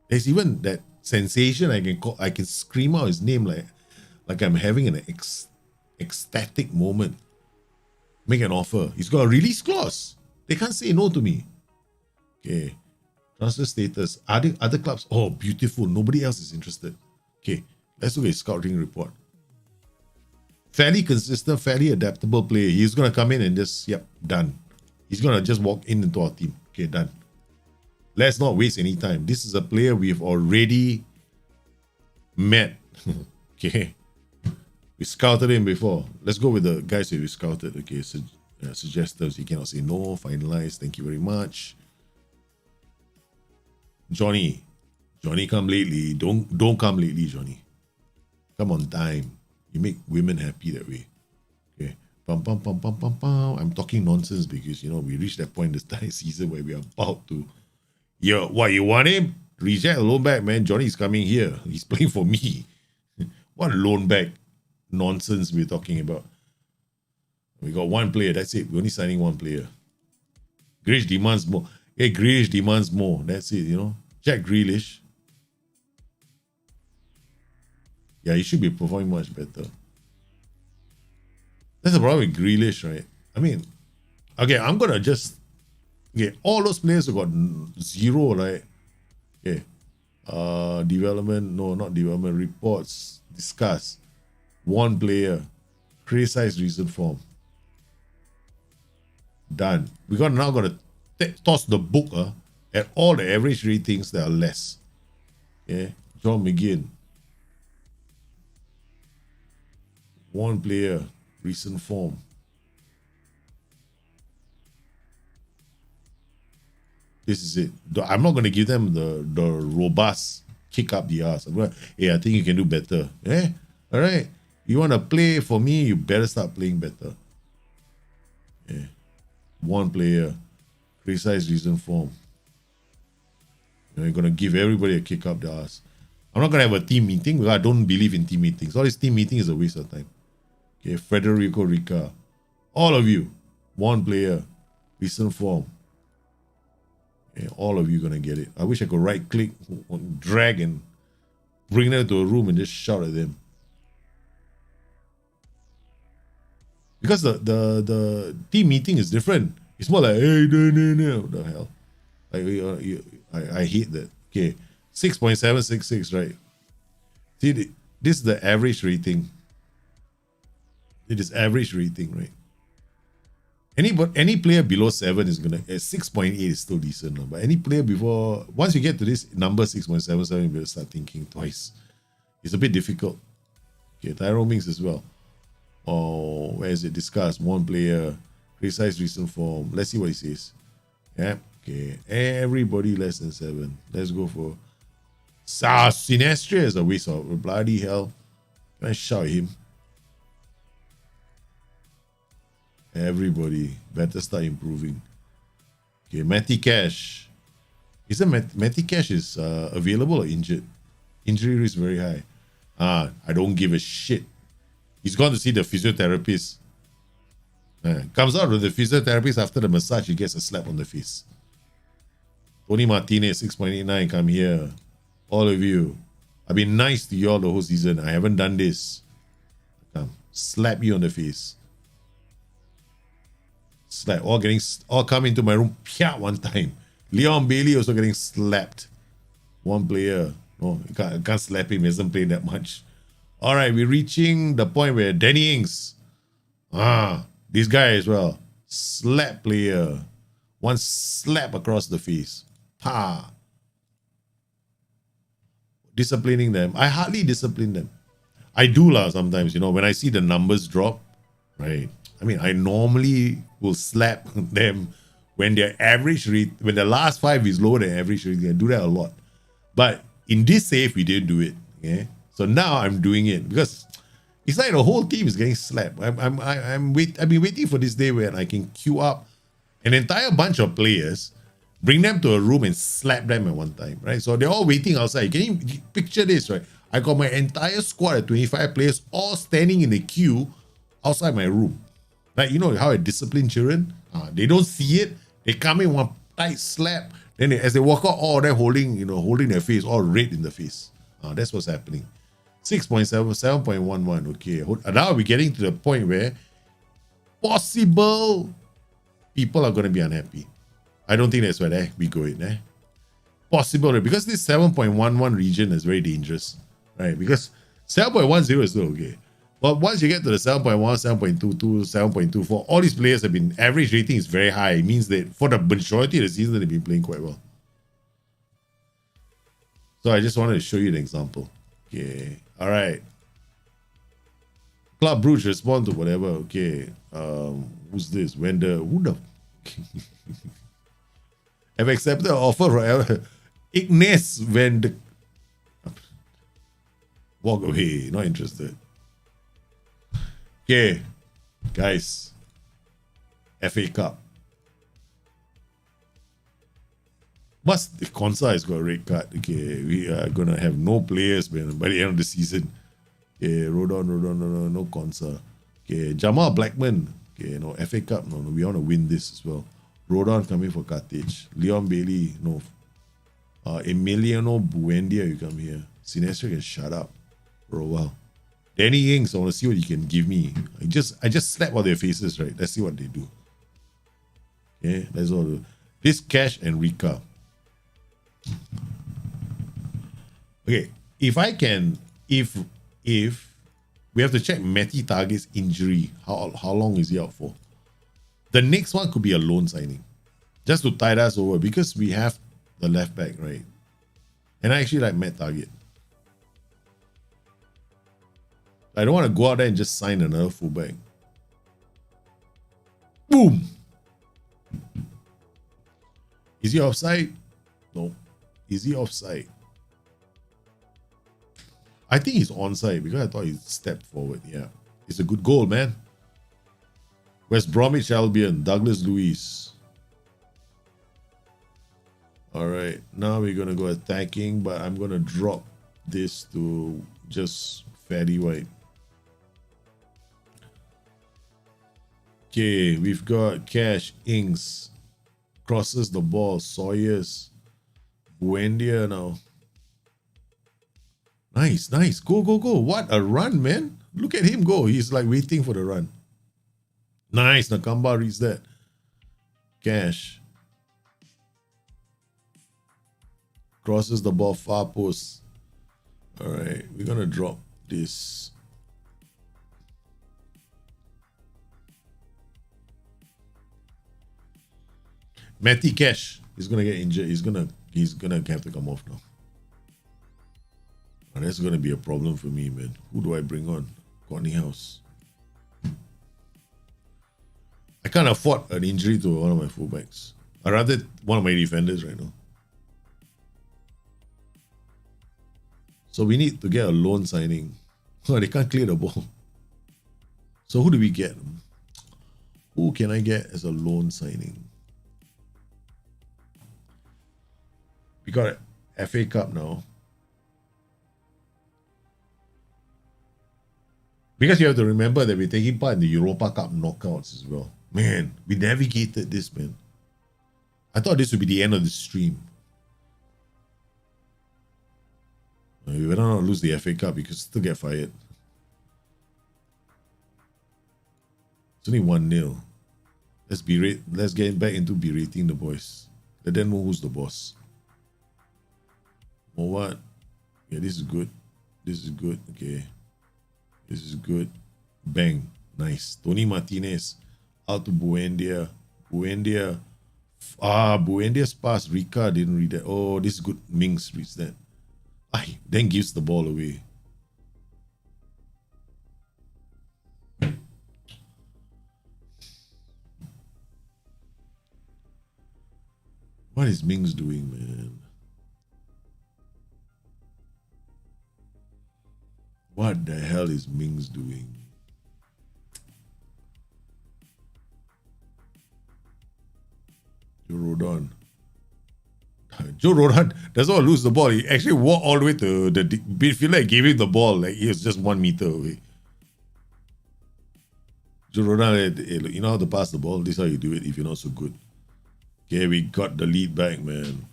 there's even that sensation I can scream out his name like I'm having an ecstatic moment. Make an offer. He's got a release clause. They can't say no to me. Okay. Transfer status. Other clubs. Oh, beautiful. Nobody else is interested. Okay. Let's look at his scouting report. Fairly consistent, fairly adaptable player. He's going to come in and just, done. He's going to just walk into our team. Okay, done. Let's not waste any time. This is a player we've already met. Okay. We scouted him before. Let's go with the guys that we scouted. Okay, suggestors. You cannot say no. Finalize. Thank you very much. Johnny, come lately. Don't come lately, Johnny. Come on time. You make women happy that way. Okay. Pum. I'm talking nonsense because we reached that point this time season where we are about to. What you want him? Reject loan back, man. Johnny's coming here. He's playing for me. What loan back nonsense we're talking about? We got 1 player. That's it. We're only signing 1 player. Grealish demands more. Hey, Grealish demands more. That's it, Jack Grealish. Yeah, he should be performing much better. That's the problem with Grealish, right? I mean, okay, I'm going to just... Okay, all those players who got 0, right? Okay. Development, no, not development. Reports, discuss. 1 player. Criticize recent form. Done. We're now going to toss the book at all the average ratings that are less. Okay. John McGinn. 1 player. Recent form. This is it. I'm not going to give them the robust kick up the ass. I'm going, I think you can do better. All right. You want to play for me, you better start playing better. 1 player. Precise reason form. You're going to give everybody a kick up the ass. I'm not going to have a team meeting because I don't believe in team meetings. All this team meeting is a waste of time. Okay, Federico Rica. All of you. 1 player. Recent form. All of you gonna get it. I wish I could right click, drag and bring them to a room and just shout at them. Because the team meeting is different. It's more like, hey, no. What the hell? I hate that. Okay, 6.766, right? See, this is the average rating. It is average rating, right? Any player below 7 is gonna 6.8 is still decent, but any player before, once you get to this number 6.77, you better start thinking twice. It's a bit difficult. Okay, Tyrone Mings as well. Oh, where is it? Discuss one player, criticize recent form. Let's see what he says. Yeah. Okay. Everybody less than 7. Let's go for Sinestria is a waste of bloody hell. Can I shout at him? Everybody better start improving. Okay, Matty Cash. Isn't Matty Cash is available or injured? Injury risk very high. I don't give a shit. He's gone to see the physiotherapist. Comes out with the physiotherapist after the massage, he gets a slap on the face. Tony Martinez, 6.89, come here. All of you. I've been nice to you all the whole season. I haven't done this. Come, slap you on the face. Slap. All come into my room. Pia, one time. Leon Bailey also getting slapped. One player. No, I can't slap him. He hasn't played that much. All right, we're reaching the point where Danny Ings. This guy as well. Slap player. One slap across the face. Pa. Disciplining them. I hardly discipline them. I do sometimes, when I see the numbers drop, right? I mean, I normally will slap them when their average rate, when the last 5 is lower than average rate. I do that a lot. But in this save, we didn't do it. Okay? So now I'm doing it because it's like the whole team is getting slapped. I've been waiting for this day where I can queue up an entire bunch of players, bring them to a room and slap them at one time, right? So they're all waiting outside. Can you picture this, right? I got my entire squad of 25 players all standing in the queue outside my room. Like, you know how I discipline children? They don't see it. They come in one tight slap. Then as they walk out, all they're holding their face, all red in the face. That's what's happening. 6.7, 7.11. Okay. Now we're getting to the point where possible people are going to be unhappy. I don't think that's where we go in. Possible, because this 7.11 region is very dangerous, right? Because 7.10 is still okay. But once you get to the 7.1, 7.22, 7.24, all these players have been, average rating is very high. It means that for the majority of the season, they've been playing quite well. So I just wanted to show you an example. Okay. All right. Club Brugge respond to whatever. Okay. Who's this? Who the have accepted an offer from Ignace Van walk away. Not interested. Okay, guys. FA Cup. The Consa has got a red card. Okay, we are gonna have no players by the end of the season. Okay, Rodon, no Consa. Okay, Jamal Blackman. Okay, no FA Cup. No, we want to win this as well. Rodon coming for Carthage. Leon Bailey, no. Emiliano Buendia, you come here. Sinestro can shut up for a while. Danny Ings, I want to see what you can give me. I just slap all their faces, right? Let's see what they do. Okay, let's all do. This Cash and Rika. Okay, if we have to check Matty Target's injury, how long is he out for? The next one could be a loan signing, just to tide us over, because we have the left back, right? And I actually like Matt Target. I don't want to go out there and just sign another fullback. Boom! Is he offside? No. Is he offside? I think he's onside because I thought he stepped forward. Yeah. It's a good goal, man. West Bromwich Albion, Douglas Luiz. All right. Now we're going to go attacking, but I'm going to drop this to just fairly wide. Okay, we've got Cash, Ings, crosses the ball, Sawyers, Buendia now. Nice. Go. What a run, man. Look at him go. He's like waiting for the run. Nice. Nakamba reads that. Cash. Crosses the ball, far post. All right, we're going to drop this. Matty Cash is gonna get injured. He's gonna have to come off now. Oh, that's gonna be a problem for me, man. Who do I bring on? Courtney House. I can't afford an injury to one of my fullbacks. I rather one of my defenders right now. So we need to get a loan signing. Oh, they can't clear the ball. So who do we get? Who can I get as a loan signing? We got an FA Cup now. Because you have to remember that we're taking part in the Europa Cup knockouts as well. Man, we navigated this, man. I thought this would be the end of the stream. We better not lose the FA Cup because still get fired. It's only 1-0. Let's get back into berating the boys. Let them know who's the boss. Or what? Yeah, this is good. This is good. Okay. This is good. Bang. Nice. Tony Martinez. Out to Buendia. Buendia's pass. Rika didn't read that. Oh, this is good. Mings reads that. Then gives the ball away. What is Mings doing, man? What the hell is Mings doing? Joe Rodon doesn't want to lose the ball. He actually walked all the way to the midfielder and gave him the ball like he was just 1 meter away. Joe Rodon, hey, look, you know how to pass the ball? This is how you do it if you're not so good. Okay, we got the lead back, man.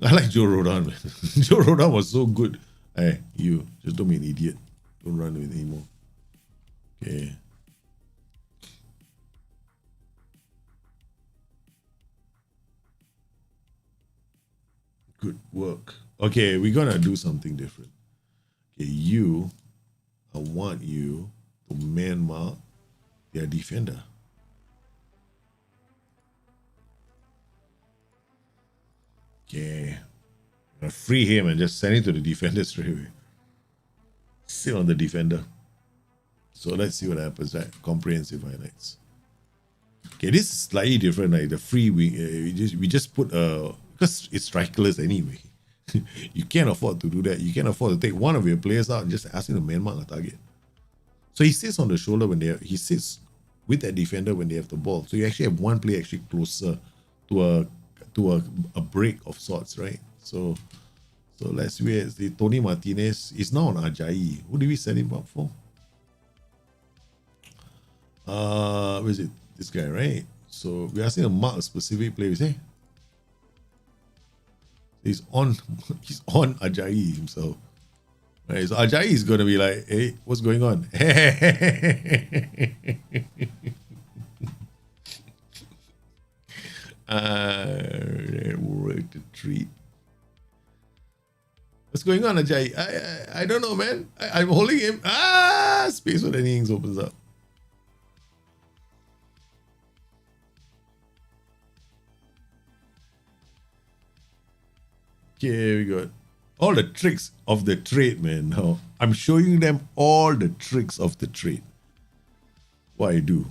I like Joe Rodon, man. Joe Rodon was so good. Hey, you, just don't be an idiot. Don't run with anymore. Okay. Good work. Okay, we're gonna do something different. Okay, I want you to man mark their defender. Okay. I'm gonna free him and just send it to the defender straight away. Sit on the defender. So let's see what happens, right? Comprehensive highlights. Okay, this is slightly different. Like the free wing, we just put because it's strikerless anyway. You can't afford to do that. You can't afford to take one of your players out and just ask him to man mark a target. So he sits on the shoulder when he sits with that defender when they have the ball. So you actually have one player actually closer to a break of sorts, right? So let's see. Tony Martinez is now on Ajayi. Who did we set him up for? Where is it? This guy, right? So we're asking to mark a specific player. We say he's on Ajayi himself. Right, so Ajayi is gonna be like, hey, what's going on? Work the treat. What's going on, Ajayi? I don't know, man. I'm holding him. Space for the innings opens up. Okay, we got all the tricks of the trade, man. Now I'm showing them all the tricks of the trade. What I do.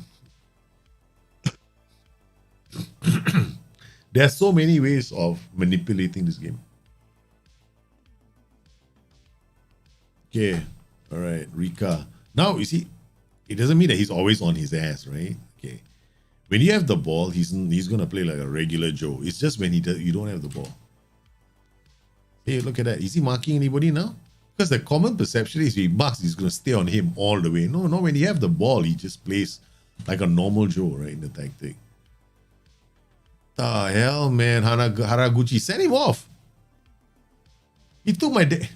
There are so many ways of manipulating this game. Okay, all right, Rika. Now you see, it doesn't mean that he's always on his ass, right? Okay, when you have the ball, he's gonna play like a regular Joe. It's just when you don't have the ball. Hey, look at that. Is he marking anybody now? Because the common perception is if he marks, he's going to stay on him all the way. No, when you have the ball, he just plays like a normal Joe, right, in the tactic. The hell, man. Haraguchi, send him off. He took my day.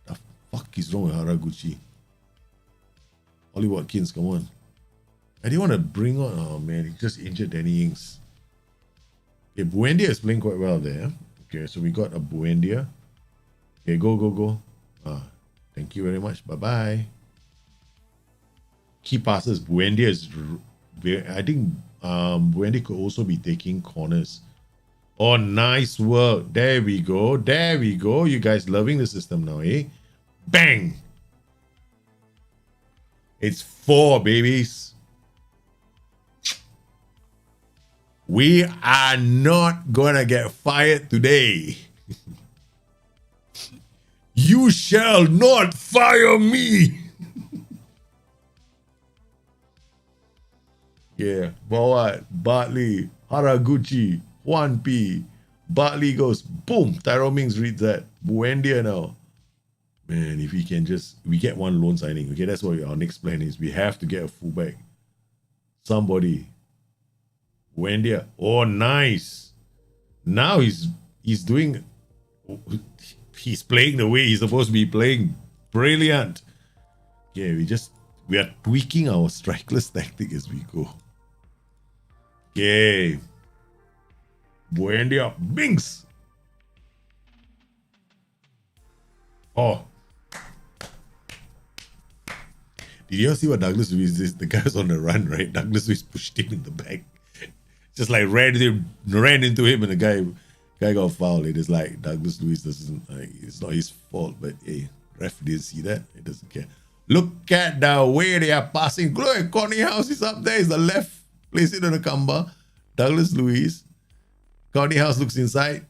The fuck is wrong with Haraguchi? Ollie Watkins, come on. I didn't want to bring on... Oh, man, he just injured Danny Ings. Okay, Buendia is playing quite well there. Okay, so we got a Buendia. Okay, go. Thank you very much. Bye-bye. Key passes. Buendia is... I think Wendy could also be taking corners. Oh, nice work. There we go. There we go. You guys loving the system now, eh? Bang! It's 4, babies. We are not gonna get fired today. You shall not fire me. Yeah, Bawat, Bartley, Haraguchi, Juan P. Bartley goes, boom. Tyrone Mings reads that. Buendia now. Man, if we can just, we get one loan signing. Okay, that's what our next plan is. We have to get a fullback. Somebody. Buendia. Oh, nice. Now he's doing, he's playing the way he's supposed to be playing. Brilliant. Yeah, we are tweaking our strikeless tactic as we go. Okay. Buendia. Binks. Oh. Did you all see what Douglas Luiz did? The guy's on the run, right? Douglas Luiz pushed him in the back. Just like ran into him, and the guy got fouled. It is like Douglas Luiz doesn't, like, it's not his fault, but hey, ref didn't see that. It doesn't care. Look at the way they are passing. Look, Courtney House is up there. Is the left. Place it on the Kamba. Douglas Luiz. Courtney House looks inside.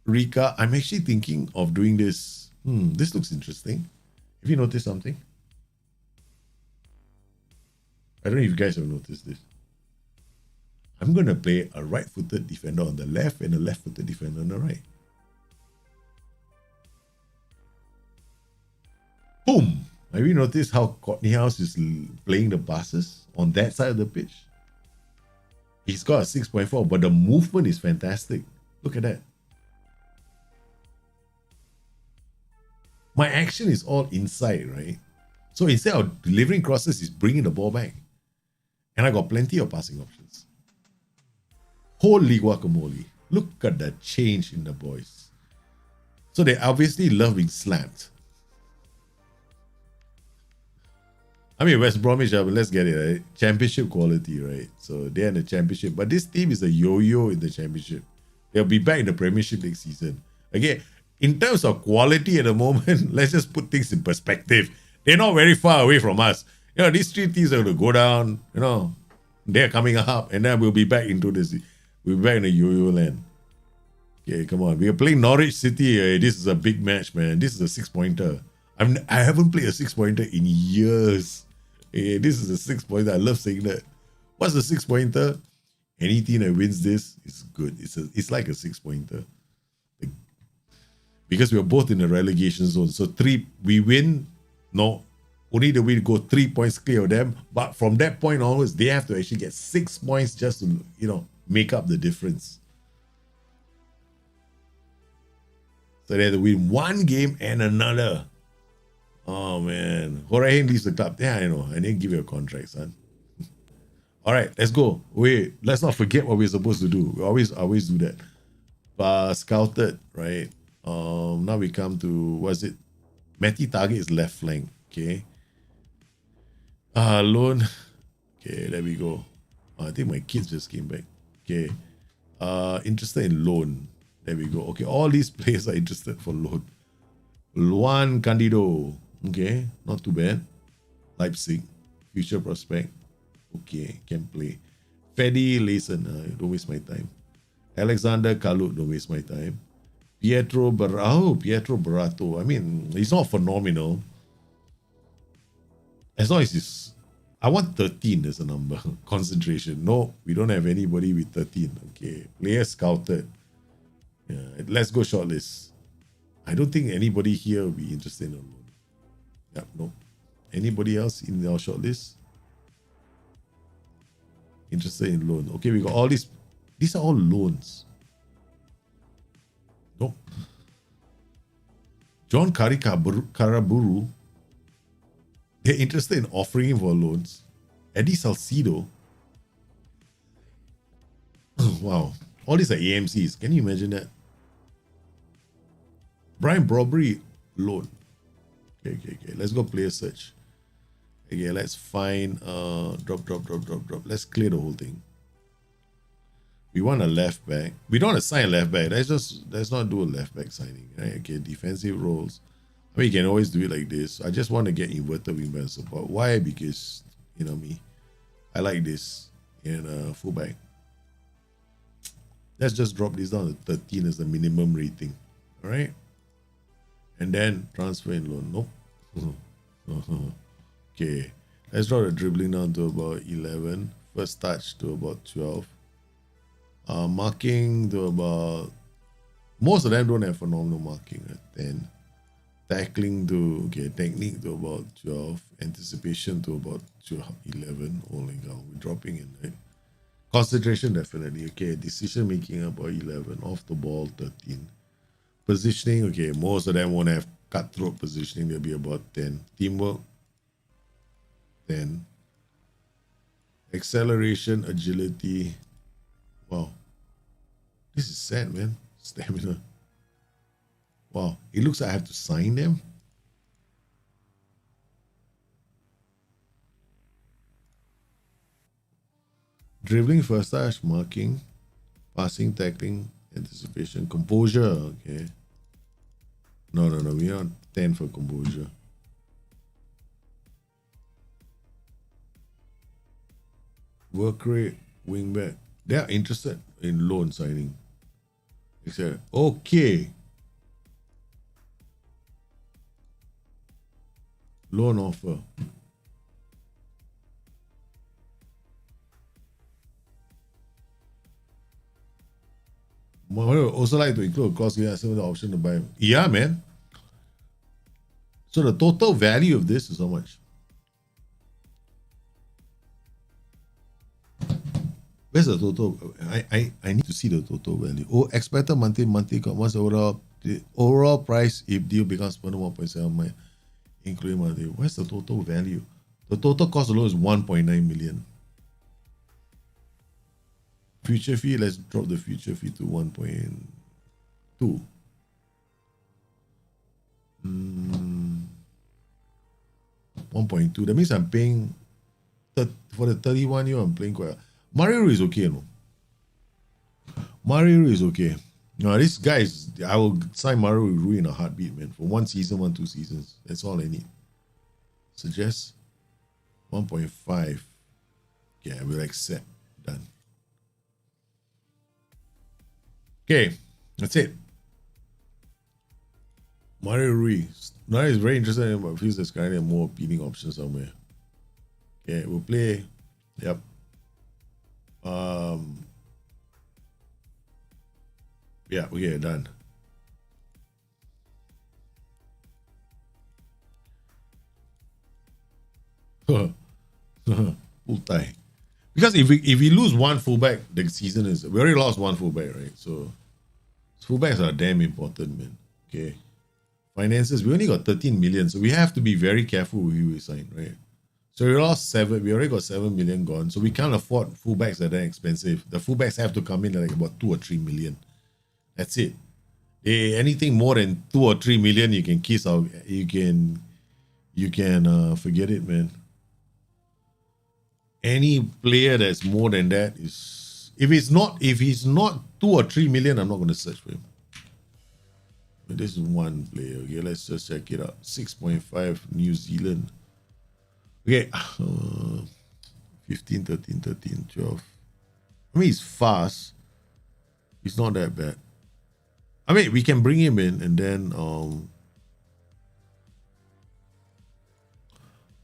Rika. I'm actually thinking of doing this. This looks interesting. Have you noticed something? I don't know if you guys have noticed this. I'm going to play a right-footed defender on the left and a left-footed defender on the right. Boom! Have you noticed how Courtney House is playing the passes on that side of the pitch? He's got a 6.4, but the movement is fantastic. Look at that. My action is all inside, right? So instead of delivering crosses, he's bringing the ball back. And I got plenty of passing options. Holy guacamole. Look at the change in the boys. So they obviously love being slapped. I mean, West Bromwich, let's get it, right? Championship quality, right? So they're in the championship. But this team is a yo-yo in the championship. They'll be back in the Premiership next season. Again, in terms of quality at the moment, let's just put things in perspective. They're not very far away from us. You know, these 3 teams are going to go down, you know, they're coming up, and then we'll be back into this. We'll be back in the yo-yo land. Okay, come on. We are playing Norwich City. This is a big match, man. This is a 6-pointer. I haven't played a 6-pointer in years. This is a 6-pointer. I love saying that. What's the 6-pointer? Any team that wins this is good. It's like a 6-pointer. Because we are both in the relegation zone. So we win. No, only the way to go 3 points clear of them. But from that point onwards, they have to actually get 6 points just to, you know, make up the difference. So they have to win one game and another. Oh, man. Horahin leaves the club. Yeah, I know. I didn't give you a contract, son. All right, let's go. Wait, let's not forget what we're supposed to do. We always do that. Scouted, right? Now we come to, what's it? Matty target is left flank. Okay. Loan. Okay, there we go. I think my kids just came back. Okay. Interested in loan. There we go. Okay, all these players are interested for loan. Luan Candido. Okay, not too bad. Leipzig. Future prospect. Okay, can play. Freddy Layson. Don't waste my time. Alexander Kalut. Don't waste my time. Pietro Barato. I mean, he's not phenomenal. As long as he's... I want 13 as a number. Concentration. No, we don't have anybody with 13. Okay. Player scouted. Yeah, let's go shortlist. I don't think anybody here will be interested in a loan. Yep, no. Anybody else in our shortlist? Interested in loan. Okay, we got all these. These are all loans. Nope. John Karaburu. They're interested in offering him for loans. Eddie Salcido. Wow. All these are AMCs. Can you imagine that? Brian Brobry, loan. Okay. Let's go player search. Okay, let's find drop. Let's clear the whole thing. We want a left back. We don't want to sign a left back. Let's not do a left back signing. Right? Okay, defensive roles. I mean, you can always do it like this. I just want to get inverted wingback support. Why? Because, you know me, I like this in fullback. Let's just drop this down to 13 as the minimum rating. All right. And then transfer and loan. Nope. Okay. Let's draw the dribbling down to about 11. First touch to about 12. Marking to about... Most of them don't have phenomenal marking at 10. Tackling to... Okay, technique to about 12. Anticipation to about 12, 11. Holy cow, we're dropping in, right? Concentration, definitely. Okay, decision making about 11. Off the ball, 13. Positioning, okay, most of them won't have cutthroat positioning. They'll be about 10. Teamwork, 10. Acceleration, agility. Wow. This is sad, man. Stamina. Wow. It looks like I have to sign them. Dribbling, first touch, marking, passing, tackling, anticipation, composure. Okay. No. We're on 10 for composure. Work rate, wingback. They are interested in loan signing. They said, okay. Loan offer. I would also like to include a cost given the option to buy. Yeah, man. So the total value of this is how much? Where's the total? I need to see the total value. Oh, expected monthly what's the overall price if deal becomes 1.7 million, including monthly. Where's the total value? The total cost alone is 1.9 million. Future fee, let's drop the future fee to 1.2. 1.2. That means I'm paying for the 31 year. I'm playing quite. Mario is okay, no? Mario is okay. No, this guy is. I will sign Mario Rui in a heartbeat, man. For 1 season, 2 seasons. That's all I need. Suggest 1.5. Yeah, we'll accept. Done. Okay, that's it. Mario Ruiz. Mario is very interested in, but feels there's currently a more appealing option somewhere. Okay, we'll play. Yep. Yeah, okay, done. Full tie. Because if we lose one fullback, the season is we already lost one fullback, right? So fullbacks are damn important, man. Okay. Finances, we only got 13 million, so we have to be very careful with who we sign, right? So we lost 7, we already got 7 million gone. So we can't afford fullbacks that are expensive. The fullbacks have to come in at like about 2 or 3 million. That's it. Anything more than 2 or 3 million, you can kiss out. You can forget it, man. Any player that's more than that is if he's not 2 or 3 million, I'm not going to search for him. But this is one player. Okay, let's just check it out. 6.5 New Zealand. Okay, 15, 13, 12. I mean, he's fast. He's not that bad. I mean, we can bring him in and then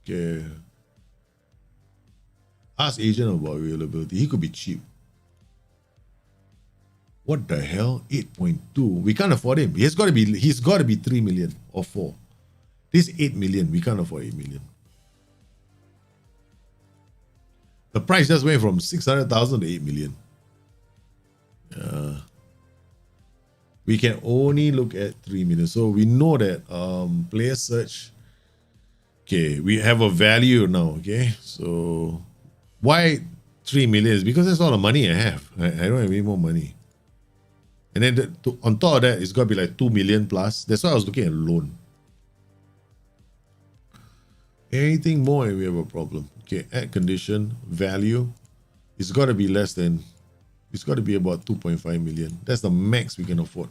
okay. Ask agent about availability. He could be cheap. What the hell? 8.2. We can't afford him. He's got to be 3 million or 4. This 8 million. We can't afford 8 million. The price just went from 600,000 to 8 million. We can only look at 3 million. So we know that player search. Okay, we have a value now. Okay, so why 3 million? Is because that's all the money I have. I don't have any more money. And then on top of that, it's got to be like 2 million plus. That's why I was looking at loan. Anything more and we have a problem. Okay, add condition, value. It's got to be less than It's got to be about 2.5 million. That's the max we can afford.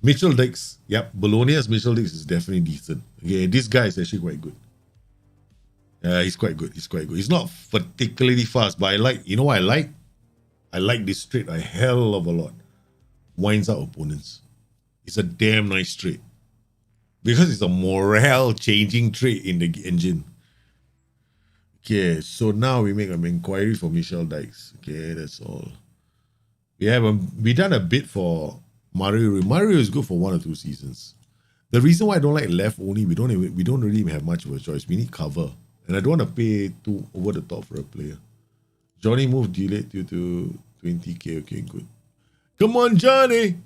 Mitchell Dix, yep, Bologna's Mitchell Dix is definitely decent. Okay, this guy is actually quite good. He's quite good. He's quite good. He's not particularly fast, but I like, you know what I like? I like this trait a hell of a lot. Winds out opponents. It's a damn nice trait. Because it's a morale changing trait in the engine. Okay, so now we make an inquiry for Michelle Dykes. Okay, that's all. We done a bit for Mario. Mario is good for 1 or 2 seasons. The reason why I don't like left only, we don't really have much of a choice. We need cover. And I don't want to pay too over the top for a player. Johnny moved delayed due to 20k. Okay, good. Come on, Johnny.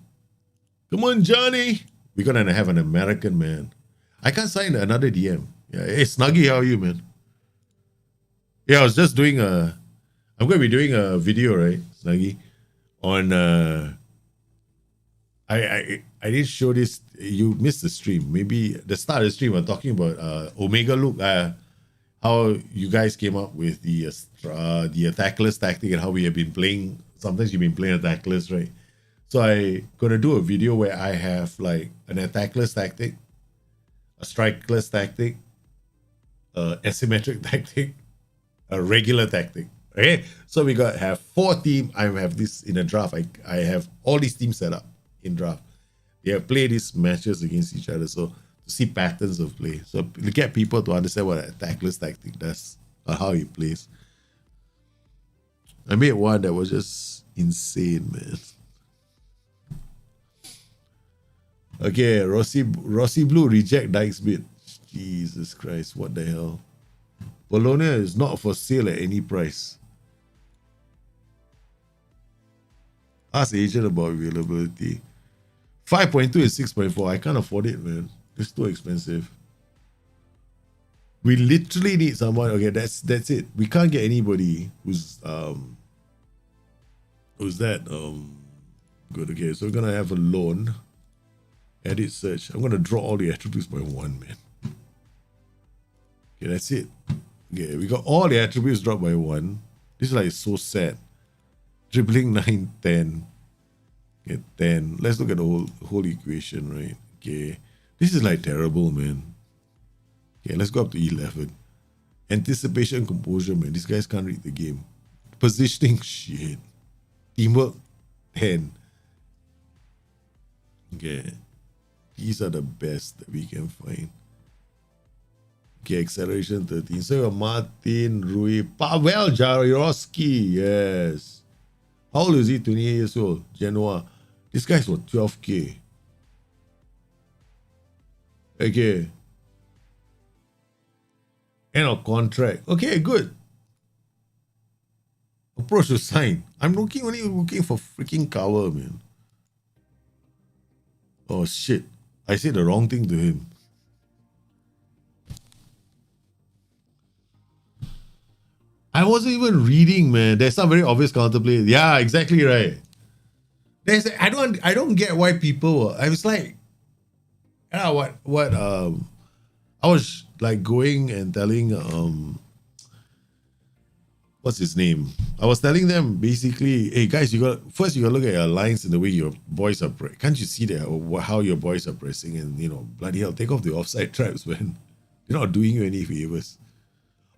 Come on, Johnny. We're gonna have an American, man. I can't sign another DM. Yeah, hey, Snuggy, how are you, man? Yeah, I was just doing I'm gonna be doing a video, right, Snuggy, on I didn't show this. You missed the stream. Maybe the start of the stream. I'm talking about Omega Look. How you guys came up with the attackless tactic and how we have been playing. Sometimes you've been playing attackless, right? So I gonna do a video where I have like an attackless tactic, a strikeless tactic, asymmetric tactic, a regular tactic. Okay, so we have 4 teams. I have this in a draft. I have all these teams set up in draft. They have played these matches against each other, so to see patterns of play, so to get people to understand what an attackless tactic does or how he plays. I made one that was just insane, man. Okay, Rossi Blue reject Dykes bid. Jesus Christ, what the hell? Bologna is not for sale at any price. Ask the agent about availability. 5.2 and 6.4. I can't afford it, man. It's too expensive. We literally need someone. Okay, that's it. We can't get anybody who's that good. Okay, so we're gonna have a loan. Edit search. I'm gonna draw all the attributes by 1, man. Okay, that's it. Okay, we got all the attributes dropped by 1. This is like so sad. Dribbling 9, 10. Okay, 10. Let's look at the whole equation, right? Okay. This is like terrible, man. Okay, let's go up to 11. Anticipation, composure, man. These guys can't read the game. Positioning, shit. Teamwork, 10. Okay. These are the best that we can find. Okay, acceleration 13. So you have Martin, Rui, Pavel Jarosky. Yes. How old is he? 28 years old. Genoa. This guy's for 12k. Okay. End of contract. Okay, good. Approach to sign. I'm only looking for freaking cover, man. Oh shit. I said the wrong thing to him. I wasn't even reading, man. There's some very obvious counterplay. Yeah, exactly right. I don't get why people I was like, I was like going and telling what's his name? I was telling them basically, hey guys, you gotta look at your lines and the way your boys are can't you see that how your boys are pressing, and bloody hell, take off the offside traps, man. They're not doing you any favors.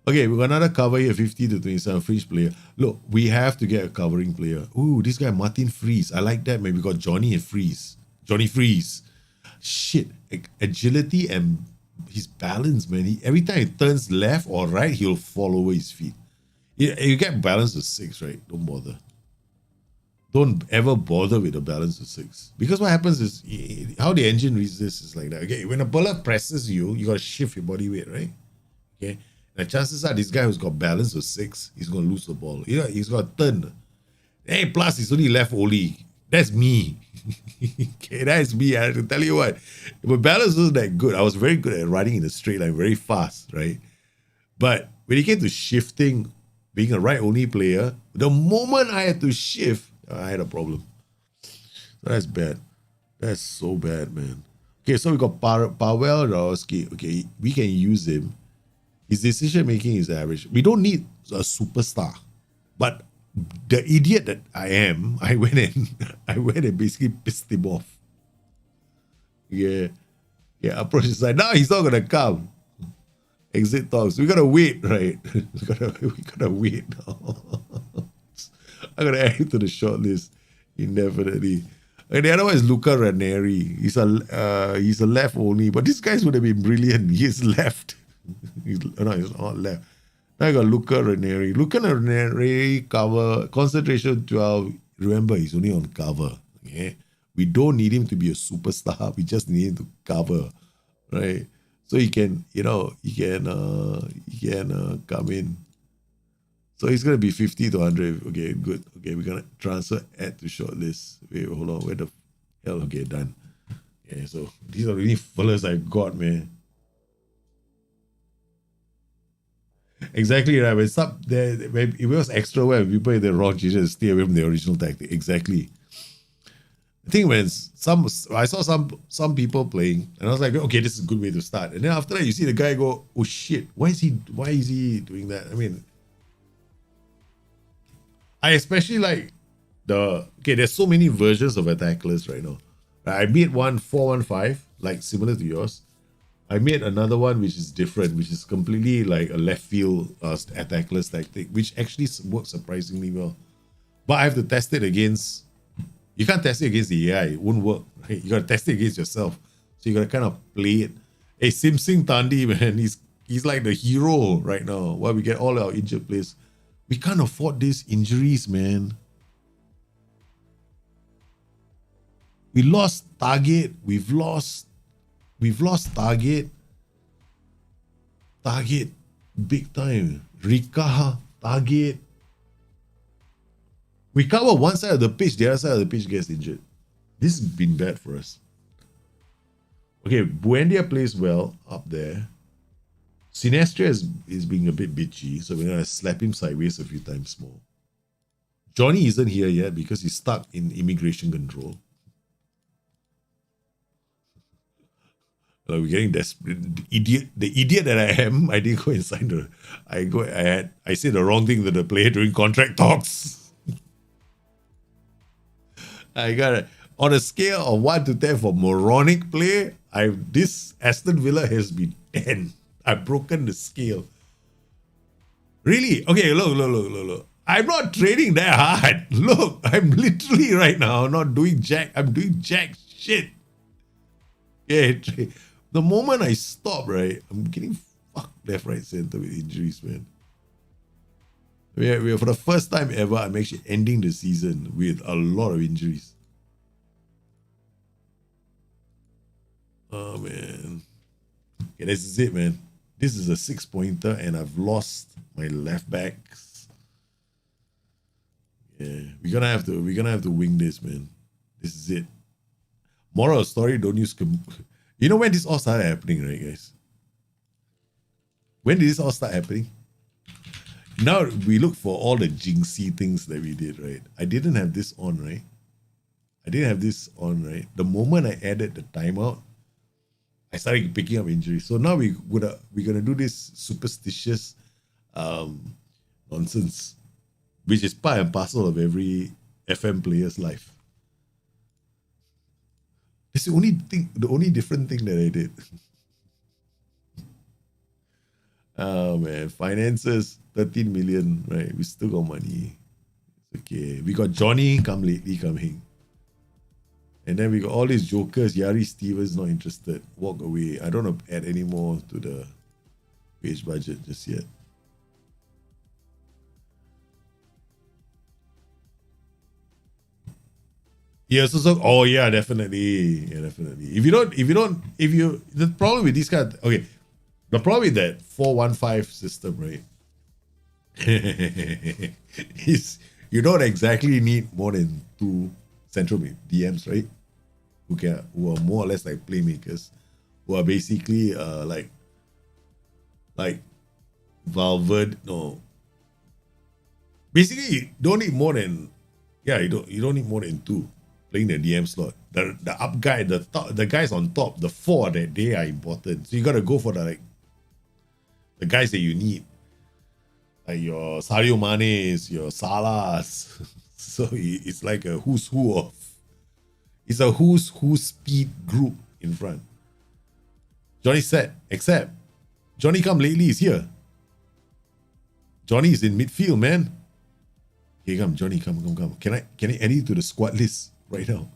Okay, we got another cover here, 50 to 27 French player. Look, we have to get a covering player. Ooh, this guy Martin Freeze. I like that, man. We got Johnny and Freeze. Johnny Freeze. Shit, agility and his balance, man. Every time he turns left or right, he'll fall over his feet. You get balance to 6, right? Don't bother. Don't ever bother with the balance to 6. Because what happens is, how the engine reads this is like that. Okay, when a bullet presses you, you got to shift your body weight, right? Okay. Now, chances are this guy who's got balance of 6, he's going to lose the ball. He's got to turn. Hey, plus he's only left Oli. That's me. Okay, that's me. I have to tell you what. But balance wasn't that good. I was very good at riding in a straight line, very fast, right? But when it came to shifting, being a right-only player, the moment I had to shift, I had a problem. So that's bad. That's so bad, man. Okay, so we got Pavel Jarosky. Okay, we can use him. His decision making is average. We don't need a superstar, but the idiot that I am, I went and basically pissed him off. Yeah. Yeah, approach is like, now he's not gonna come. Exit talks. We gotta wait, right? we gotta wait now. I'm gonna add him to the short list indefinitely. And the other one is Luca Ranieri. He's a left only, but this guy would have been brilliant. He's left. He's not left. Now I got Luca Ranieri. Luca Ranieri cover concentration 12. Remember, he's only on cover. Okay, we don't need him to be a superstar. We just need him to cover, right? So he can, come in. So he's gonna be 50 to 100. Okay, good. Okay, we're gonna transfer add to shortlist. Wait, hold on. Where the hell? Okay, done. Okay, so these are the only fellas I've got, man. Exactly right. When if it was extra when people in the wrong decision, stay away from the original tactic. Exactly. I think when I saw some people playing, and I was like, okay, this is a good way to start. And then after that, you see the guy go, oh shit, why is he doing that? I mean, I especially like there's so many versions of attacklers right now. I made one 4-1-5, like similar to yours. I made another one which is different, which is completely like a left field attacklers tactic, which actually works surprisingly well. But I have to test it against. You can't test it against the AI; it won't work. Right? You gotta test it against yourself. So you gotta kind of play it. Hey, Sim Sing Tandi, man, he's like the hero right now. While we get all our injured players, we can't afford these injuries, man. We lost Target. We've lost Target. Target big time. Rika, Target. We cover one side of the pitch, the other side of the pitch gets injured. This has been bad for us. Okay, Buendia plays well up there. Sinestria is being a bit bitchy, so we're gonna slap him sideways a few times more. Johnny isn't here yet because he's stuck in immigration control. We're getting desperate. The idiot that I am, I didn't go and sign the. I said the wrong thing to the player during contract talks. I got it. On a scale of 1 to 10 for moronic play, this Aston Villa has been 10. I've broken the scale. Really? Okay, look. I'm not training that hard. Look, I'm literally right now not doing jack. I'm doing jack shit. Yeah, the moment I stop, right, I'm getting fucked left, right, center with injuries, man. For the first time ever, I'm actually ending the season with a lot of injuries. Oh, man. Okay, this is it, man. This is a 6-pointer, and I've lost my left backs. Yeah, we're gonna have to wing this, man. This is it. Moral of the story: don't use. You know when this all started happening, right, guys? When did this all start happening? Now we look for all the jinxy things that we did, right? I didn't have this on, right? The moment I added the timeout, I started picking up injuries. So now we're gonna do this superstitious nonsense, which is part and parcel of every FM player's life. It's the only different thing that I did. Oh man, finances, 13 million, right? We still got money. It's okay. We got Johnny coming. And then we got all these jokers. Yari Stevens not interested. Walk away. I don't want to add any more to the wage budget just yet. Yes, oh yeah, definitely. The problem with these guys, okay, the problem with that 4-1-5 system, right, is you don't exactly need more than 2 central DMs, right? Who are more or less like playmakers, who are basically like Valverde. No, basically you don't need more than you don't need more than 2 playing the DM slot. The up guy, the guys on top, the 4 that they are important. So you gotta go for the guys that you need. like your Sadio Mane's, your Salah's. So it's like a who's who of. It's a who's who speed group in front. Johnny said, except Johnny come lately is here. Johnny is in midfield, man. Okay, come, Johnny, come. Can I add you to the squad list right now?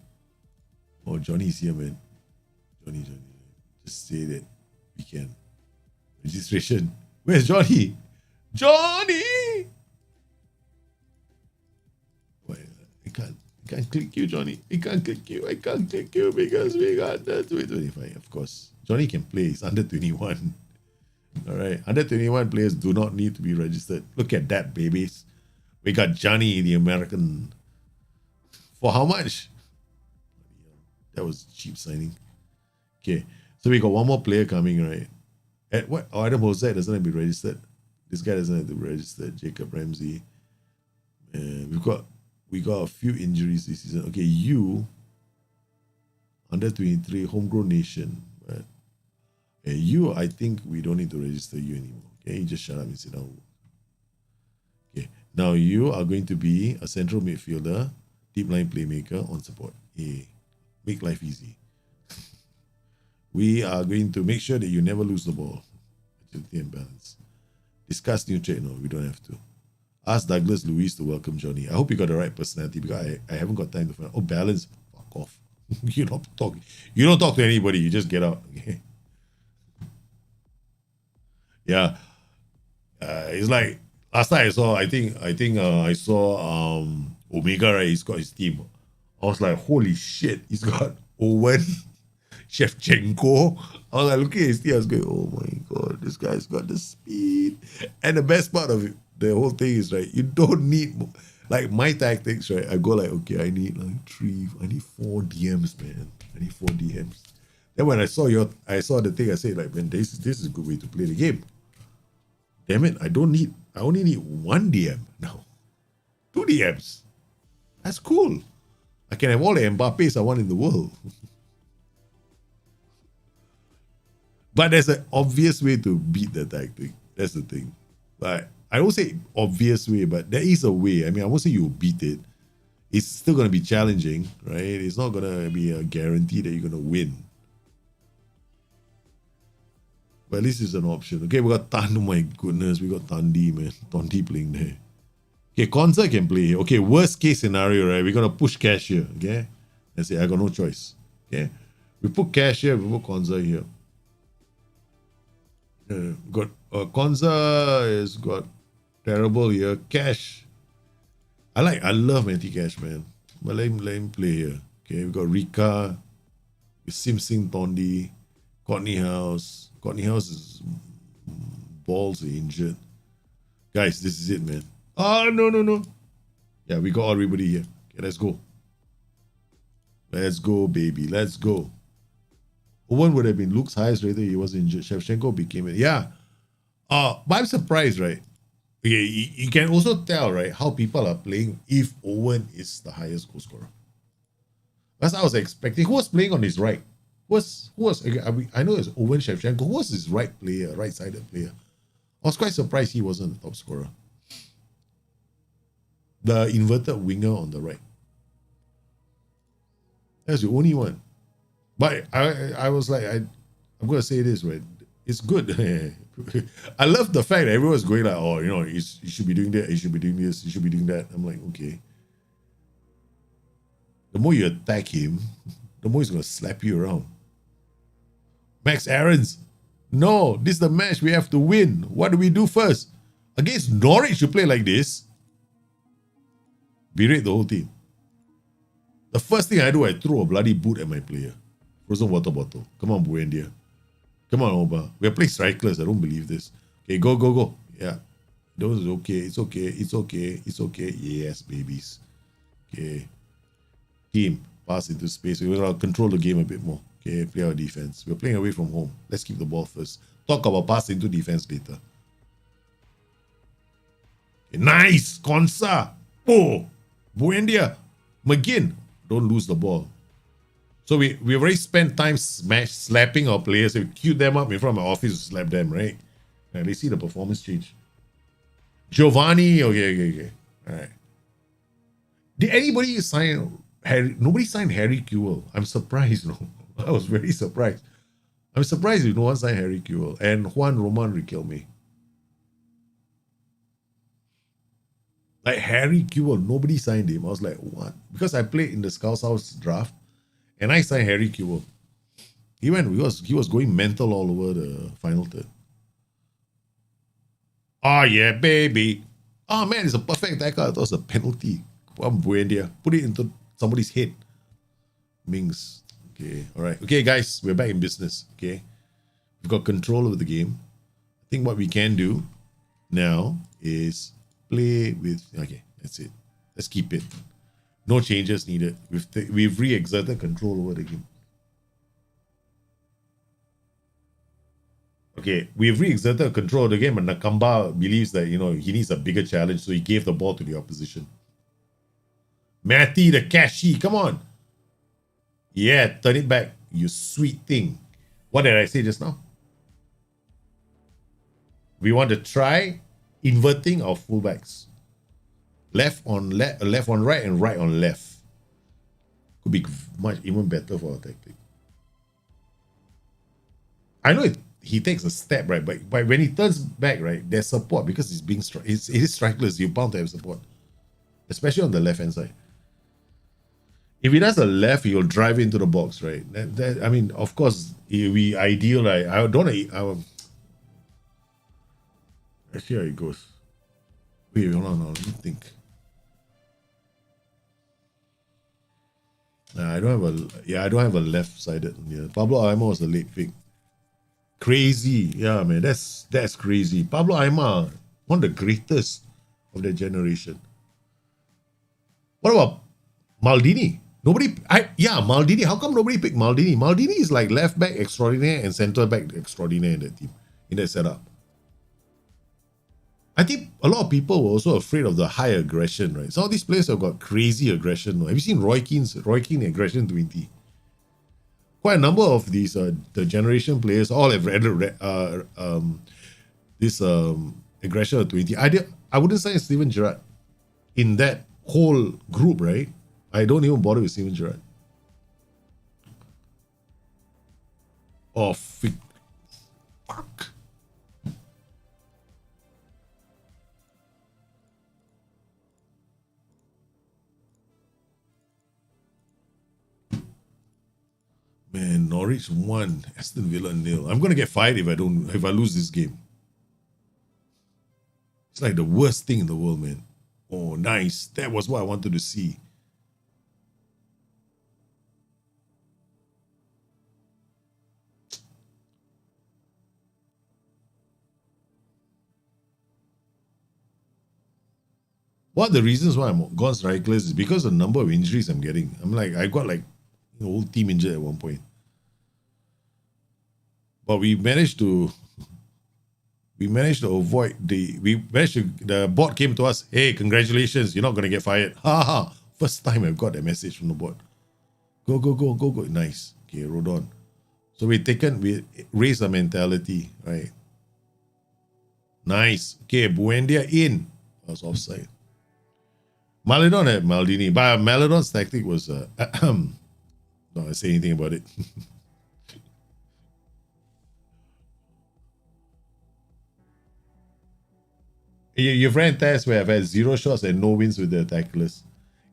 Oh, Johnny is here, man. Johnny. Just say that we can. Registration. Where's Johnny? Johnny! Wait, I can't click you, Johnny. I can't click you because we got the 25, of course. Johnny can play. He's under 21. All right. Under 21 players do not need to be registered. Look at that, babies. We got Johnny, the American. For how much? That was cheap signing. Okay. So we got one more player coming, right? At what? Oh, Adam Jose doesn't have to be registered. This guy doesn't have to be registered. Jacob Ramsey. And we got a few injuries this season. Okay, you under 23 homegrown nation. Right? And you, I think we don't need to register you anymore. Okay, you just shut up and sit down. Okay, now you are going to be a central midfielder, deep line playmaker on support. Hey, make life easy. We are going to make sure that you never lose the ball. Agility and balance. Discuss new trade. No, we don't have to. Ask Douglas Luiz to welcome Johnny. I hope you got the right personality because I haven't got time to find out. Oh, balance. Fuck off. You don't talk. You don't talk to anybody. You just get out. Okay. Yeah. It's like last time I saw. I think I saw Omega. Right, he's got his team. I was like, holy shit! He's got Owen, Shevchenko. I was like, looking at his team. I was going, oh my god, this guy's got the speed. And the best part of it, the whole thing is, right, you don't need, like my tactics, right, I go like, okay, I need 4 DMs, man. I need 4 DMs. Then when I saw the thing, I said, like, man, this is a good way to play the game. Damn it, I only need 1 DM now. 2 DMs. That's cool. I can have all the Mbappes I want in the world. But there's an obvious way to beat the tactic. That's the thing. But I don't say obvious way, but there is a way. I mean, I won't say you beat it. It's still going to be challenging, right? It's not going to be a guarantee that you're going to win. But at least it's an option. Okay, we got Tan. Oh my goodness, we got Tandi, man. Tandi playing there. Okay, Konza can play here. Okay, worst case scenario, right? We're going to push Cash here, okay? Let's say I got no choice, okay? We put Cash here, we put Konza here. Got Konza has got terrible here. Cash. I love anti-cash, man. But let him play here. Okay, we got Rika, Simpson Tondi, Courtney House. Courtney House is balls are injured. Guys, this is it, man. Oh no. Yeah, we got everybody here. Okay, let's go. Let's go, baby. Let's go. Owen would have been Luke's highest rated. He was injured. Shevchenko became it. Yeah. But I'm surprised, right? Okay, you can also tell, right, how people are playing if Owen is the highest goal scorer. That's what I was expecting. Who was playing on his right? Who was? Okay, I know it's Owen Shevchenko. Who was his right-sided player? I was quite surprised he wasn't the top scorer. The inverted winger on the right. That's the only one. But I was like, I'm going to say this, right? It's good. I love the fact that everyone's going like, oh, you know, you should be doing that, you should be doing this, you should be doing that. I'm like, okay. The more you attack him, the more he's going to slap you around. Max Aarons, no, this is the match we have to win. What do we do first? Against Norwich, you play like this. Berate the whole team. The first thing I do, I throw a bloody boot at my player. Frozen water bottle. Come on, Buendia. Come on, Oba. We're playing strikers. I don't believe this. Okay, go. Yeah. Those is okay. It's okay. Yes, babies. Okay. Team, pass into space. We're going to control the game a bit more. Okay, play our defense. We're playing away from home. Let's keep the ball first. Talk about pass into defense later. Okay, nice! Konsa! Oh! Buendia! McGinn! Don't lose the ball. So we've already spent time slapping our players. We queued them up in front of my office to slap them, right? And they see the performance change. Giovanni. Okay. All right. Did anybody sign Harry? Nobody signed Harry Kewell. I'm surprised. No, I was very surprised. I'm surprised if no one signed Harry Kewell and Juan Roman Riquelme. Like Harry Kewell, nobody signed him. I was like, what? Because I played in the Scouts House draft, and I signed Harry Kewell. He was going mental all over the final third. Oh yeah, baby. Oh man, it's a perfect tackle. I thought it was a penalty. Buendia. Put it into somebody's head. Mings. Okay, all right. Okay, guys, we're back in business. Okay. We've got control over the game. I think what we can do now is play with. Okay, that's it. Let's keep it. No changes needed. We've re-exerted control over the game. Okay, we've re-exerted control of the game, and Nakamba believes that he needs a bigger challenge, so he gave the ball to the opposition. Matty the cashy, come on. Yeah, turn it back, you sweet thing. What did I say just now? We want to try inverting our fullbacks. Left on right and right on left. Could be much even better for our tactic. I know he takes a step, right? But when he turns back, right, there's support because it is strikeless. You're bound to have support, especially on the left hand side. If he does a left, he'll drive into the box, right? I mean, of course, it would be ideal. Right? I don't know. Let's see how it goes. Wait, hold on. Let me think. I don't have a left-sided. Yeah, Pablo Aimar was a late pick. Crazy, yeah, man. That's crazy. Pablo Aimar, one of the greatest of their generation. What about Maldini? Maldini. How come nobody picked Maldini? Maldini is like left back extraordinaire and centre back extraordinaire in that team, in that setup. I think a lot of people were also afraid of the high aggression, right? Some of these players have got crazy aggression. Have you seen Roy Keane aggression 20? Quite a number of these the generation players all have this aggression of 20. I wouldn't say Steven Gerrard in that whole group, right? I don't even bother with Steven Gerrard. Oh, fuck. Man, Norwich 1, Aston Villa 0. I'm gonna get fired if I lose this game. It's like the worst thing in the world, man. Oh, nice. That was what I wanted to see. One of the reasons why I'm gone strikeless is because of the number of injuries I'm getting. I got the whole team injured at one point. But we managed to avoid the board came to us, hey, congratulations, you're not going to get fired. Ha. First time I've got that message from the board. Go. Nice. Okay, rolled on. So we raised the mentality, right? Nice. Okay, Buendia in. I was offside. Maledon had Maldini, but Maledon's tactic was not say anything about it. You've ran tests where I've had 0 shots and no wins with the tacklers.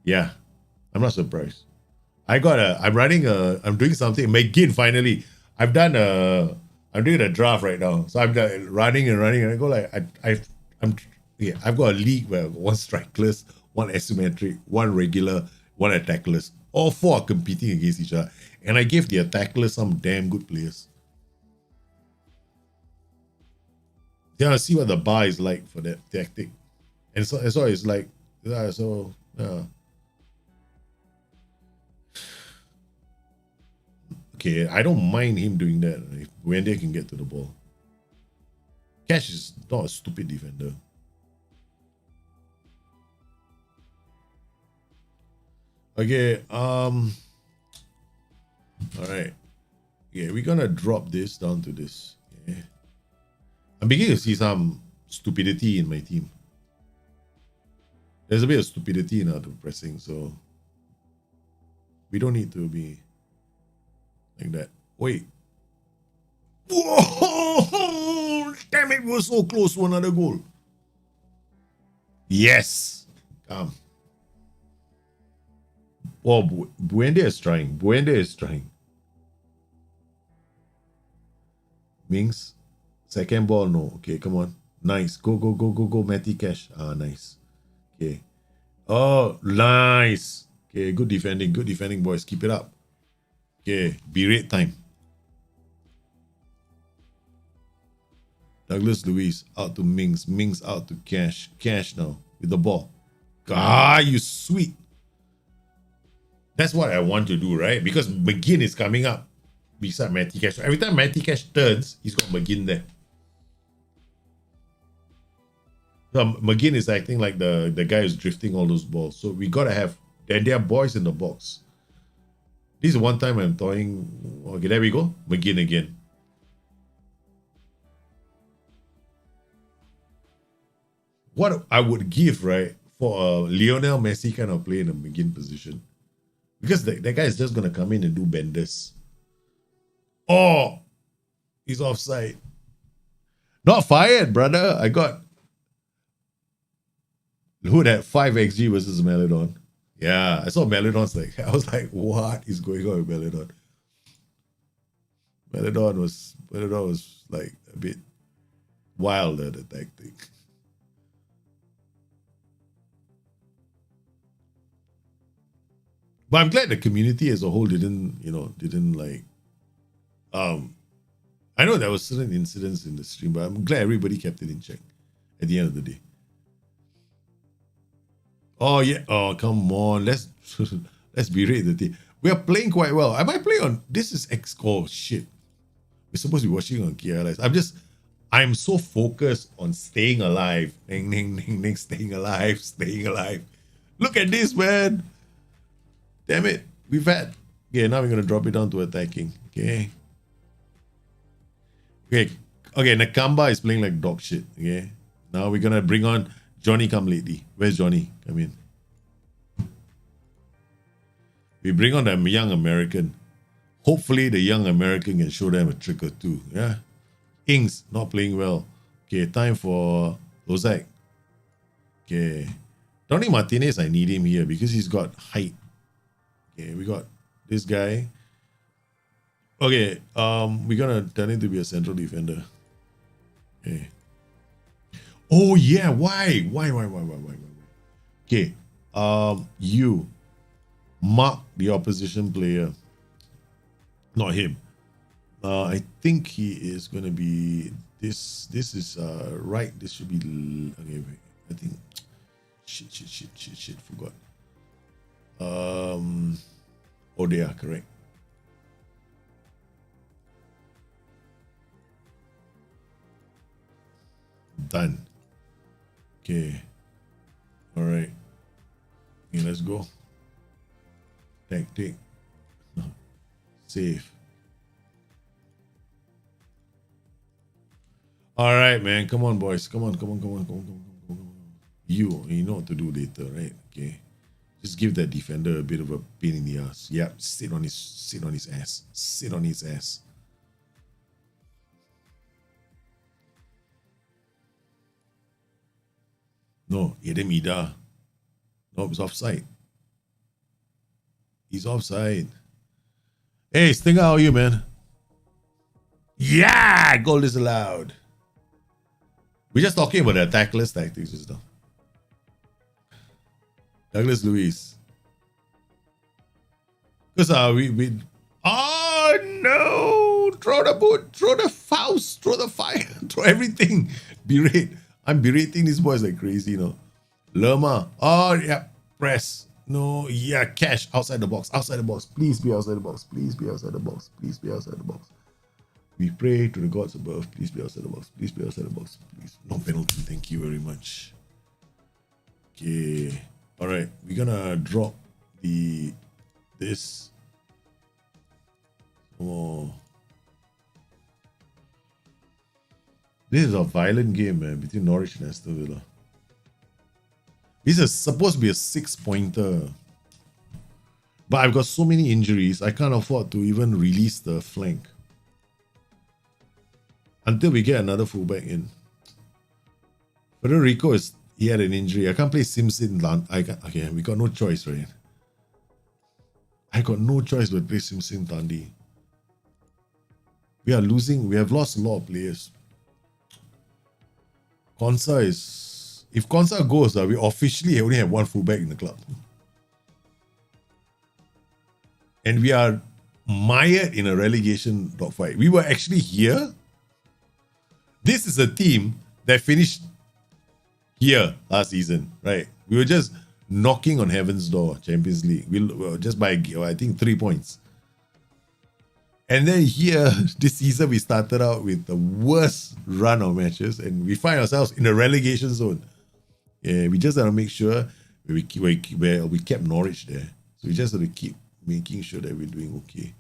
Yeah, I'm not surprised. I'm doing something. McGinn finally. I'm doing a draft right now. So I'm running and I go I've got a league where I've got 1 strikeless, 1 asymmetric, 1 regular, 1 attackless. All 4 are competing against each other. And I gave the attacklers some damn good players. Yeah, see what the bar is like for that tactic. And so it's like, yeah. Okay, I don't mind him doing that if Wendy can get to the ball. Cash is not a stupid defender. Okay, all right. Yeah, we're gonna drop this down to this. Okay. I'm beginning to see some stupidity in my team. There's a bit of stupidity in the pressing, so we don't need to be like that. Wait. Whoa! Damn it, we were so close to another goal. Yes. Come. Oh, Buende is trying. Buende is trying. Mings. Second ball, no. Okay, come on. Nice. Go, go, go, go, go. Matty Cash. Ah, nice. Okay. Oh, nice. Okay, good defending. Good defending, boys. Keep it up. Okay, berate time. Douglas Luiz out to Mings. Mings out to Cash. Cash now with the ball. Ah, you sweet. That's what I want to do, right? Because McGinn is coming up beside Matty Cash. Every time Matty Cash turns, he's got McGinn there. So McGinn is acting like the guy who's drifting all those balls. So we gotta have, and there are boys in the box. This is one time I'm throwing. Okay, there we go. McGinn again. What I would give, right, for a Lionel Messi kind of play in a McGinn position. Because that guy is just going to come in and do benders. Oh, he's offside. Not fired, brother. I got who had 5 XG versus Melodon. Yeah, I saw Melodon's like, I was like, what is going on with Melodon? Melodon was like a bit wilder, the tactic. But I'm glad the community as a whole didn't like, I know there was certain incidents in the stream, but I'm glad everybody kept it in check at the end of the day. Oh yeah, oh come on, let's berate the team. We are playing quite well. Am I playing on, this is oh shit. We're supposed to be watching on KRLS. I'm so focused on staying alive. Ding, ding, ding, ding, staying alive. Look at this, man. Damn it. We've had. Okay, now we're going to drop it down to attacking. Okay. Okay, Nakamba is playing like dog shit. Okay. Now we're going to bring on Johnny Come Lately. Where's Johnny? Come in. We bring on the young American. Hopefully the young American can show them a trick or two. Yeah. Ings not playing well. Okay, time for Lozak. Okay. Tony Martinez, I need him here because he's got height. Okay, we got this guy. Okay, we're gonna turn him to be a central defender. Okay. Oh yeah, why? Okay, you mark the opposition player. Not him. I think he is gonna be this. This is right. This should be okay. Wait, I think. Shit. Forgot. Oh, they are correct. Done. Okay. All right. Okay, let's go. Tactic. Save. All right, man. Come on, boys. Come on. You know what to do later, right? Okay. Just give that defender a bit of a pain in the ass. Yep, sit on his ass. No, Edemida. No, it's offside. He's offside. Hey, Stinger, how are you, man? Yeah, goal disallowed. We're just talking about the attackless tactics just now. Douglas Luiz. Because we oh no! Throw the boot, throw the Faust, throw the fire, throw everything. Berate. I'm berating these boys like crazy, you know. Lerma. Oh yeah, press. No, yeah, Cash outside the box. Please be outside the box. Please be outside the box. We pray to the gods above. Please be outside the box. Please. No penalty. Thank you very much. Okay. All right. We're gonna drop this. Oh. This is a violent game, man, between Norwich and Aston Villa. This is supposed to be a 6-pointer. But I've got so many injuries, I can't afford to even release the flank. Until we get another fullback in. Federico he had an injury. I can't play Simpson. Okay, we got no choice, right? I got no choice but play Simpson Tandy. We are losing. We have lost a lot of players. Konsa is... If Konsa goes, we officially only have one fullback in the club. And we are mired in a relegation dogfight. We were actually here. This is a team that finished here last season, right? We were just knocking on heaven's door, Champions League. Just by, I think, 3 points. And then here, this season, we started out with the worst run of matches, and we find ourselves in a relegation zone. Yeah, we just have to make sure we kept Norwich there. So we just have to keep making sure that we're doing okay.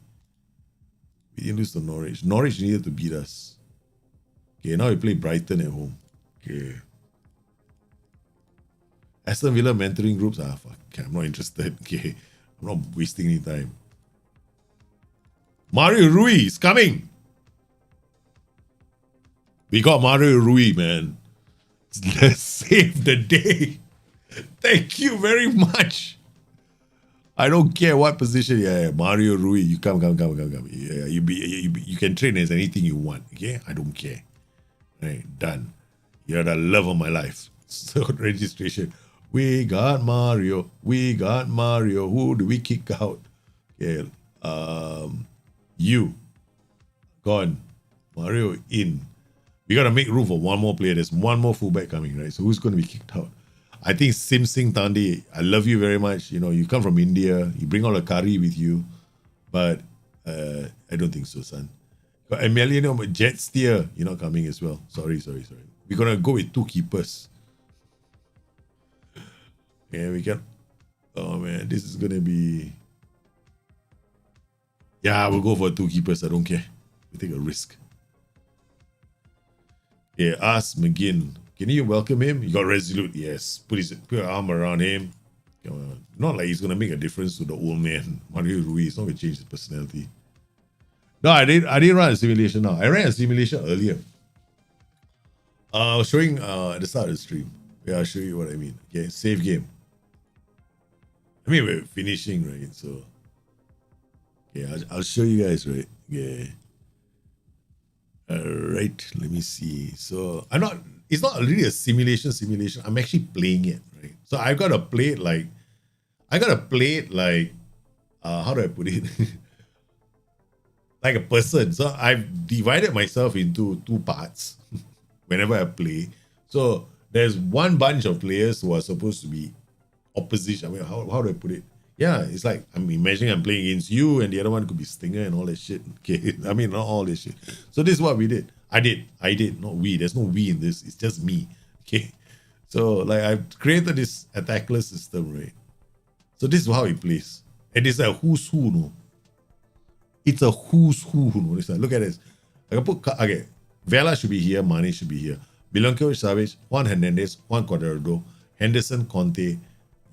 We didn't lose to Norwich. Norwich needed to beat us. Okay, now we play Brighton at home. Okay. Aston Villa mentoring groups. Fuck, I'm not interested. Okay, I'm not wasting any time. Mario Rui is coming. We got Mario Rui, man. Let's save the day. Thank you very much. I don't care what position. Yeah, Mario Rui, you come. Yeah, you can train as anything you want. Okay, I don't care. Right, done. You're the love of my life. So registration. We got Mario. Who do we kick out? Okay, you gone. Mario in. We gotta make room for one more player. There's one more fullback coming, right? So who's gonna be kicked out? I think Simpson Tandy, I love you very much. You know, you come from India, you bring all the curry with you, but I don't think so, son. Got Emiliano Jet Steer, you're not coming as well. Sorry. We're gonna go with 2 keepers. Yeah, we can. Oh man, this is gonna be. Yeah, we'll go for 2 keepers. I don't care. We take a risk. Yeah, ask McGinn. Can you welcome him? You got Resolute, yes. Put your arm around him. Come on. Not like he's gonna make a difference to the old man. Mario Rui. It's not gonna change his personality. No, I didn't run a simulation now. I ran a simulation earlier. I was showing at the start of the stream. Yeah, I'll show you what I mean. Okay, save game. I mean, we're finishing, right? So, yeah, I'll show you guys, right? Yeah. All right, let me see. So, it's not really a simulation. I'm actually playing it, right? So, I gotta play it like, how do I put it? Like a person. So, I've divided myself into 2 parts whenever I play. So, there's one bunch of players who are supposed to be opposition. I mean, how do I put it? Yeah, it's like I'm imagining I'm playing against you, and the other one could be Stinger and all that shit. Okay, I mean, not all this shit. So this is what we did. I did, not we. There's no we in this. It's just me. Okay, so like I've created this attacker system, right? So this is how it plays, and it's a who's who, no. It's a who's who, no. It's like, look at this. I can put Vela should be here. Mane should be here. Milankovic, Savic, Juan Hernandez, Juan Cuadrado, Henderson, Conte,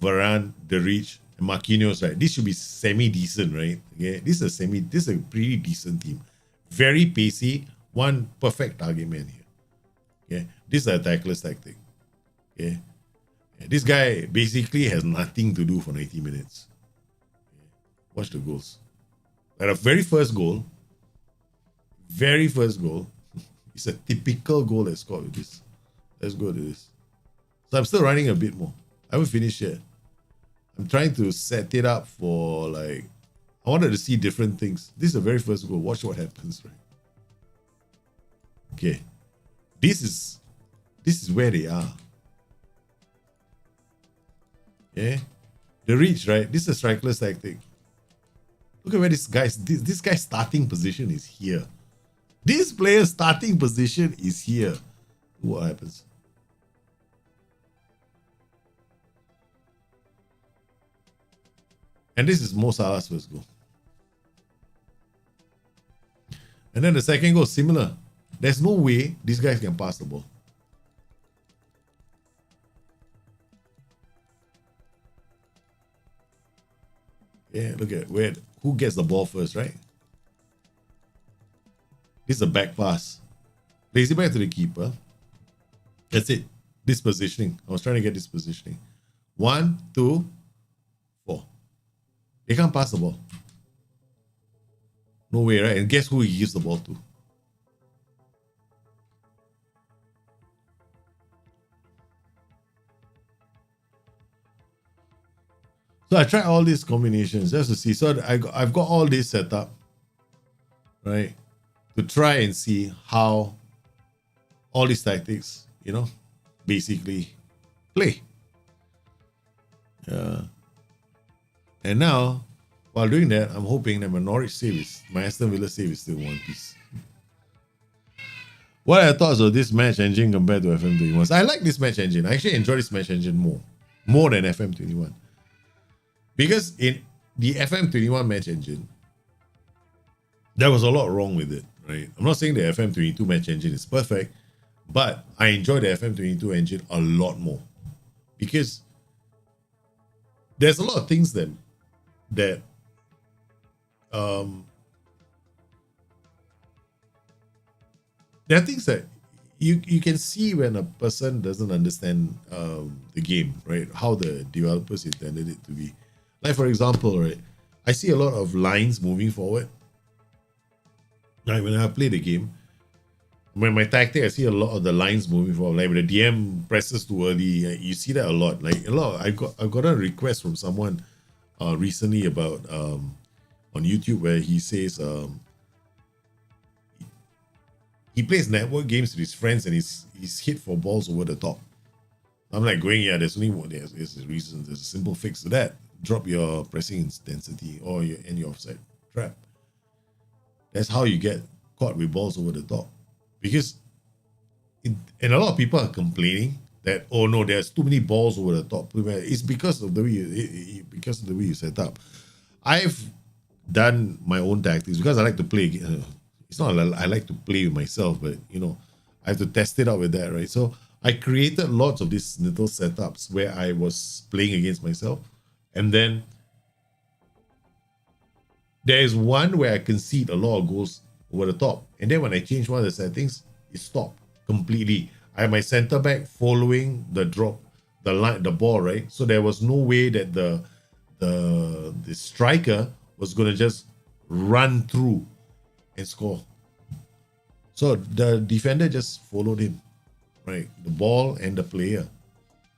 Varane, De Rich, and Marquinhos, right? This should be semi-decent, right? Okay, this is a pretty decent team. Very pacey, one perfect target man here. Okay, this is a attackless tactic. Okay, this guy basically has nothing to do for 90 minutes. Okay. Watch the goals. Like the very first goal, it's a typical goal that's scored with this. Let's go to this. So I'm still running a bit more. I haven't finished yet. I'm trying to set it up for like, I wanted to see different things. This is the very first goal. Watch what happens, right? Okay. This is where they are. Okay. The reach, right? This is a strikerless tactic. Look at where this guy's starting position is here. This player's starting position is here. What happens? And this is Mo Salah's first goal. And then the second goal, similar. There's no way these guys can pass the ball. Yeah, look at who gets the ball first, right? This is a back pass. Plays it back to the keeper. That's it. This positioning. I was trying to get this positioning. 1, 2, 4. They can't pass the ball. No way, right? And guess who he gives the ball to? So I tried all these combinations just to see. So I've got all this set up, right? To try and see how all these tactics, basically play. And now, while doing that, I'm hoping that my Aston Villa save is still one piece. What are your thoughts of this match engine compared to FM21? I like this match engine. I actually enjoy this match engine more than FM21. Because in the FM21 match engine, there was a lot wrong with it, right? I'm not saying the FM22 match engine is perfect, but I enjoy the FM22 engine a lot more. Because there's a lot of things that there are things that you can see when a person doesn't understand the game, right? How the developers intended it to be. Like, for example, right, I see a lot of lines moving forward. Like when I play the game, when my tactic, I see a lot of the lines moving forward. Like when the DM presses too early, you see that a lot. Like a lot. I got a request from someone recently about on YouTube where he says he plays network games with his friends and he's hit for balls over the top. I'm like going, yeah, there's only one. There's a reason. There's a simple fix to that. Drop your pressing intensity or your offside trap. That's how you get caught with balls over the top. Because and a lot of people are complaining that, oh no, there's too many balls over the top. It's because of the way you set up. I've done my own tactics because I like to play. It's not I like to play with myself, but I have to test it out with that, right? So I created lots of these little setups where I was playing against myself. And then there is one where I concede a lot of goals over the top. And then when I change one of the settings, it stopped completely. I have my center back following the drop, the ball, right? So there was no way that the striker was going to just run through and score. So the defender just followed him, right? The ball and the player.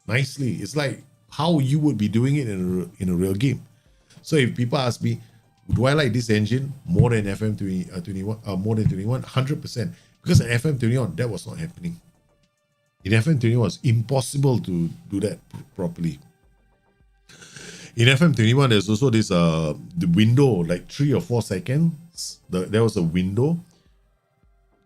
Nicely. It's like how you would be doing it in a real game. So if people ask me, do I like this engine more than FM21? More than 21? 100%. Because in FM21, that was not happening. In FM21, it was impossible to do that properly. In FM21, there's also this the window, like 3 or 4 seconds. There was a window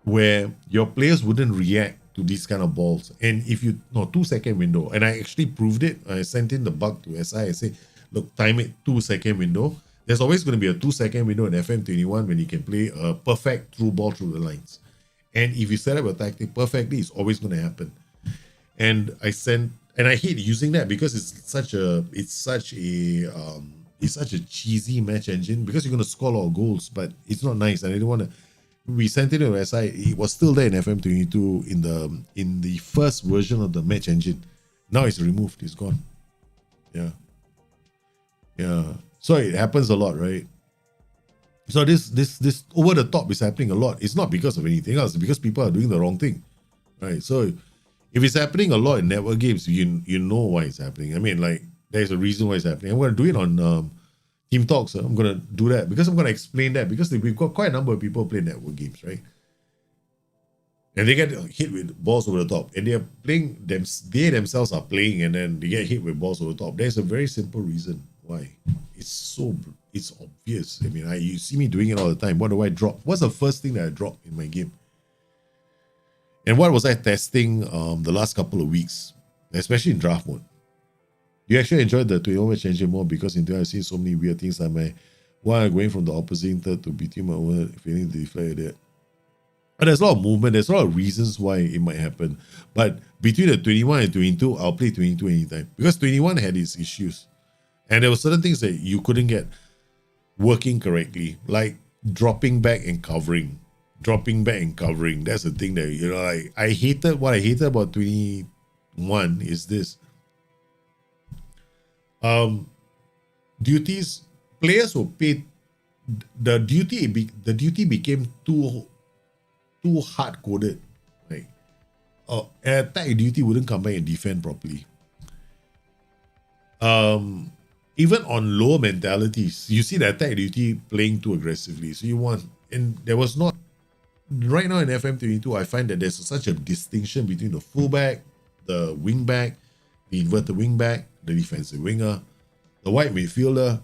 where your players wouldn't react to these kind of balls. And 2-second window. And I actually proved it. I sent in the bug to SI. I say, look, time it 2-second window. There's always going to be a 2-second window in FM21 when you can play a perfect through ball through the lines. And if you set up a tactic perfectly, it's always going to happen. And I hate using that because it's such a cheesy match engine because you're going to score a lot of goals, but it's not nice. And I didn't want to. We sent it to SI. It was still there in FM22 in the first version of the match engine. Now it's removed. It's gone. Yeah. So it happens a lot, right? So this over the top is happening a lot. It's not because of anything else. It's because people are doing the wrong thing, right? So if it's happening a lot in network games, you know why it's happening. I mean, like there's a reason why it's happening. I'm going to do it on Team Talks. I'm going to do that because I'm going to explain that because we've got quite a number of people play network games, right? And they get hit with balls over the top, and they themselves are playing, and then they get hit with balls over the top. There's a very simple reason why. It's obvious. I mean, you see me doing it all the time. What do I drop? What's the first thing that I drop in my game? And what was I testing the last couple of weeks, especially in draft mode? You actually enjoyed the 21 match engine more because in there I've seen so many weird things like while going from the opposing third to between my own feeling the deflect there. But there's a lot of movement, there's a lot of reasons why it might happen. But between the 21 and 22, I'll play 22 anytime. Because 21 had its issues. And there were certain things that you couldn't get. working correctly, like dropping back and covering. That's the thing that, you know, like what I hated about 21 is this. Duties, players were paid, the duty became too hard coded. Like, attack duty wouldn't come back and defend properly. Even on low mentalities, you see the attack duty playing too aggressively. So you want, and there was not, right now in FM22, I find that there's such a distinction between the fullback, the wingback, the inverted wingback, the defensive winger, the wide midfielder.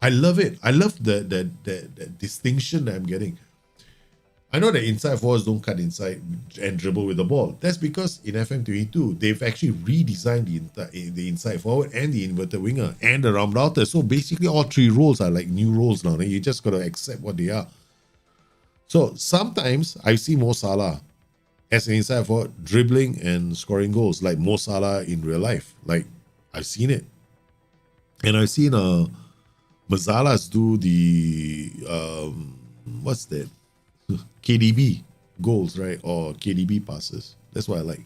I love it. I love the distinction that I'm getting. I know that inside forwards don't cut inside and dribble with the ball. That's because in FM22, they've actually redesigned the inside forward and the inverted winger and the round outer. So basically all three roles are like new roles now. And you just got to accept what they are. So sometimes I see Mo Salah as an inside forward dribbling and scoring goals like Mo Salah in real life. Like, I've seen it. And I've seen Mazalas do the, what's that? KDB goals, right? Or KDB passes. That's what I like.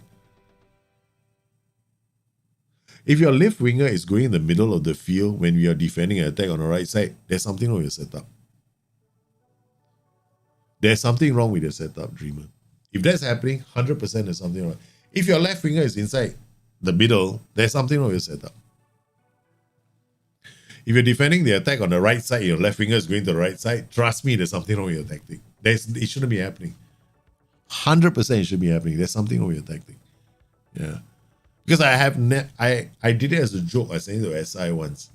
If your left winger is going in the middle of the field when we are defending an attack on the right side, there's something wrong with your setup. There's something wrong with your setup, Dreamer. If that's happening, 100% there's something wrong. If your left winger is inside the middle, there's something wrong with your setup. If you're defending the attack on the right side, your left winger is going to the right side, trust me, there's something wrong with your tactic. It shouldn't be happening. 100% it should be happening. There's something wrong with your tactic. Yeah. Because I did it as a joke. I sent it to SI once.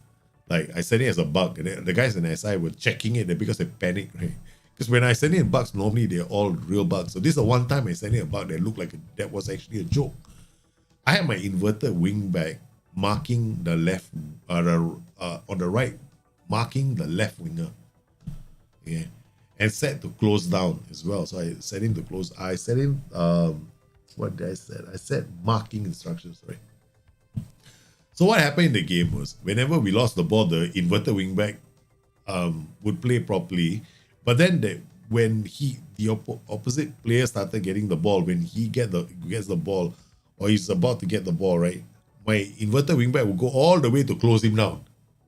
Like, I sent it as a bug. And the guys in SI were checking it because they panicked, right? Because when I send in bugs, normally they're all real bugs. So this is the one time I sent in a bug that looked like that was actually a joke. I had my inverted wing back marking the left, on the right, marking the left winger. Yeah. And set to close down as well. So I set him to close. I set him, what did I set? I set marking instructions, right? So what happened in the game was, whenever we lost the ball, the inverted wingback would play properly. But then when the opposite player started getting the ball, when he gets the ball, or he's about to get the ball, right? My inverted wingback will go all the way to close him down.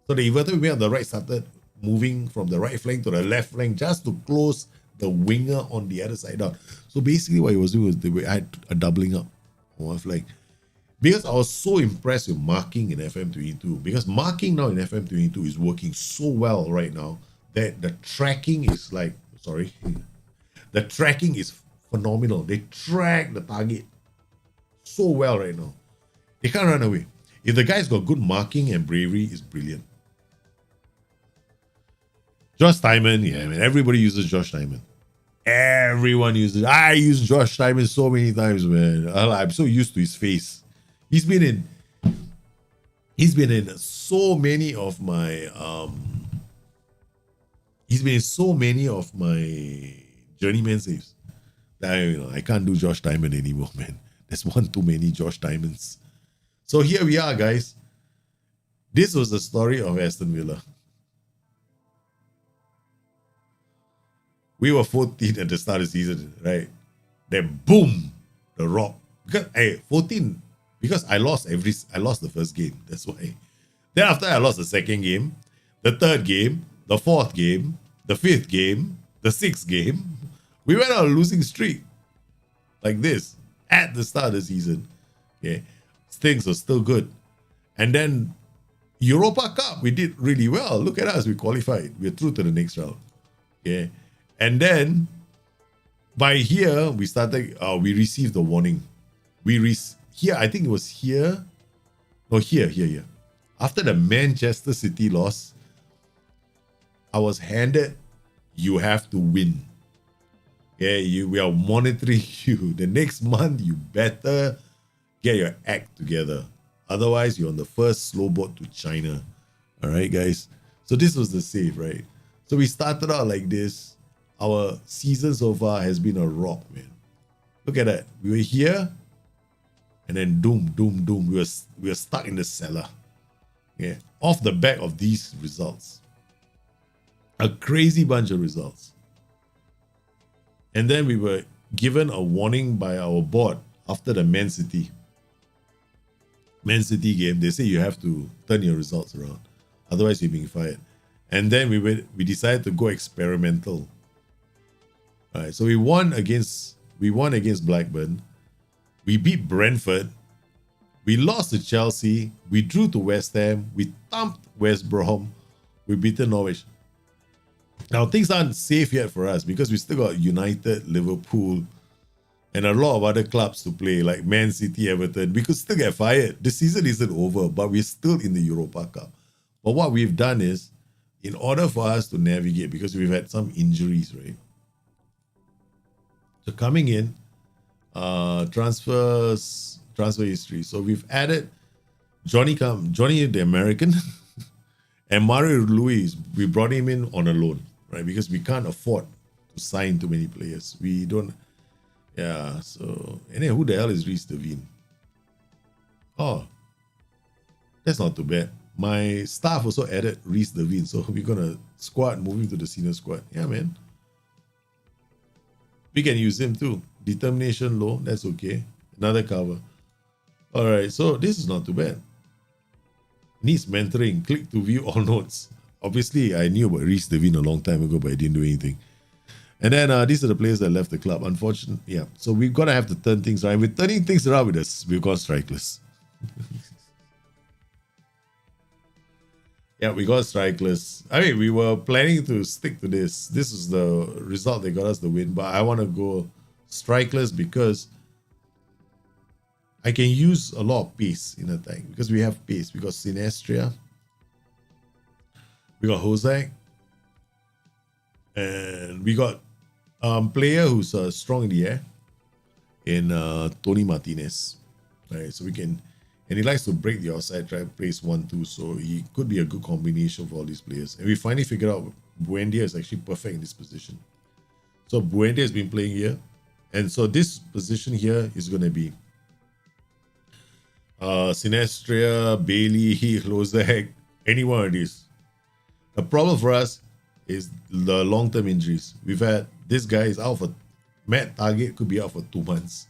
So the inverted wingback on the right started moving from the right flank to the left flank just to close the winger on the other side down. So basically what he was doing was I had a doubling up on one flank. Because I was so impressed with marking in FM22, because marking now in FM22 is working so well right now that the tracking is the tracking is phenomenal. They track the target so well right now. They can't run away. If the guy's got good marking and bravery, it's brilliant. Josh Tymon, yeah, man. Everybody uses Josh Tymon. Everyone uses. I use Josh Tymon so many times, man. I'm so used to his face. He's been in so many of my journeyman saves that I can't do Josh Tymon anymore, man. There's one too many Josh Tymons. So here we are, guys. This was the story of Aston Villa. We were 14 at the start of the season, right? Then boom, the rock. Because 14, because I lost the first game. That's why. Then after I lost the second game, the third game, the fourth game, the fifth game, the sixth game, we went on a losing streak. Like this at the start of the season. Okay. Things were still good. And then Europa Cup, we did really well. Look at us, we qualified. We're through to the next round. Okay. And then by here, we started, we received the warning. Here, I think it was here. No, here. After the Manchester City loss, I was handed, you have to win. Okay, we are monitoring you. The next month, you better get your act together. Otherwise, you're on the first slow boat to China. All right, guys. So this was the save, right? So we started out like this. Our season so far has been a rock, man. Look at that. We were here, and then doom. We were stuck in the cellar. Yeah. Off the back of these results. A crazy bunch of results. And then we were given a warning by our board after the Man City game. They say you have to turn your results around, otherwise you're being fired. And then we decided to go experimental. All right, so we won against Blackburn. We beat Brentford. We lost to Chelsea. We drew to West Ham. We thumped West Brom. We beat Norwich. Now things aren't safe yet for us because we still got United, Liverpool, and a lot of other clubs to play, like Man City, Everton. We could still get fired. The season isn't over, but we're still in the Europa Cup. But what we've done is, in order for us to navigate, because we've had some injuries, right? So coming in, transfer history. So we've added Johnny the American, and Mario Luis. We brought him in on a loan, right? Because we can't afford to sign too many players. We don't. Yeah. So, and then who the hell is Reece Devine? Oh, that's not too bad. My staff also added Reece Devine, so we're gonna move him to the senior squad. Yeah, man. We can use him too. Determination low, that's okay. Another cover. All right, so this is not too bad. Needs mentoring. Click to view all notes. Obviously, I knew about Reece Devine a long time ago, but I didn't do anything. And then these are the players that left the club. Unfortunately, yeah. So we've got to have to turn things around. We're turning things around with us. We've got strikeless. Yeah, we got strikeless. I mean, we were planning to stick to this. This is the result that got us the win, but I want to go strikeless because I can use a lot of pace in attack because we have pace. We got Sinestria, we got Hozak, and we got player who's strong in the air in Tony Martinez. Right, so we can. And he likes to break the outside try, place 1-2, so he could be a good combination for all these players. And we finally figured out Buendia is actually perfect in this position. So Buendia has been playing here. And so this position here is going to be Sinestria, Bailey, Lozak, any one of these. The problem for us is the long-term injuries. We've had this guy is out for Matt Target could be out for 2 months.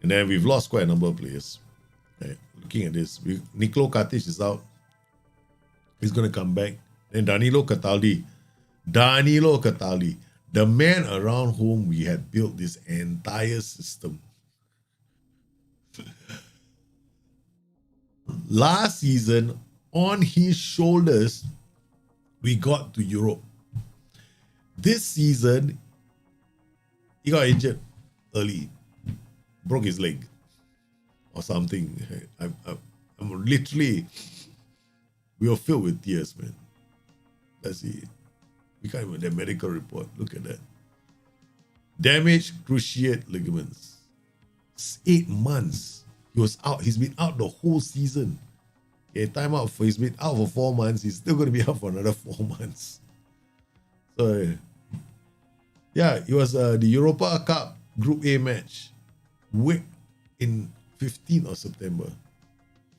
And then we've lost quite a number of players. Right, looking at this, Nicolo Katic is out. He's going to come back. Then Danilo Cataldi, the man around whom we had built this entire system. Last season, on his shoulders, we got to Europe. This season, he got injured early, broke his leg or something. I'm literally, we were filled with tears, man. Let's see. We can't even, the medical report. Look at that. Damaged cruciate ligaments. 8 months. He was out. He's been out the whole season. He's been out for 4 months. He's still going to be out for another 4 months. So, yeah, it was the Europa Cup Group A match. Week in 15th of September.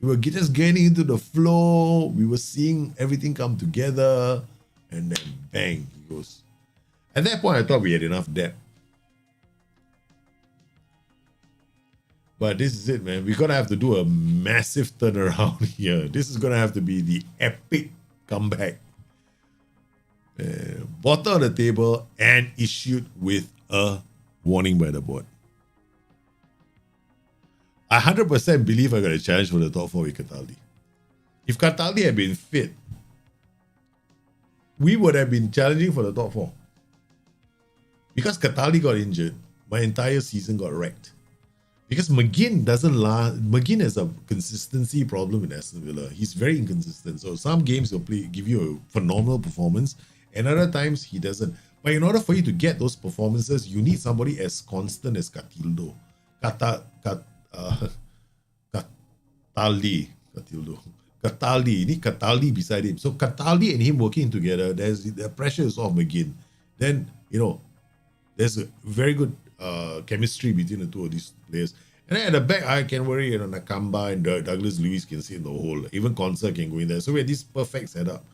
We were just getting into the flow. We were seeing everything come together. And then bang, he goes. At that point, I thought we had enough depth. But this is it, man. We're going to have to do a massive turnaround here. This is going to have to be the epic comeback. Bottom of the table and issued with a warning by the board. I 100% believe I got a challenge for the top 4 with Cataldi. If Cataldi had been fit, we would have been challenging for the top 4. Because Cataldi got injured, my entire season got wrecked. Because McGinn doesn't last. McGinn has a consistency problem in Aston Villa. He's very inconsistent. So some games he'll give you a phenomenal performance, and other times he doesn't. But in order for you to get those performances, you need somebody as constant as Cataldi. You need Cataldi beside him. So Cataldi and him working together, the pressure is off McGinn. Then, there's a very good chemistry between the two of these players. And then at the back, I can worry, Nakamba and Douglas Luiz can sit in the hole. Even Conser can go in there. So we had this perfect setup.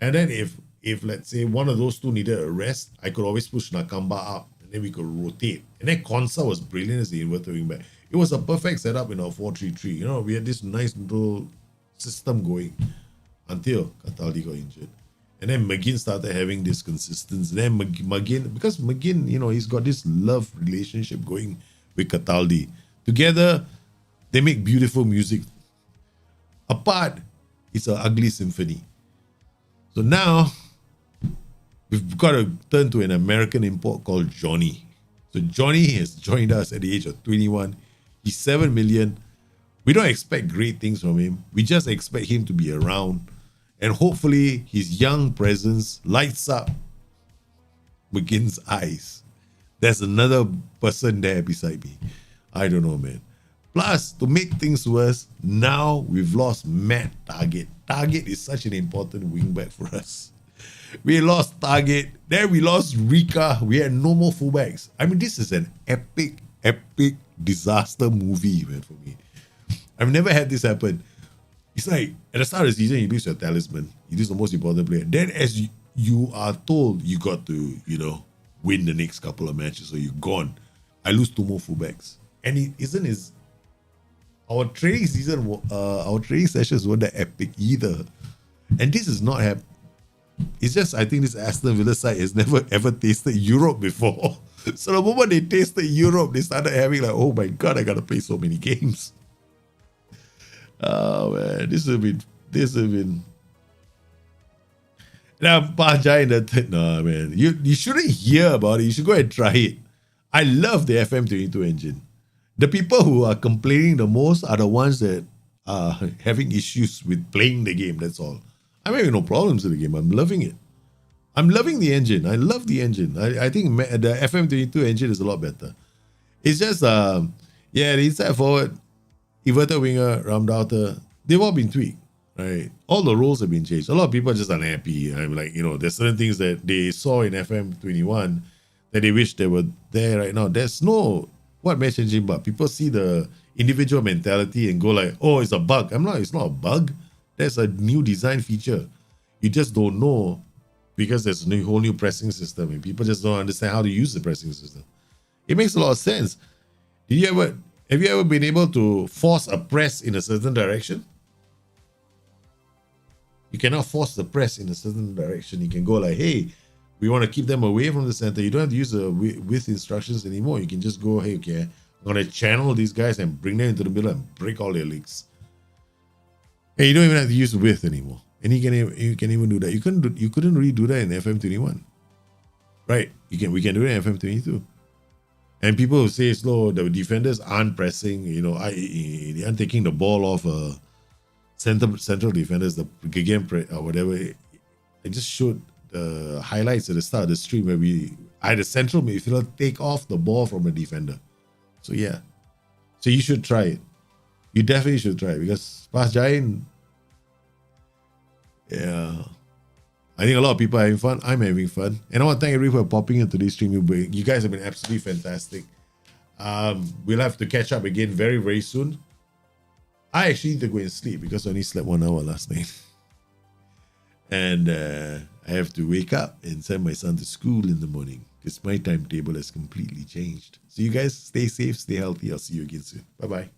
And then if let's say one of those two needed a rest, I could always push Nakamba up and then we could rotate. And then Konsa was brilliant as the inverted wing back. It was a perfect setup in our 4-3-3. You know, we had this nice little system going until Cataldi got injured. And then McGinn started having this consistency. Then McGinn, because McGinn, you know, he's got this love relationship going with Cataldi. Together, they make beautiful music. Apart, it's an ugly symphony. So now, we've got to turn to an American import called Johnny. So Johnny has joined us at the age of 21. He's 7 million. We don't expect great things from him. We just expect him to be around. And hopefully his young presence lights up McGinn's eyes. There's another person there beside me. I don't know, man. Plus, to make things worse, now we've lost Matt Target. Target is such an important wingback for us. We lost Target. Then we lost Rika. We had no more fullbacks. I mean, this is an epic disaster movie, man, for me. I've never had this happen. It's like, at the start of the season, you lose your talisman. You lose the most important player. Then as you are told you got to, you know, win the next couple of matches, so you're gone. I lose 2 more fullbacks. And it isn't as... Our training sessions weren't that epic either. And this is not happening. It's just, I think this Aston Villa side has never ever tasted Europe before. So the moment they tasted Europe, they started having like, oh my God, I gotta play so many games. Oh man, this have been. Now, Pajai in the third, no man, you shouldn't hear about it. You should go and try it. I love the FM22 engine. The people who are complaining the most are the ones that are having issues with playing the game. That's all. I'm having no problems with the game. I'm loving it. I'm loving the engine. I love the engine. I think the FM22 engine is a lot better. It's just, the inside forward, inverted winger, Ramdauter, they've all been tweaked, right? All the roles have been changed. A lot of people are just unhappy. I'm like, you know, there's certain things that they saw in FM21 that they wish they were there right now. There's no, what match engine but people see the individual mentality and go like, oh, it's a bug. It's not a bug. That's a new design feature. You just don't know because there's a whole new pressing system and people just don't understand how to use the pressing system. It makes a lot of sense. Have you ever been able to force a press in a certain direction? You cannot force the press in a certain direction. You can go like, hey, we want to keep them away from the center. You don't have to use the width instructions anymore. You can just go, hey, okay, I'm going to channel these guys and bring them into the middle and break all their legs. And you don't even have to use the width anymore. And you can even do that. You couldn't really do that in FM21. Right? We can do it in FM22. And people who say slow, the defenders aren't pressing, you know, they aren't taking the ball off central defenders, the game or whatever. I just showed the highlights at the start of the stream where I had a central midfielder take off the ball from a defender. So yeah. So you should try it. You definitely should try it because Sparks Giant, yeah. I think a lot of people are having fun. I'm having fun. And I want to thank everyone for popping into this stream. You guys have been absolutely fantastic. We'll have to catch up again very, very soon. I actually need to go and sleep because I only slept 1 hour last night. And I have to wake up and send my son to school in the morning because my timetable has completely changed. So you guys stay safe, stay healthy. I'll see you again soon. Bye-bye.